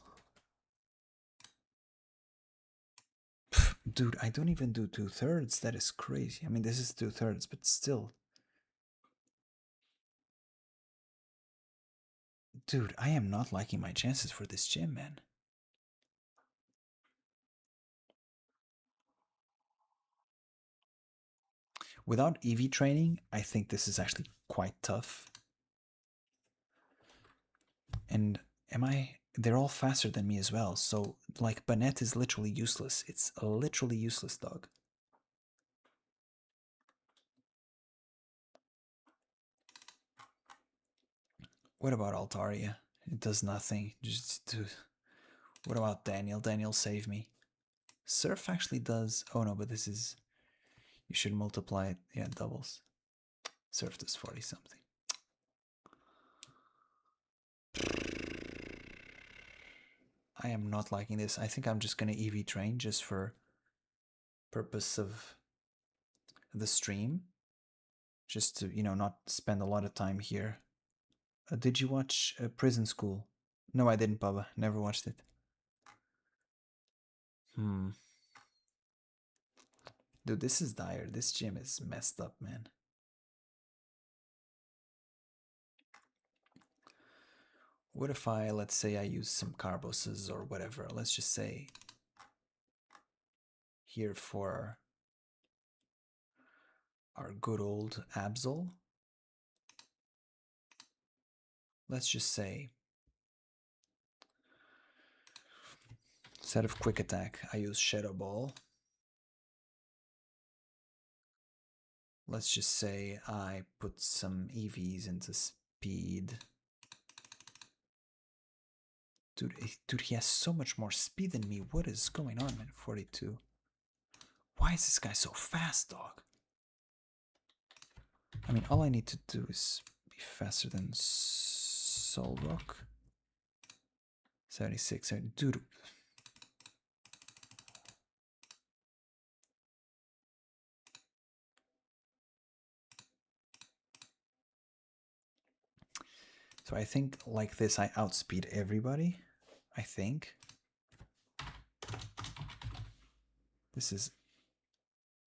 Dude, I don't even do 2/3. That is crazy. I mean, this is 2/3, but still. Dude, I am not liking my chances for this gym, man. Without EV training, I think this is actually quite tough. And they're all faster than me as well, so like Banette is literally useless. It's a literally useless dog. What about Altaria? It does nothing. What about Daniel? Daniel, save me. Surf actually does. Oh no, but this is. You should multiply it. Yeah, doubles. Surf does 40 something. I am not liking this. I think I'm just gonna EV train just for purpose of the stream. Just to, not spend a lot of time here. Did you watch Prison School? No, I didn't, Bubba. Never watched it. Dude, this is dire. This gym is messed up, man. What if let's say I use some carboses or whatever. Let's just say here for our good old Absol. Let's just say instead of quick attack, I use Shadow Ball. Let's just say I put some EVs into speed. Dude, he has so much more speed than me. What is going on, man? 42. Why is this guy so fast, dog? I mean, all I need to do is be faster than Solrock. 76. Dude. So I think like this, I outspeed everybody. I think. This is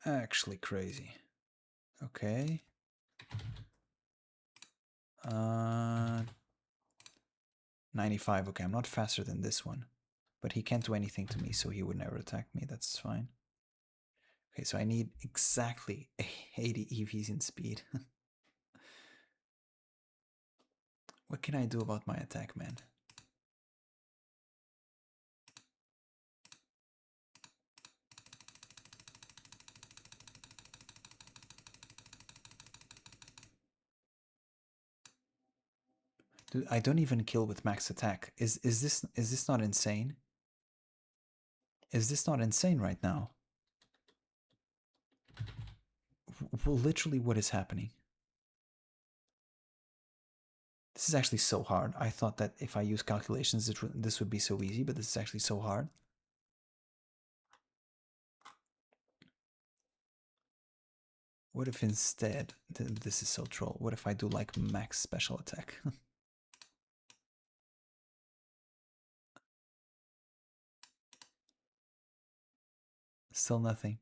actually crazy. Okay. 95. Okay, I'm not faster than this one. But he can't do anything to me, so he would never attack me. That's fine. Okay, so I need exactly 80 EVs in speed. What can I do about my attack, man? Dude, I don't even kill with max attack. Is this not insane? Is this not insane right now? Literally, what is happening? This is actually so hard. I thought that if I use calculations, this would be so easy, but this is actually so hard. What if instead, this is so troll, what if I do like max special attack? Still nothing.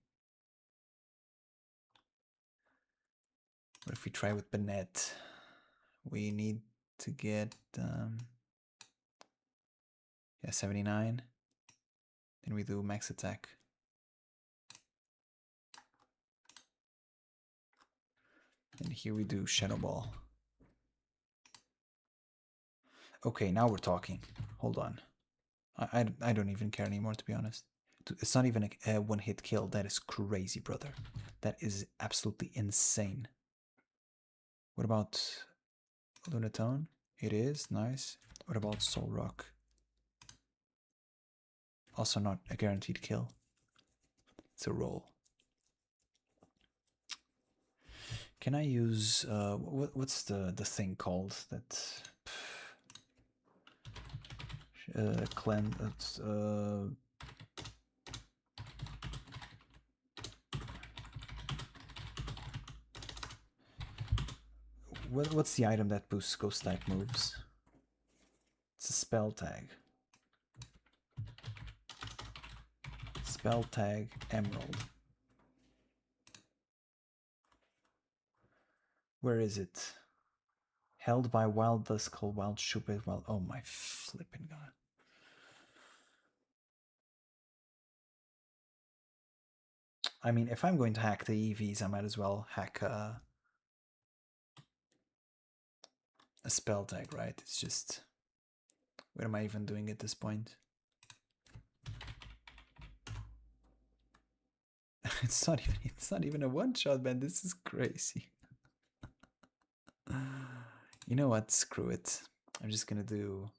What if we try with Banette? We need to get, yeah, 79. Then we do max attack. And here we do Shadow Ball. Okay, now we're talking. Hold on. I don't even care anymore, to be honest. It's not even a one-hit kill. That is crazy, brother. That is absolutely insane. What about Lunatone? It is. Nice. What about Solrock? Also not a guaranteed kill. It's a roll. Can I use... what's the thing called? That... cleanse... what's the item that boosts ghost type moves? It's a spell tag. Spell tag Emerald. Where is it? Held by Wild Duskull, Wild Shupit, Wild... Oh my flipping god. I mean, if I'm going to hack the EVs, I might as well hack a spell tag, right? It's just, what am I even doing at this point? It's not even a one-shot, man. This is crazy. You know what? Screw it. I'm just gonna do.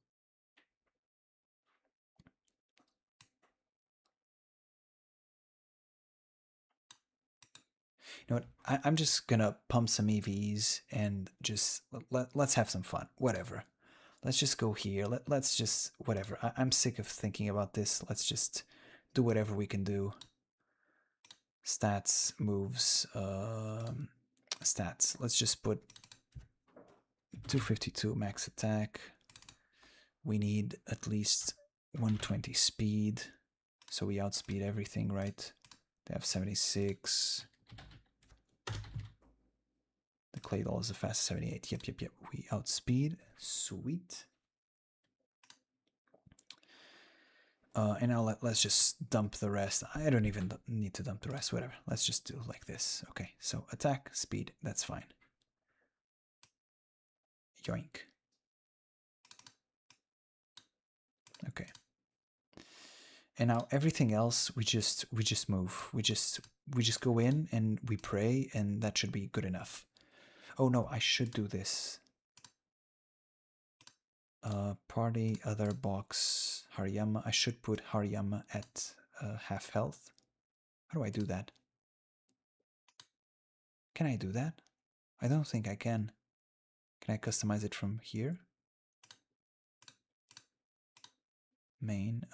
You know what? I'm just gonna pump some EVs and just let's have some fun. Whatever. Let's just go here. Let's just whatever. I'm sick of thinking about this. Let's just do whatever we can do. Stats, moves, stats. Let's just put 252 max attack. We need at least 120 speed, so we outspeed everything, right? They have 76. The clay doll is a fast 78. Yep. We outspeed. Sweet. And now let's just dump the rest. I don't even need to dump the rest, whatever. Let's just do like this. Okay, so attack, speed, that's fine. Yoink. Okay. And now everything else we just move. We just go in and we pray, and that should be good enough. Oh no, I should do this. Party, other box, Hariyama. I should put Hariyama at half health. How do I do that? Can I do that? I don't think I can. Can I customize it from here? Main.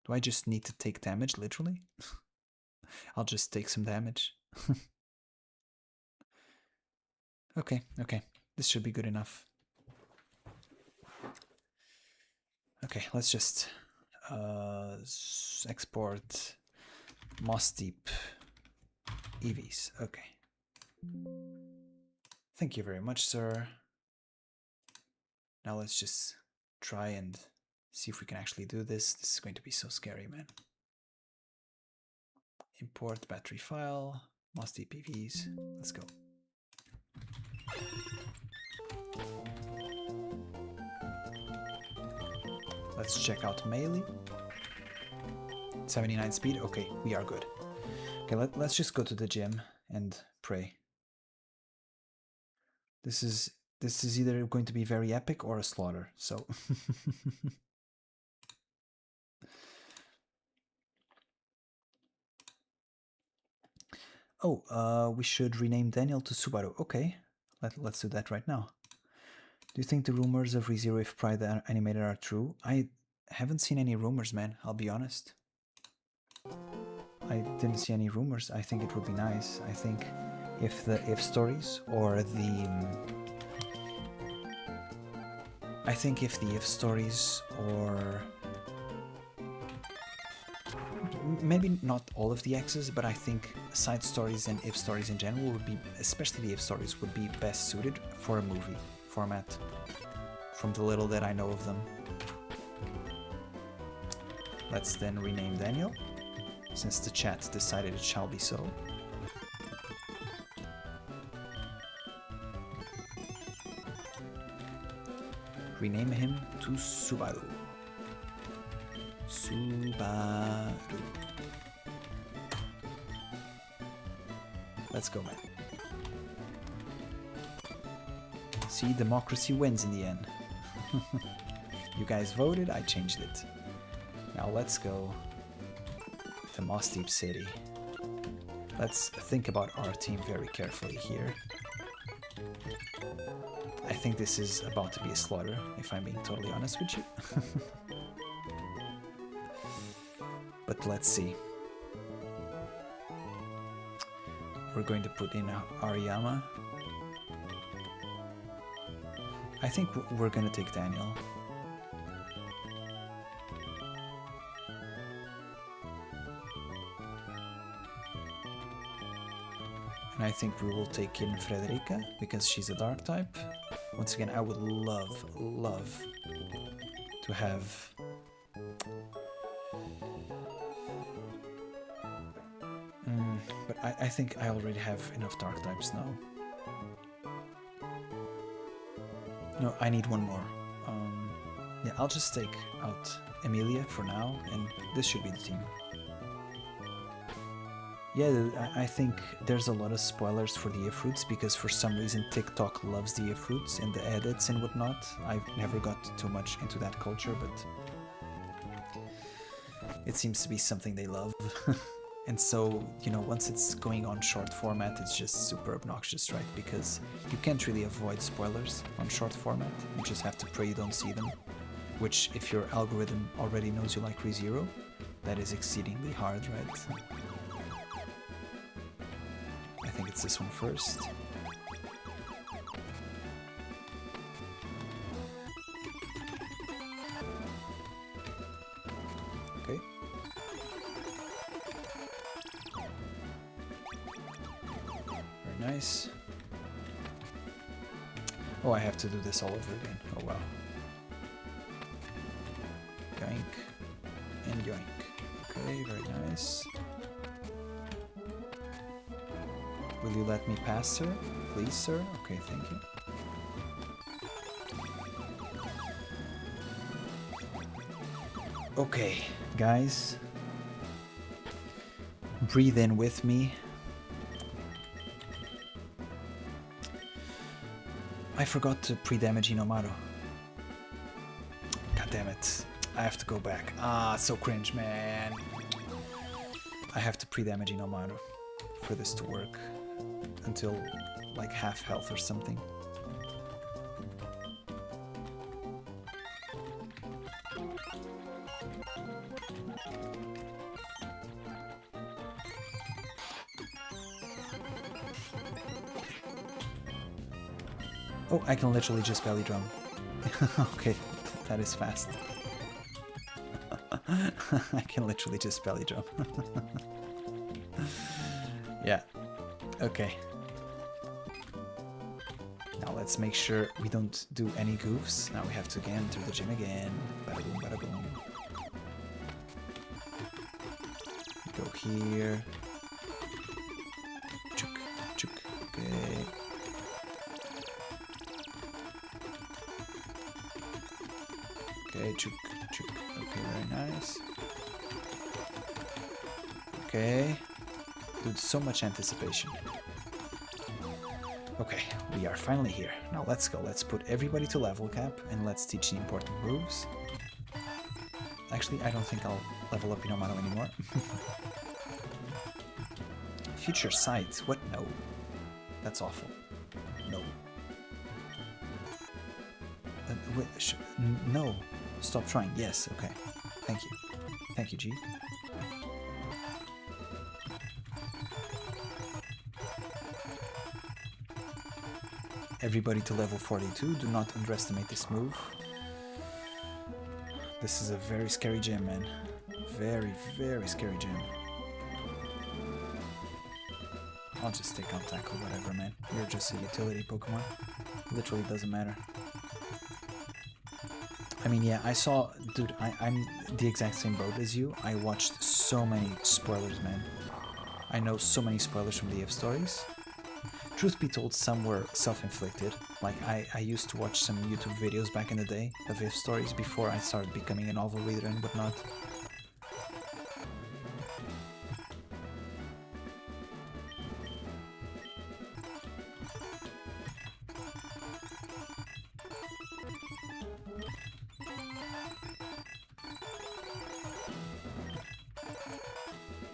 Do I just need to take damage, literally? I'll just take some damage. Okay. This should be good enough. Okay, let's just export Mossdeep EVs. Okay. Thank you very much, sir. Now let's just try and see if we can actually do this. This is going to be so scary, man. Import battery file, Mossdeep EVs. Let's go. Let's check out melee. 79 speed. Okay, we are good. Okay, let's just go to the gym and pray. This is either going to be very epic or a slaughter. So oh, we should rename Daniel to Subaru. Okay, let's do that right now. Do you think the rumors of ReZero if Pride animated are true? I haven't seen any rumors, man. I'll be honest. I didn't see any rumors. I think it would be nice. I think if the if stories or the if stories or maybe not all of the X's, but I think side stories and if stories in general would be, especially the if stories, would be best suited for a movie format, from the little that I know of them. Let's then rename Daniel, since the chat decided it shall be so. Rename him to Subaru. Subaru. Let's go, man. See, democracy wins in the end. You guys voted, I changed it. Now let's go to Mossdeep City. Let's think about our team very carefully here. I think this is about to be a slaughter, if I'm being totally honest with you. But let's see. We're going to put in Ariyama. I think we're going to take Daniel. And I think we will take in Frederica, because she's a dark type. Once again, I would love to have... but I think I already have enough dark types now. No, I need one more. Yeah, I'll just take out Emilia for now, and this should be the team. Yeah, I think there's a lot of spoilers for the fruits because for some reason TikTok loves the fruits and the edits and whatnot. I've never got too much into that culture, but it seems to be something they love. And so, you know, once it's going on short format, it's just super obnoxious, right? Because you can't really avoid spoilers on short format. You just have to pray you don't see them. Which, if your algorithm already knows you like ReZero, that is exceedingly hard, right? I think it's this one first. Okay. Very nice. Oh, I have to do this all over again. Oh wow. Yoink. And yoink. Okay, very nice. Will you let me pass, sir? Please, sir? Okay, thank you. Okay, guys. Breathe in with me. I forgot to pre-damage Inomaru. God damn it. I have to go back. Ah, so cringe, man. I have to pre-damage Inomaru for this to work. Until like half health or something. Oh, I can literally just belly drum. Okay, that is fast. I can literally just belly drum. Yeah. Okay. Now let's make sure we don't do any goofs. Now we have to again enter the gym again. Bada boom, bada boom. Go here. Chuk, chuk. Okay. Okay, chuk, chuk. Okay, very nice. Okay. Dude, so much anticipation. Okay, we are finally here. Now let's go. Let's put everybody to level cap and let's teach the important moves. Actually, I don't think I'll level up Inomaru anymore. Future sight. What? No. That's awful. No. Wait, no. Stop trying. Yes, okay. Thank you. Thank you, G. Everybody to level 42. Do not underestimate this move. This is a very scary gym, man. Very, very scary gym. I'll just take out tackle, whatever, man. You're just a utility Pokemon. Literally doesn't matter. I mean, yeah, I saw... Dude, I'm the exact same boat as you. I watched so many spoilers, man. I know so many spoilers from the F stories. Truth be told, some were self-inflicted. Like, I used to watch some YouTube videos back in the day of if stories before I started becoming a novel reader and whatnot.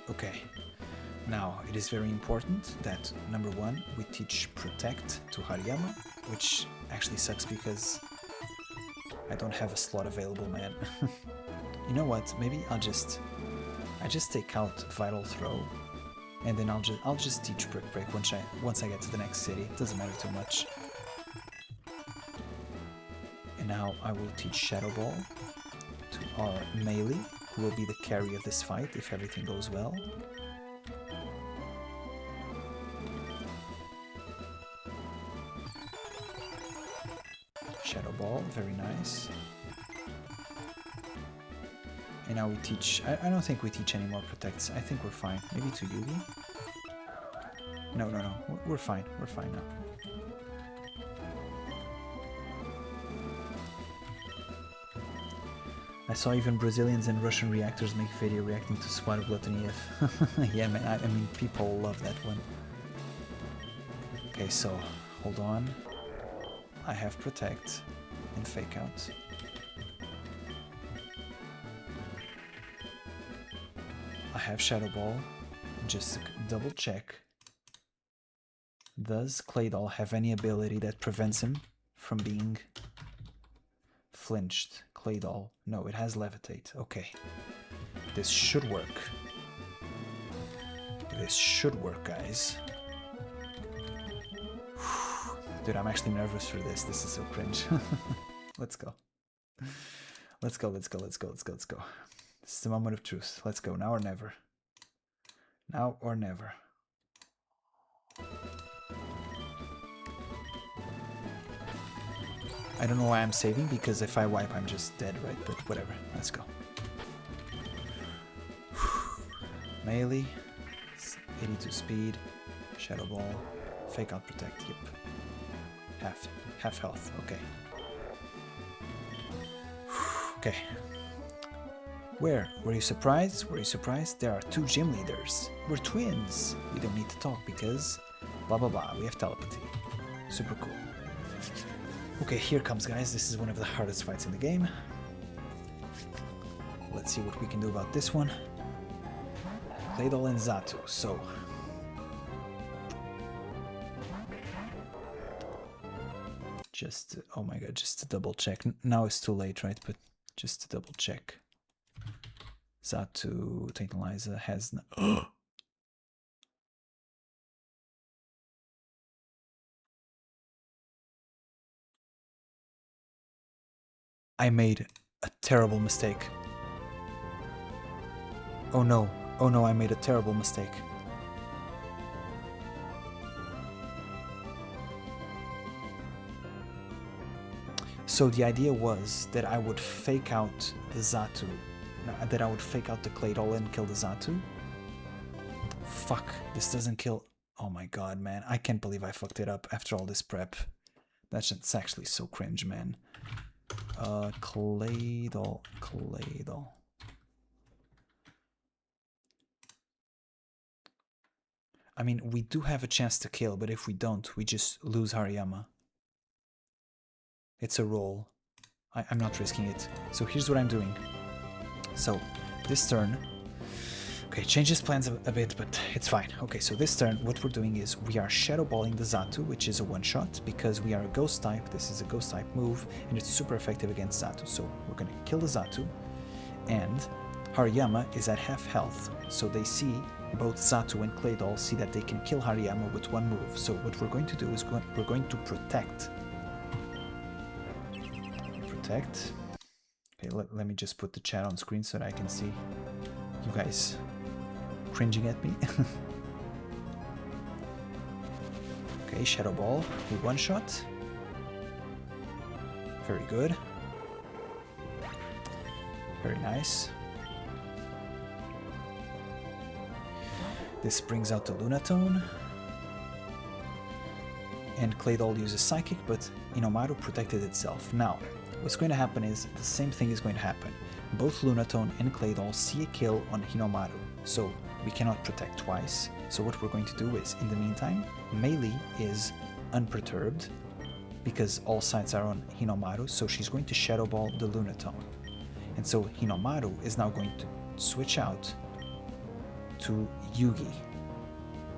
Okay. Now, it is very important that, number one, we teach Protect to Hariyama, which actually sucks because I don't have a slot available, man. You know what? Maybe I just take out Vital Throw, and then I'll just teach Brick Break once I get to the next city. It doesn't matter too much. And now I will teach Shadow Ball to our melee, who will be the carry of this fight if everything goes well. Shadow Ball, very nice. And now we teach... I don't think we teach any more Protects. I think we're fine. Maybe to Yugi? No, no, no. We're fine. We're fine now. I saw even Brazilians and Russian reactors make video reacting to Spider Gluttony F. Yeah, man, I mean, people love that one. Okay, so, hold on. I have Protect and Fake Out. I have Shadow Ball. Just to double check. Does Claydol have any ability that prevents him from being flinched? Claydol. No, it has Levitate. Okay. This should work. This should work, guys. Dude, I'm actually nervous for this. This is so cringe. Let's go. Let's go, let's go, let's go, let's go, let's go. This is the moment of truth. Let's go, now or never. Now or never. I don't know why I'm saving, because if I wipe, I'm just dead, right? But whatever. Let's go. Melee. 82 speed. Shadow Ball. Fake Out Protect. Yep. Half health. Okay. Okay. Where? Were you surprised? Were you surprised? There are 2 gym leaders. We're twins. We don't need to talk because blah blah blah. We have telepathy. Super cool. Okay, here comes, guys. This is one of the hardest fights in the game. Let's see what we can do about this one. Claydol and Xatu. So, just oh my god, just to double check. Now it's too late, right? But just to double check. Xatu, Tate and Liza has no. I made a terrible mistake. Oh no, I made a terrible mistake. So the idea was that I would fake out the Xatu, that I would fake out the Claydol and kill the Xatu. Fuck, this doesn't kill. Oh my god, man, I can't believe I fucked it up after all this prep. That's actually so cringe, man. Claydol. I mean, we do have a chance to kill, but if we don't, we just lose Hariyama. It's a roll. I'm not risking it. So here's what I'm doing. So, this turn... Okay, changes plans a bit, but it's fine. Okay, so this turn, what we're doing is we are Shadow Balling the Xatu, which is a one-shot, because we are a Ghost type. This is a Ghost type move, and it's super effective against Xatu. So we're gonna kill the Xatu, and Hariyama is at half health. So they see, both Xatu and Claydol see that they can kill Hariyama with one move. So what we're going to do is we're going to protect. Protect. Okay, let me just put the chat on screen so that I can see you guys cringing at me. Okay, Shadow Ball, we one-shot. Very good. Very nice. This brings out the Lunatone. And Claydol uses Psychic, but Inomaru protected itself. Now, what's going to happen is the same thing is going to happen. Both Lunatone and Claydol see a kill on Hinomaru, so we cannot protect twice. So what we're going to do is, in the meantime, Melee is unperturbed, because all sights are on Hinomaru, so she's going to Shadow Ball the Lunatone. And so Hinomaru is now going to switch out to Yugi,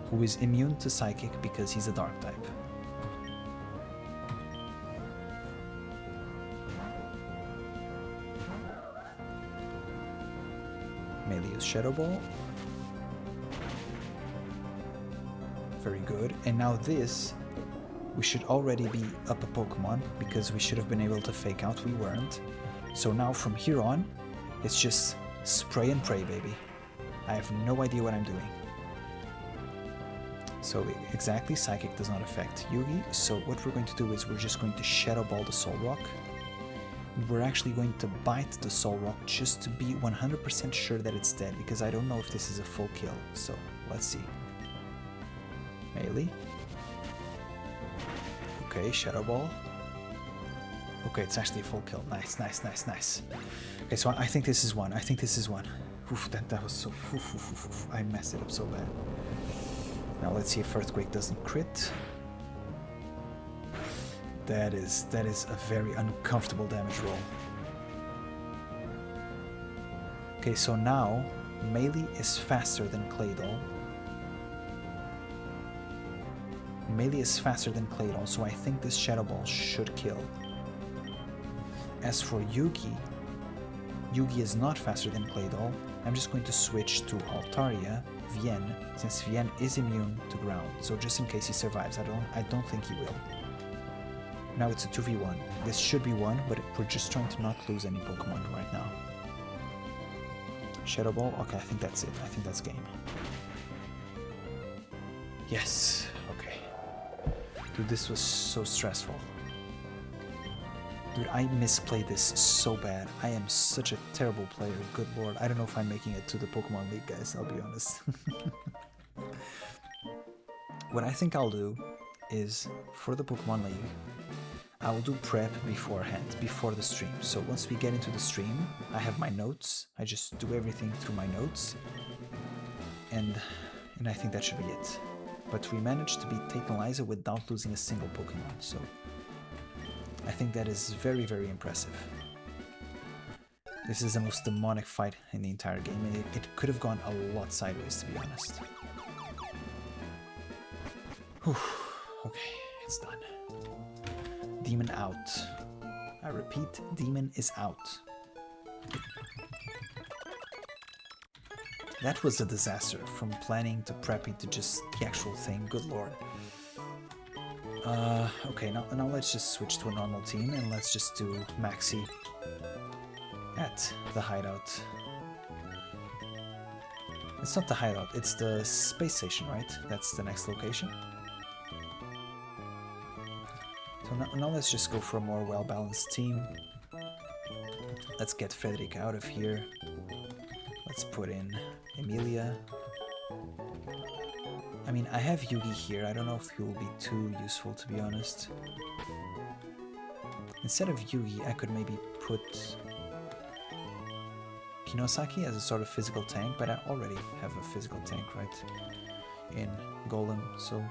who is immune to Psychic because he's a Dark type. Melee is Shadow Ball. Very good. And now this, we should already be up a Pokemon, because we should have been able to fake out, we weren't. So now from here on, it's just spray and pray, baby. I have no idea what I'm doing. So exactly, Psychic does not affect Yugi, so what we're going to do is we're just going to Shadow Ball the Soul Rock. We're actually going to bite the Soul Rock just to be 100% sure that it's dead, because I don't know if this is a full kill, so let's see. Melee. Okay, Shadow Ball. Okay, it's actually a full kill. Nice, nice, nice, nice. Okay, so I think this is one. I think this is one. Oof, that was so... Oof, I messed it up so bad. Now let's see if Earthquake doesn't crit. That is a very uncomfortable damage roll. Okay, so now Melee is faster than Claydol. Melee is faster than Claydol, so I think this Shadow Ball should kill. As for Yugi, Yugi is not faster than Claydol. I'm just going to switch to Altaria, Vienne, since Vienne is immune to ground. So just in case he survives, I don't think he will. Now it's a 2v1. This should be one, but we're just trying to not lose any Pokemon right now. Shadow Ball? Okay, I think that's it. I think that's game. Yes. Okay. Dude, this was so stressful. Dude, I misplayed this so bad. I am such a terrible player. Good lord. I don't know if I'm making it to the Pokemon League, guys. I'll be honest. What I think I'll do is, for the Pokemon League, I will do prep beforehand, before the stream. So once we get into the stream, I have my notes. I just do everything through my notes. And I think that should be it. But we managed to beat Tate and Liza without losing a single Pokemon, so I think that is very, very impressive. This is the most demonic fight in the entire game, and it could have gone a lot sideways, to be honest. Whew. Okay, it's done. Demon out. I repeat, Demon is out. That was a disaster, from planning to prepping to just the actual thing, good lord. Okay, now let's just switch to a normal team and let's just do Maxi at the Hideout. It's not the Hideout, it's the space station, right? That's the next location. So now let's just go for a more well-balanced team. Let's get Frederick out of here. Let's put in Emilia. I mean, I have Yugi here. I don't know if he will be too useful, to be honest. Instead of Yugi, I could maybe put Kinosaki as a sort of physical tank, but I already have a physical tank, right? In Golem, so...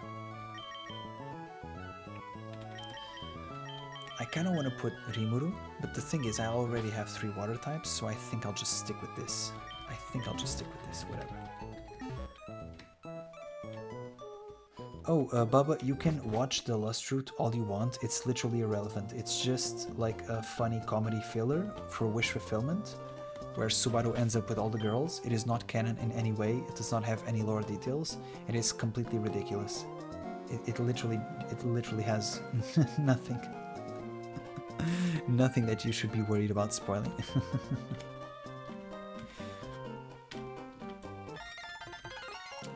I kind of want to put Rimuru, but the thing is I already have 3 water types, so I think I'll just stick with this. Whatever. Oh, Bubba, you can watch the Lust Route all you want. It's literally irrelevant. It's just like a funny comedy filler for wish fulfillment, where Subaru ends up with all the girls. It is not canon in any way. It does not have any lore details. It is completely ridiculous. It literally has nothing. Nothing that you should be worried about spoiling.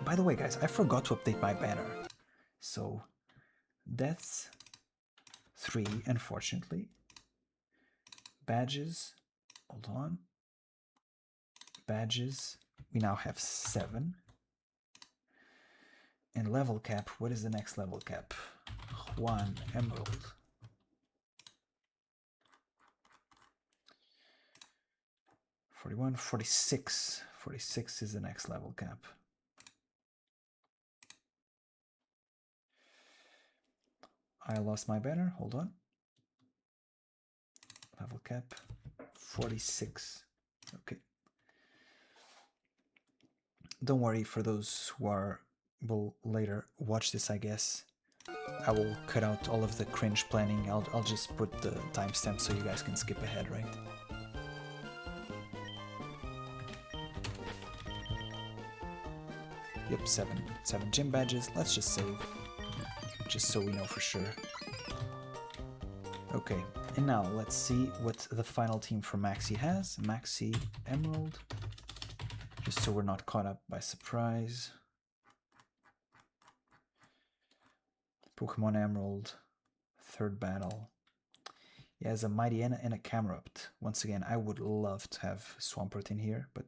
By the way, guys, I forgot to update my banner. So, deaths 3, unfortunately. Badges, hold on. Badges, we now have 7. And level cap, what is the next level cap? 1 emerald. 41, 46. 46 is the next level cap. I lost my banner, hold on. Level cap, 46. Okay. Don't worry, for those who will later watch this, I guess. I will cut out all of the cringe planning. I'll just put the timestamp so you guys can skip ahead, right? Yep, 7 gym badges. Let's just save, just so we know for sure. Okay, and now let's see what the final team for Maxi has. Maxi Emerald, just so we're not caught up by surprise. Pokemon Emerald, 3rd battle. He has a Mightyena and a Camerupt. Once again, I would love to have Swampert in here, but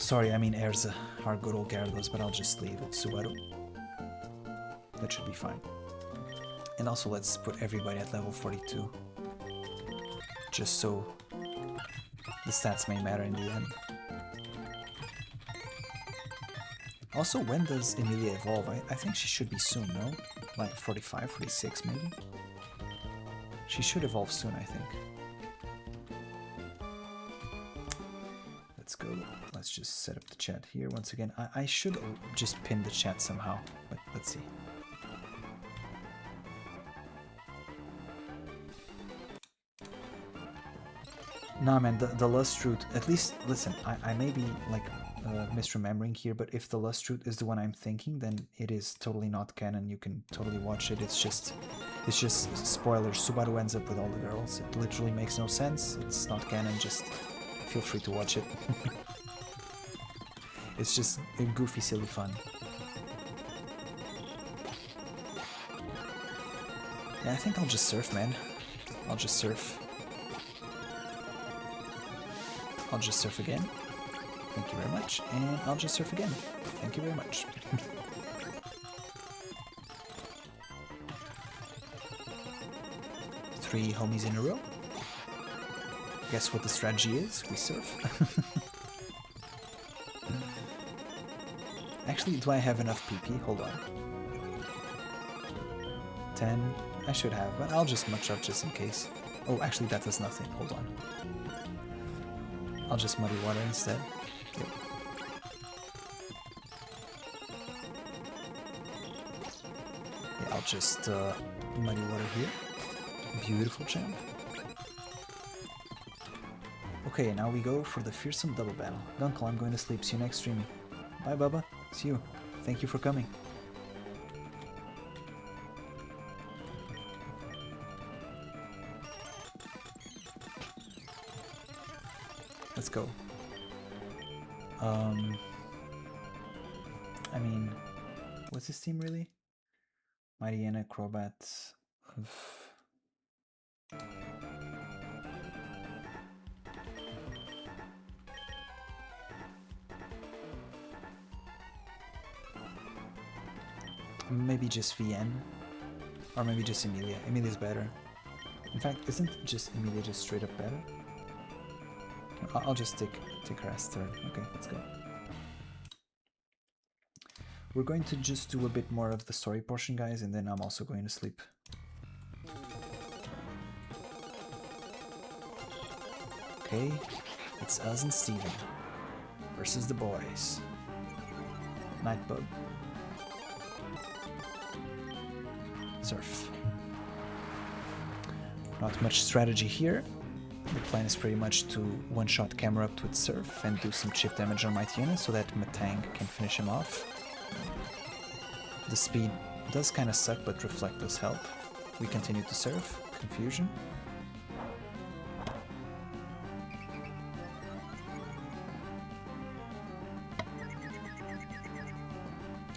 Sorry, I mean Erza, our good old Gyarados, but I'll just leave it Subaru. That should be fine. And also let's put everybody at level 42. Just so the stats may matter in the end. Also, when does Emilia evolve? I think she should be soon, no? Like 45, 46 maybe? She should evolve soon, I think. Let's go. Let's just set up the chat here once again. I should just pin the chat somehow, but let's see. Nah, man, the Lust Route, at least, listen, I may be, like, misremembering here, but if the Lust Route is the one I'm thinking, then it is totally not canon. You can totally watch it. It's just spoilers. Subaru ends up with all the girls. It literally makes no sense. It's not canon. Just feel free to watch it. It's just a goofy, silly fun. Yeah, I think I'll just surf, man. I'll just surf. I'll just surf again. Thank you very much. And I'll just surf again. Thank you very much. Three homies in a row. Guess what the strategy is? We surf. Actually, do I have enough PP? Hold on. 10. I should have, but I'll just much up just in case. Oh, actually that does nothing. Hold on. I'll just muddy water instead. Yep. Yeah, I'll just muddy water here. Beautiful champ. Okay, now we go for the fearsome double battle. Gunkle, I'm going to sleep. See you next stream. Bye, Bubba. See you. Thank you for coming. Let's go. I mean, what's his team really? Mighty and Acrobat of... Maybe just VN, or maybe just Emilia. Emilia's better. In fact, isn't just Emilia just straight up better? I'll just take her as third. Okay, let's go. We're going to just do a bit more of the story portion, guys, and then I'm also going to sleep. Okay, it's us and Steven versus the boys. Nightbug. Surf. Not much strategy here. The plan is pretty much to one-shot camera up with Surf and do some chip damage on Mightyena so that Metang can finish him off. The speed does kind of suck, but Reflect does help. We continue to Surf. Confusion.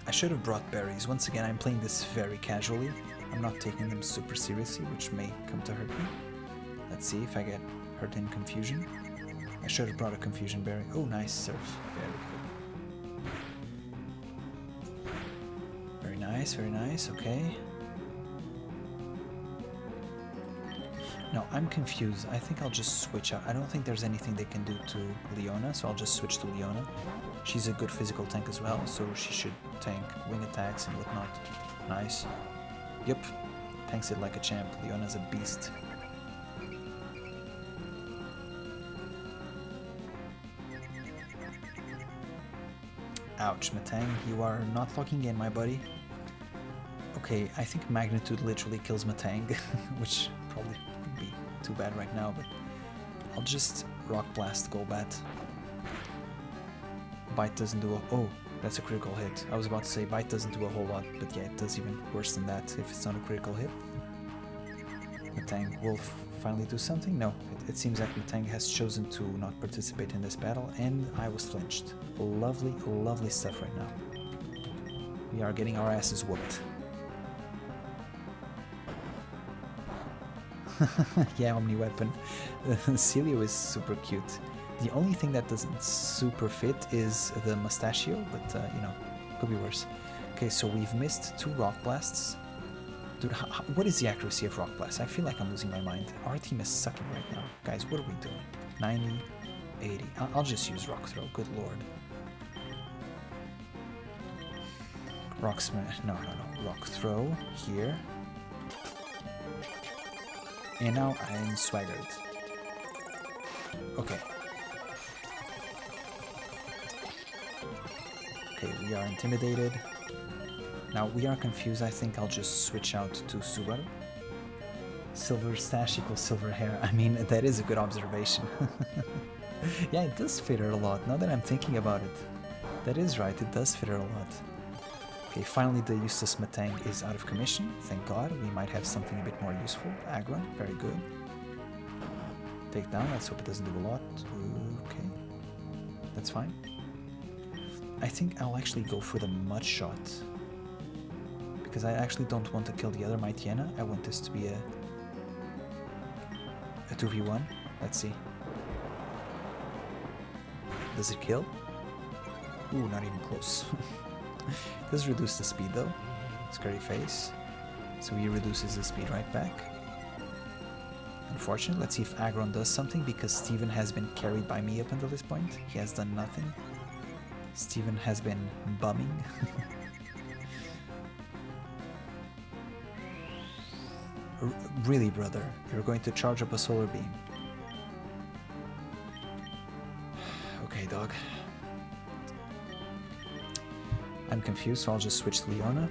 I should have brought berries. Once again, I'm playing this very casually. I'm not taking them super seriously, which may come to hurt me. Let's see if I get hurt in Confusion. I should have brought a Confusion berry. Oh, nice Surf. Very good. Very nice, very nice. Okay. No, I'm confused. I think I'll just switch out. I don't think there's anything they can do to Leona, so I'll just switch to Leona. She's a good physical tank as well, so she should tank wing attacks and whatnot. Nice. Yep, tanks it like a champ. Leona's a beast. Ouch, Metang, you are not locking in, my buddy. Okay, I think Magnitude literally kills Metang, which probably would be too bad right now, but I'll just Rock Blast Golbat. Bite doesn't do a... oh, that's a critical hit. I was about to say Bite doesn't do a whole lot, but yeah, it does even worse than that if it's not a critical hit. Metang will finally do something? No, it seems like Metang has chosen to not participate in this battle, and I was flinched. Lovely, lovely stuff right now. We are getting our asses whooped. Yeah, Omni Weapon. Celio is super cute. The only thing that doesn't super fit is the mustachio, but you know, could be worse. Okay, so we've missed 2 rock blasts. Dude, what is the accuracy of rock blasts? I feel like I'm losing my mind. Our team is sucking right now. Guys, what are we doing? 90, 80. I'll just use rock throw, good lord. Rock smash, no. Rock throw here. And now I'm swaggered. Okay. Okay, we are intimidated. Now we are confused. I think I'll just switch out to Subaru. Silver stash equals silver hair. I mean, that is a good observation. Yeah, it does fit her a lot, now that I'm thinking about it. That is right, it does fit her a lot. Okay, finally the useless Matang is out of commission. Thank God, we might have something a bit more useful. Aggron, very good. Take down, let's hope it doesn't do a lot. Okay, that's fine. I think I'll actually go for the mud shot. Because I actually don't want to kill the other Mightyena. I want this to be a 2v1. Let's see. Does it kill? Ooh, not even close. Does reduce the speed though. Scary face. So he reduces the speed right back. Unfortunate. Let's see if Aggron does something, because Steven has been carried by me up until this point. He has done nothing. Steven has been bumming. Really, brother? You're going to charge up a solar beam? Okay, dog. I'm confused, so I'll just switch to Leona.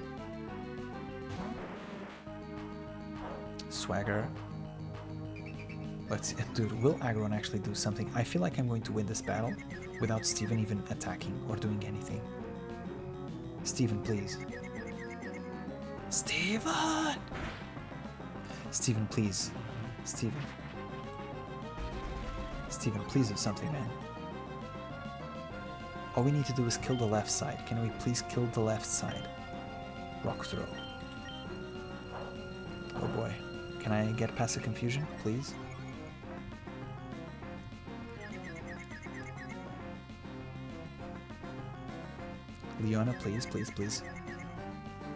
Swagger. Let's see. Dude, will Aggron actually do something? I feel like I'm going to win this battle without Steven even attacking or doing anything. Steven, please. Steven! Steven, please. Steven. Steven, please do something, man. All we need to do is kill the left side. Can we please kill the left side? Rock throw. Oh boy. Can I get past the confusion, please? Leona, please, please, please.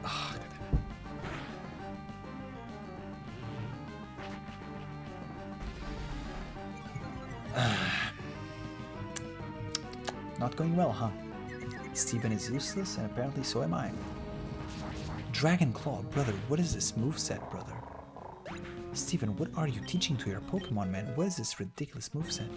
Oh, not going well, huh? Steven is useless, and apparently so am I. Dragon Claw, brother, what is this moveset, brother? Steven, what are you teaching to your Pokemon, man? What is this ridiculous moveset?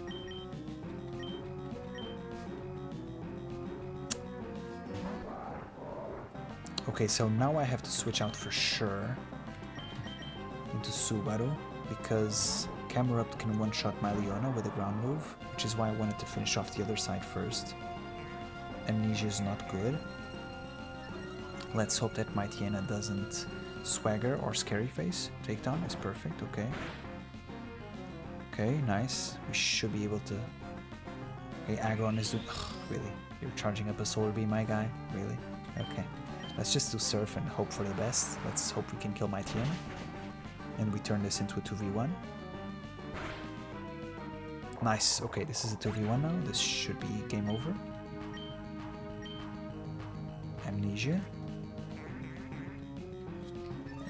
Okay, so now I have to switch out for sure into Subaru, because Camerupt can one-shot my Leona with a ground move, which is why I wanted to finish off the other side first. Amnesia is not good. Let's hope that Mightyena doesn't Swagger or Scary Face. Takedown is perfect, okay. Okay, nice. We should be able to... Okay, Aggron is doing... Ugh, really? You're charging up a Solar Beam, my guy? Really? Okay. Let's just do Surf and hope for the best. Let's hope we can kill Mightyena. And we turn this into a 2v1. Nice. Okay, this is a 2v1 now. This should be game over. Amnesia.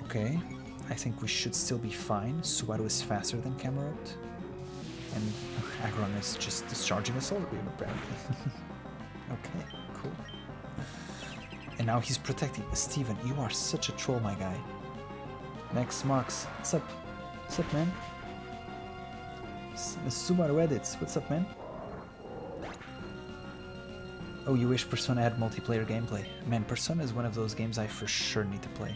Okay. I think we should still be fine. Subaru is faster than Camerupt. And Aggron is just discharging a Solar Beam, apparently. Okay, cool. And now he's protecting. Steven, you are such a troll, my guy. Next, Marks. What's up? What's up, man? Subaru edits. What's up, man? Oh, you wish Persona had multiplayer gameplay. Man, Persona is one of those games I for sure need to play.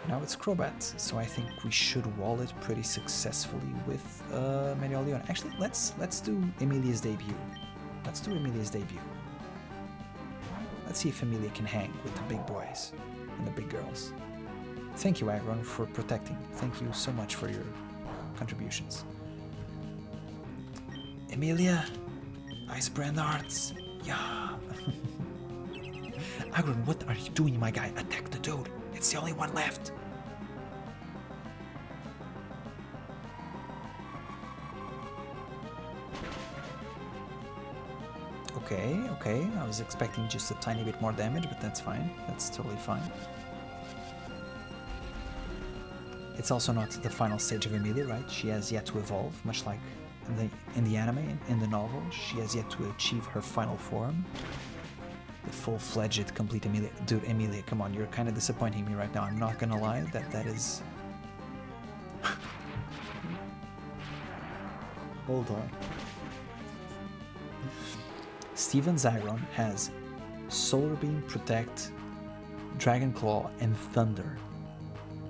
Now it's Crobat, so I think we should wall it pretty successfully with Leona. Actually, let's do Emilia's debut. Let's do Emilia's debut. Let's see if Emilia can hang with the big boys and the big girls. Thank you, Aggron, for protecting. Thank you so much for your contributions. Emilia, Ice Brand Arts, yeah. Aggron, what are you doing, my guy? Attack the dude. It's the only one left. Okay, okay. I was expecting just a tiny bit more damage, but that's fine. That's totally fine. It's also not the final stage of Emilia, right? She has yet to evolve, much like in the anime, in the novel. She has yet to achieve her final form. The full-fledged, complete Emilia. Dude, Emilia, come on, you're kind of disappointing me right now. I'm not gonna lie, that is... Hold on. Steven Zyron has Solar Beam, Protect, Dragon Claw, and Thunder.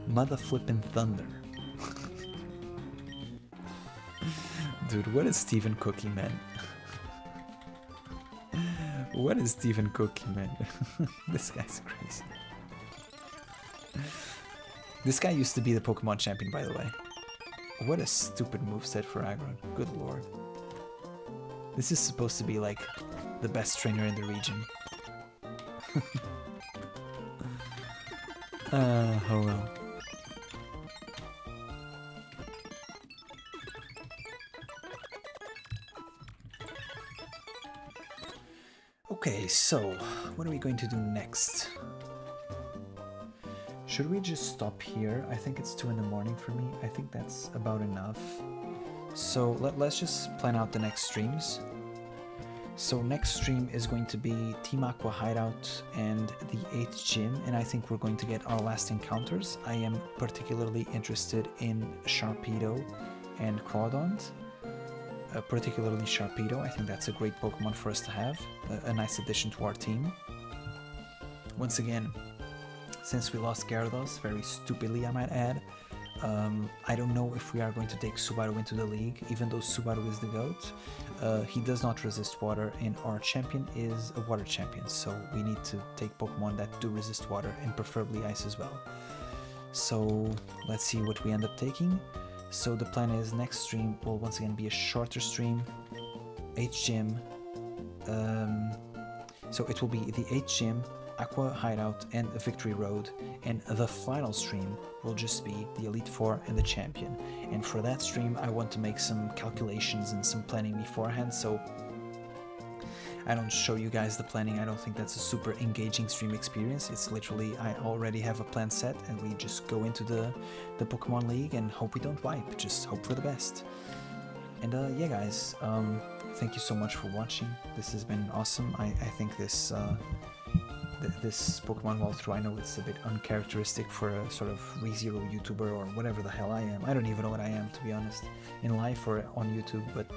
Mother flippin' Thunder. Dude, what is Steven cooking, man? What is Steven cooking, man? This guy's crazy. This guy used to be the Pokemon champion, by the way. What a stupid moveset for Aggron. Good lord. This is supposed to be like the best trainer in the region. Oh well. Okay, so what are we going to do next? Should we just stop here? I think it's 2 in the morning for me. I think that's about enough. So let's just plan out the next streams. So next stream is going to be Team Aqua Hideout and the 8th Gym, and I think we're going to get our last encounters. I am particularly interested in Sharpedo and Crawdont. Particularly Sharpedo. I think that's a great Pokemon for us to have. A nice addition to our team. Once again, since we lost Gyarados, very stupidly I might add, I don't know if we are going to take Subaru into the league, even though Subaru is the GOAT. He does not resist water, and our champion is a water champion, so we need to take Pokemon that do resist water, and preferably ice as well. So let's see what we end up taking. So the plan is next stream will once again be a shorter stream, 8th Gym. So it will be the 8th Gym, Aqua Hideout, and Victory Road, and the final stream will just be the Elite Four and the Champion. And for that stream I want to make some calculations and some planning beforehand, so I don't show you guys the planning. I don't think that's a super engaging stream experience. It's literally, I already have a plan set and we just go into the Pokemon League and hope we don't wipe, just hope for the best. And yeah guys, thank you so much for watching. This has been awesome. I think this this Pokemon walkthrough, I know it's a bit uncharacteristic for a sort of ReZero YouTuber or whatever the hell I am. I don't even know what I am, to be honest, in life or on YouTube, but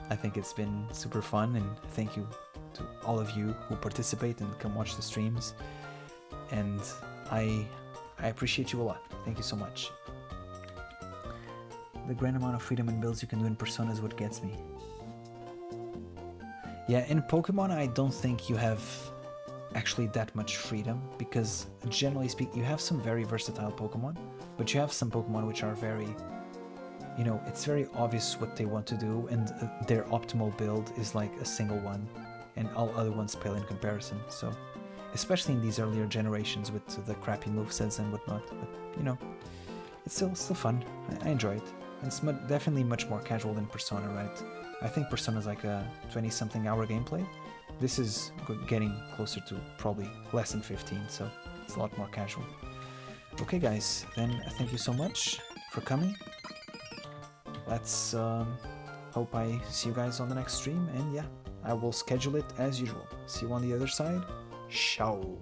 I think it's been super fun, and thank you to all of you who participate and come watch the streams, and I appreciate you a lot. Thank you so much. The grand amount of freedom and builds you can do in Persona is what gets me. Yeah, in Pokemon I don't think you have actually that much freedom, because generally speaking you have some very versatile Pokemon, but you have some Pokemon which are very, you know, it's very obvious what they want to do, and their optimal build is like a single one, and all other ones pale in comparison. So, especially in these earlier generations with the crappy movesets and whatnot, but you know, it's still fun. I enjoy it. It's definitely much more casual than Persona, right? I think Persona is like a 20-something hour gameplay. This is getting closer to probably less than 15, so it's a lot more casual. Okay guys, then thank you so much for coming. Let's hope I see you guys on the next stream, and yeah, I will schedule it as usual. See you on the other side. Ciao.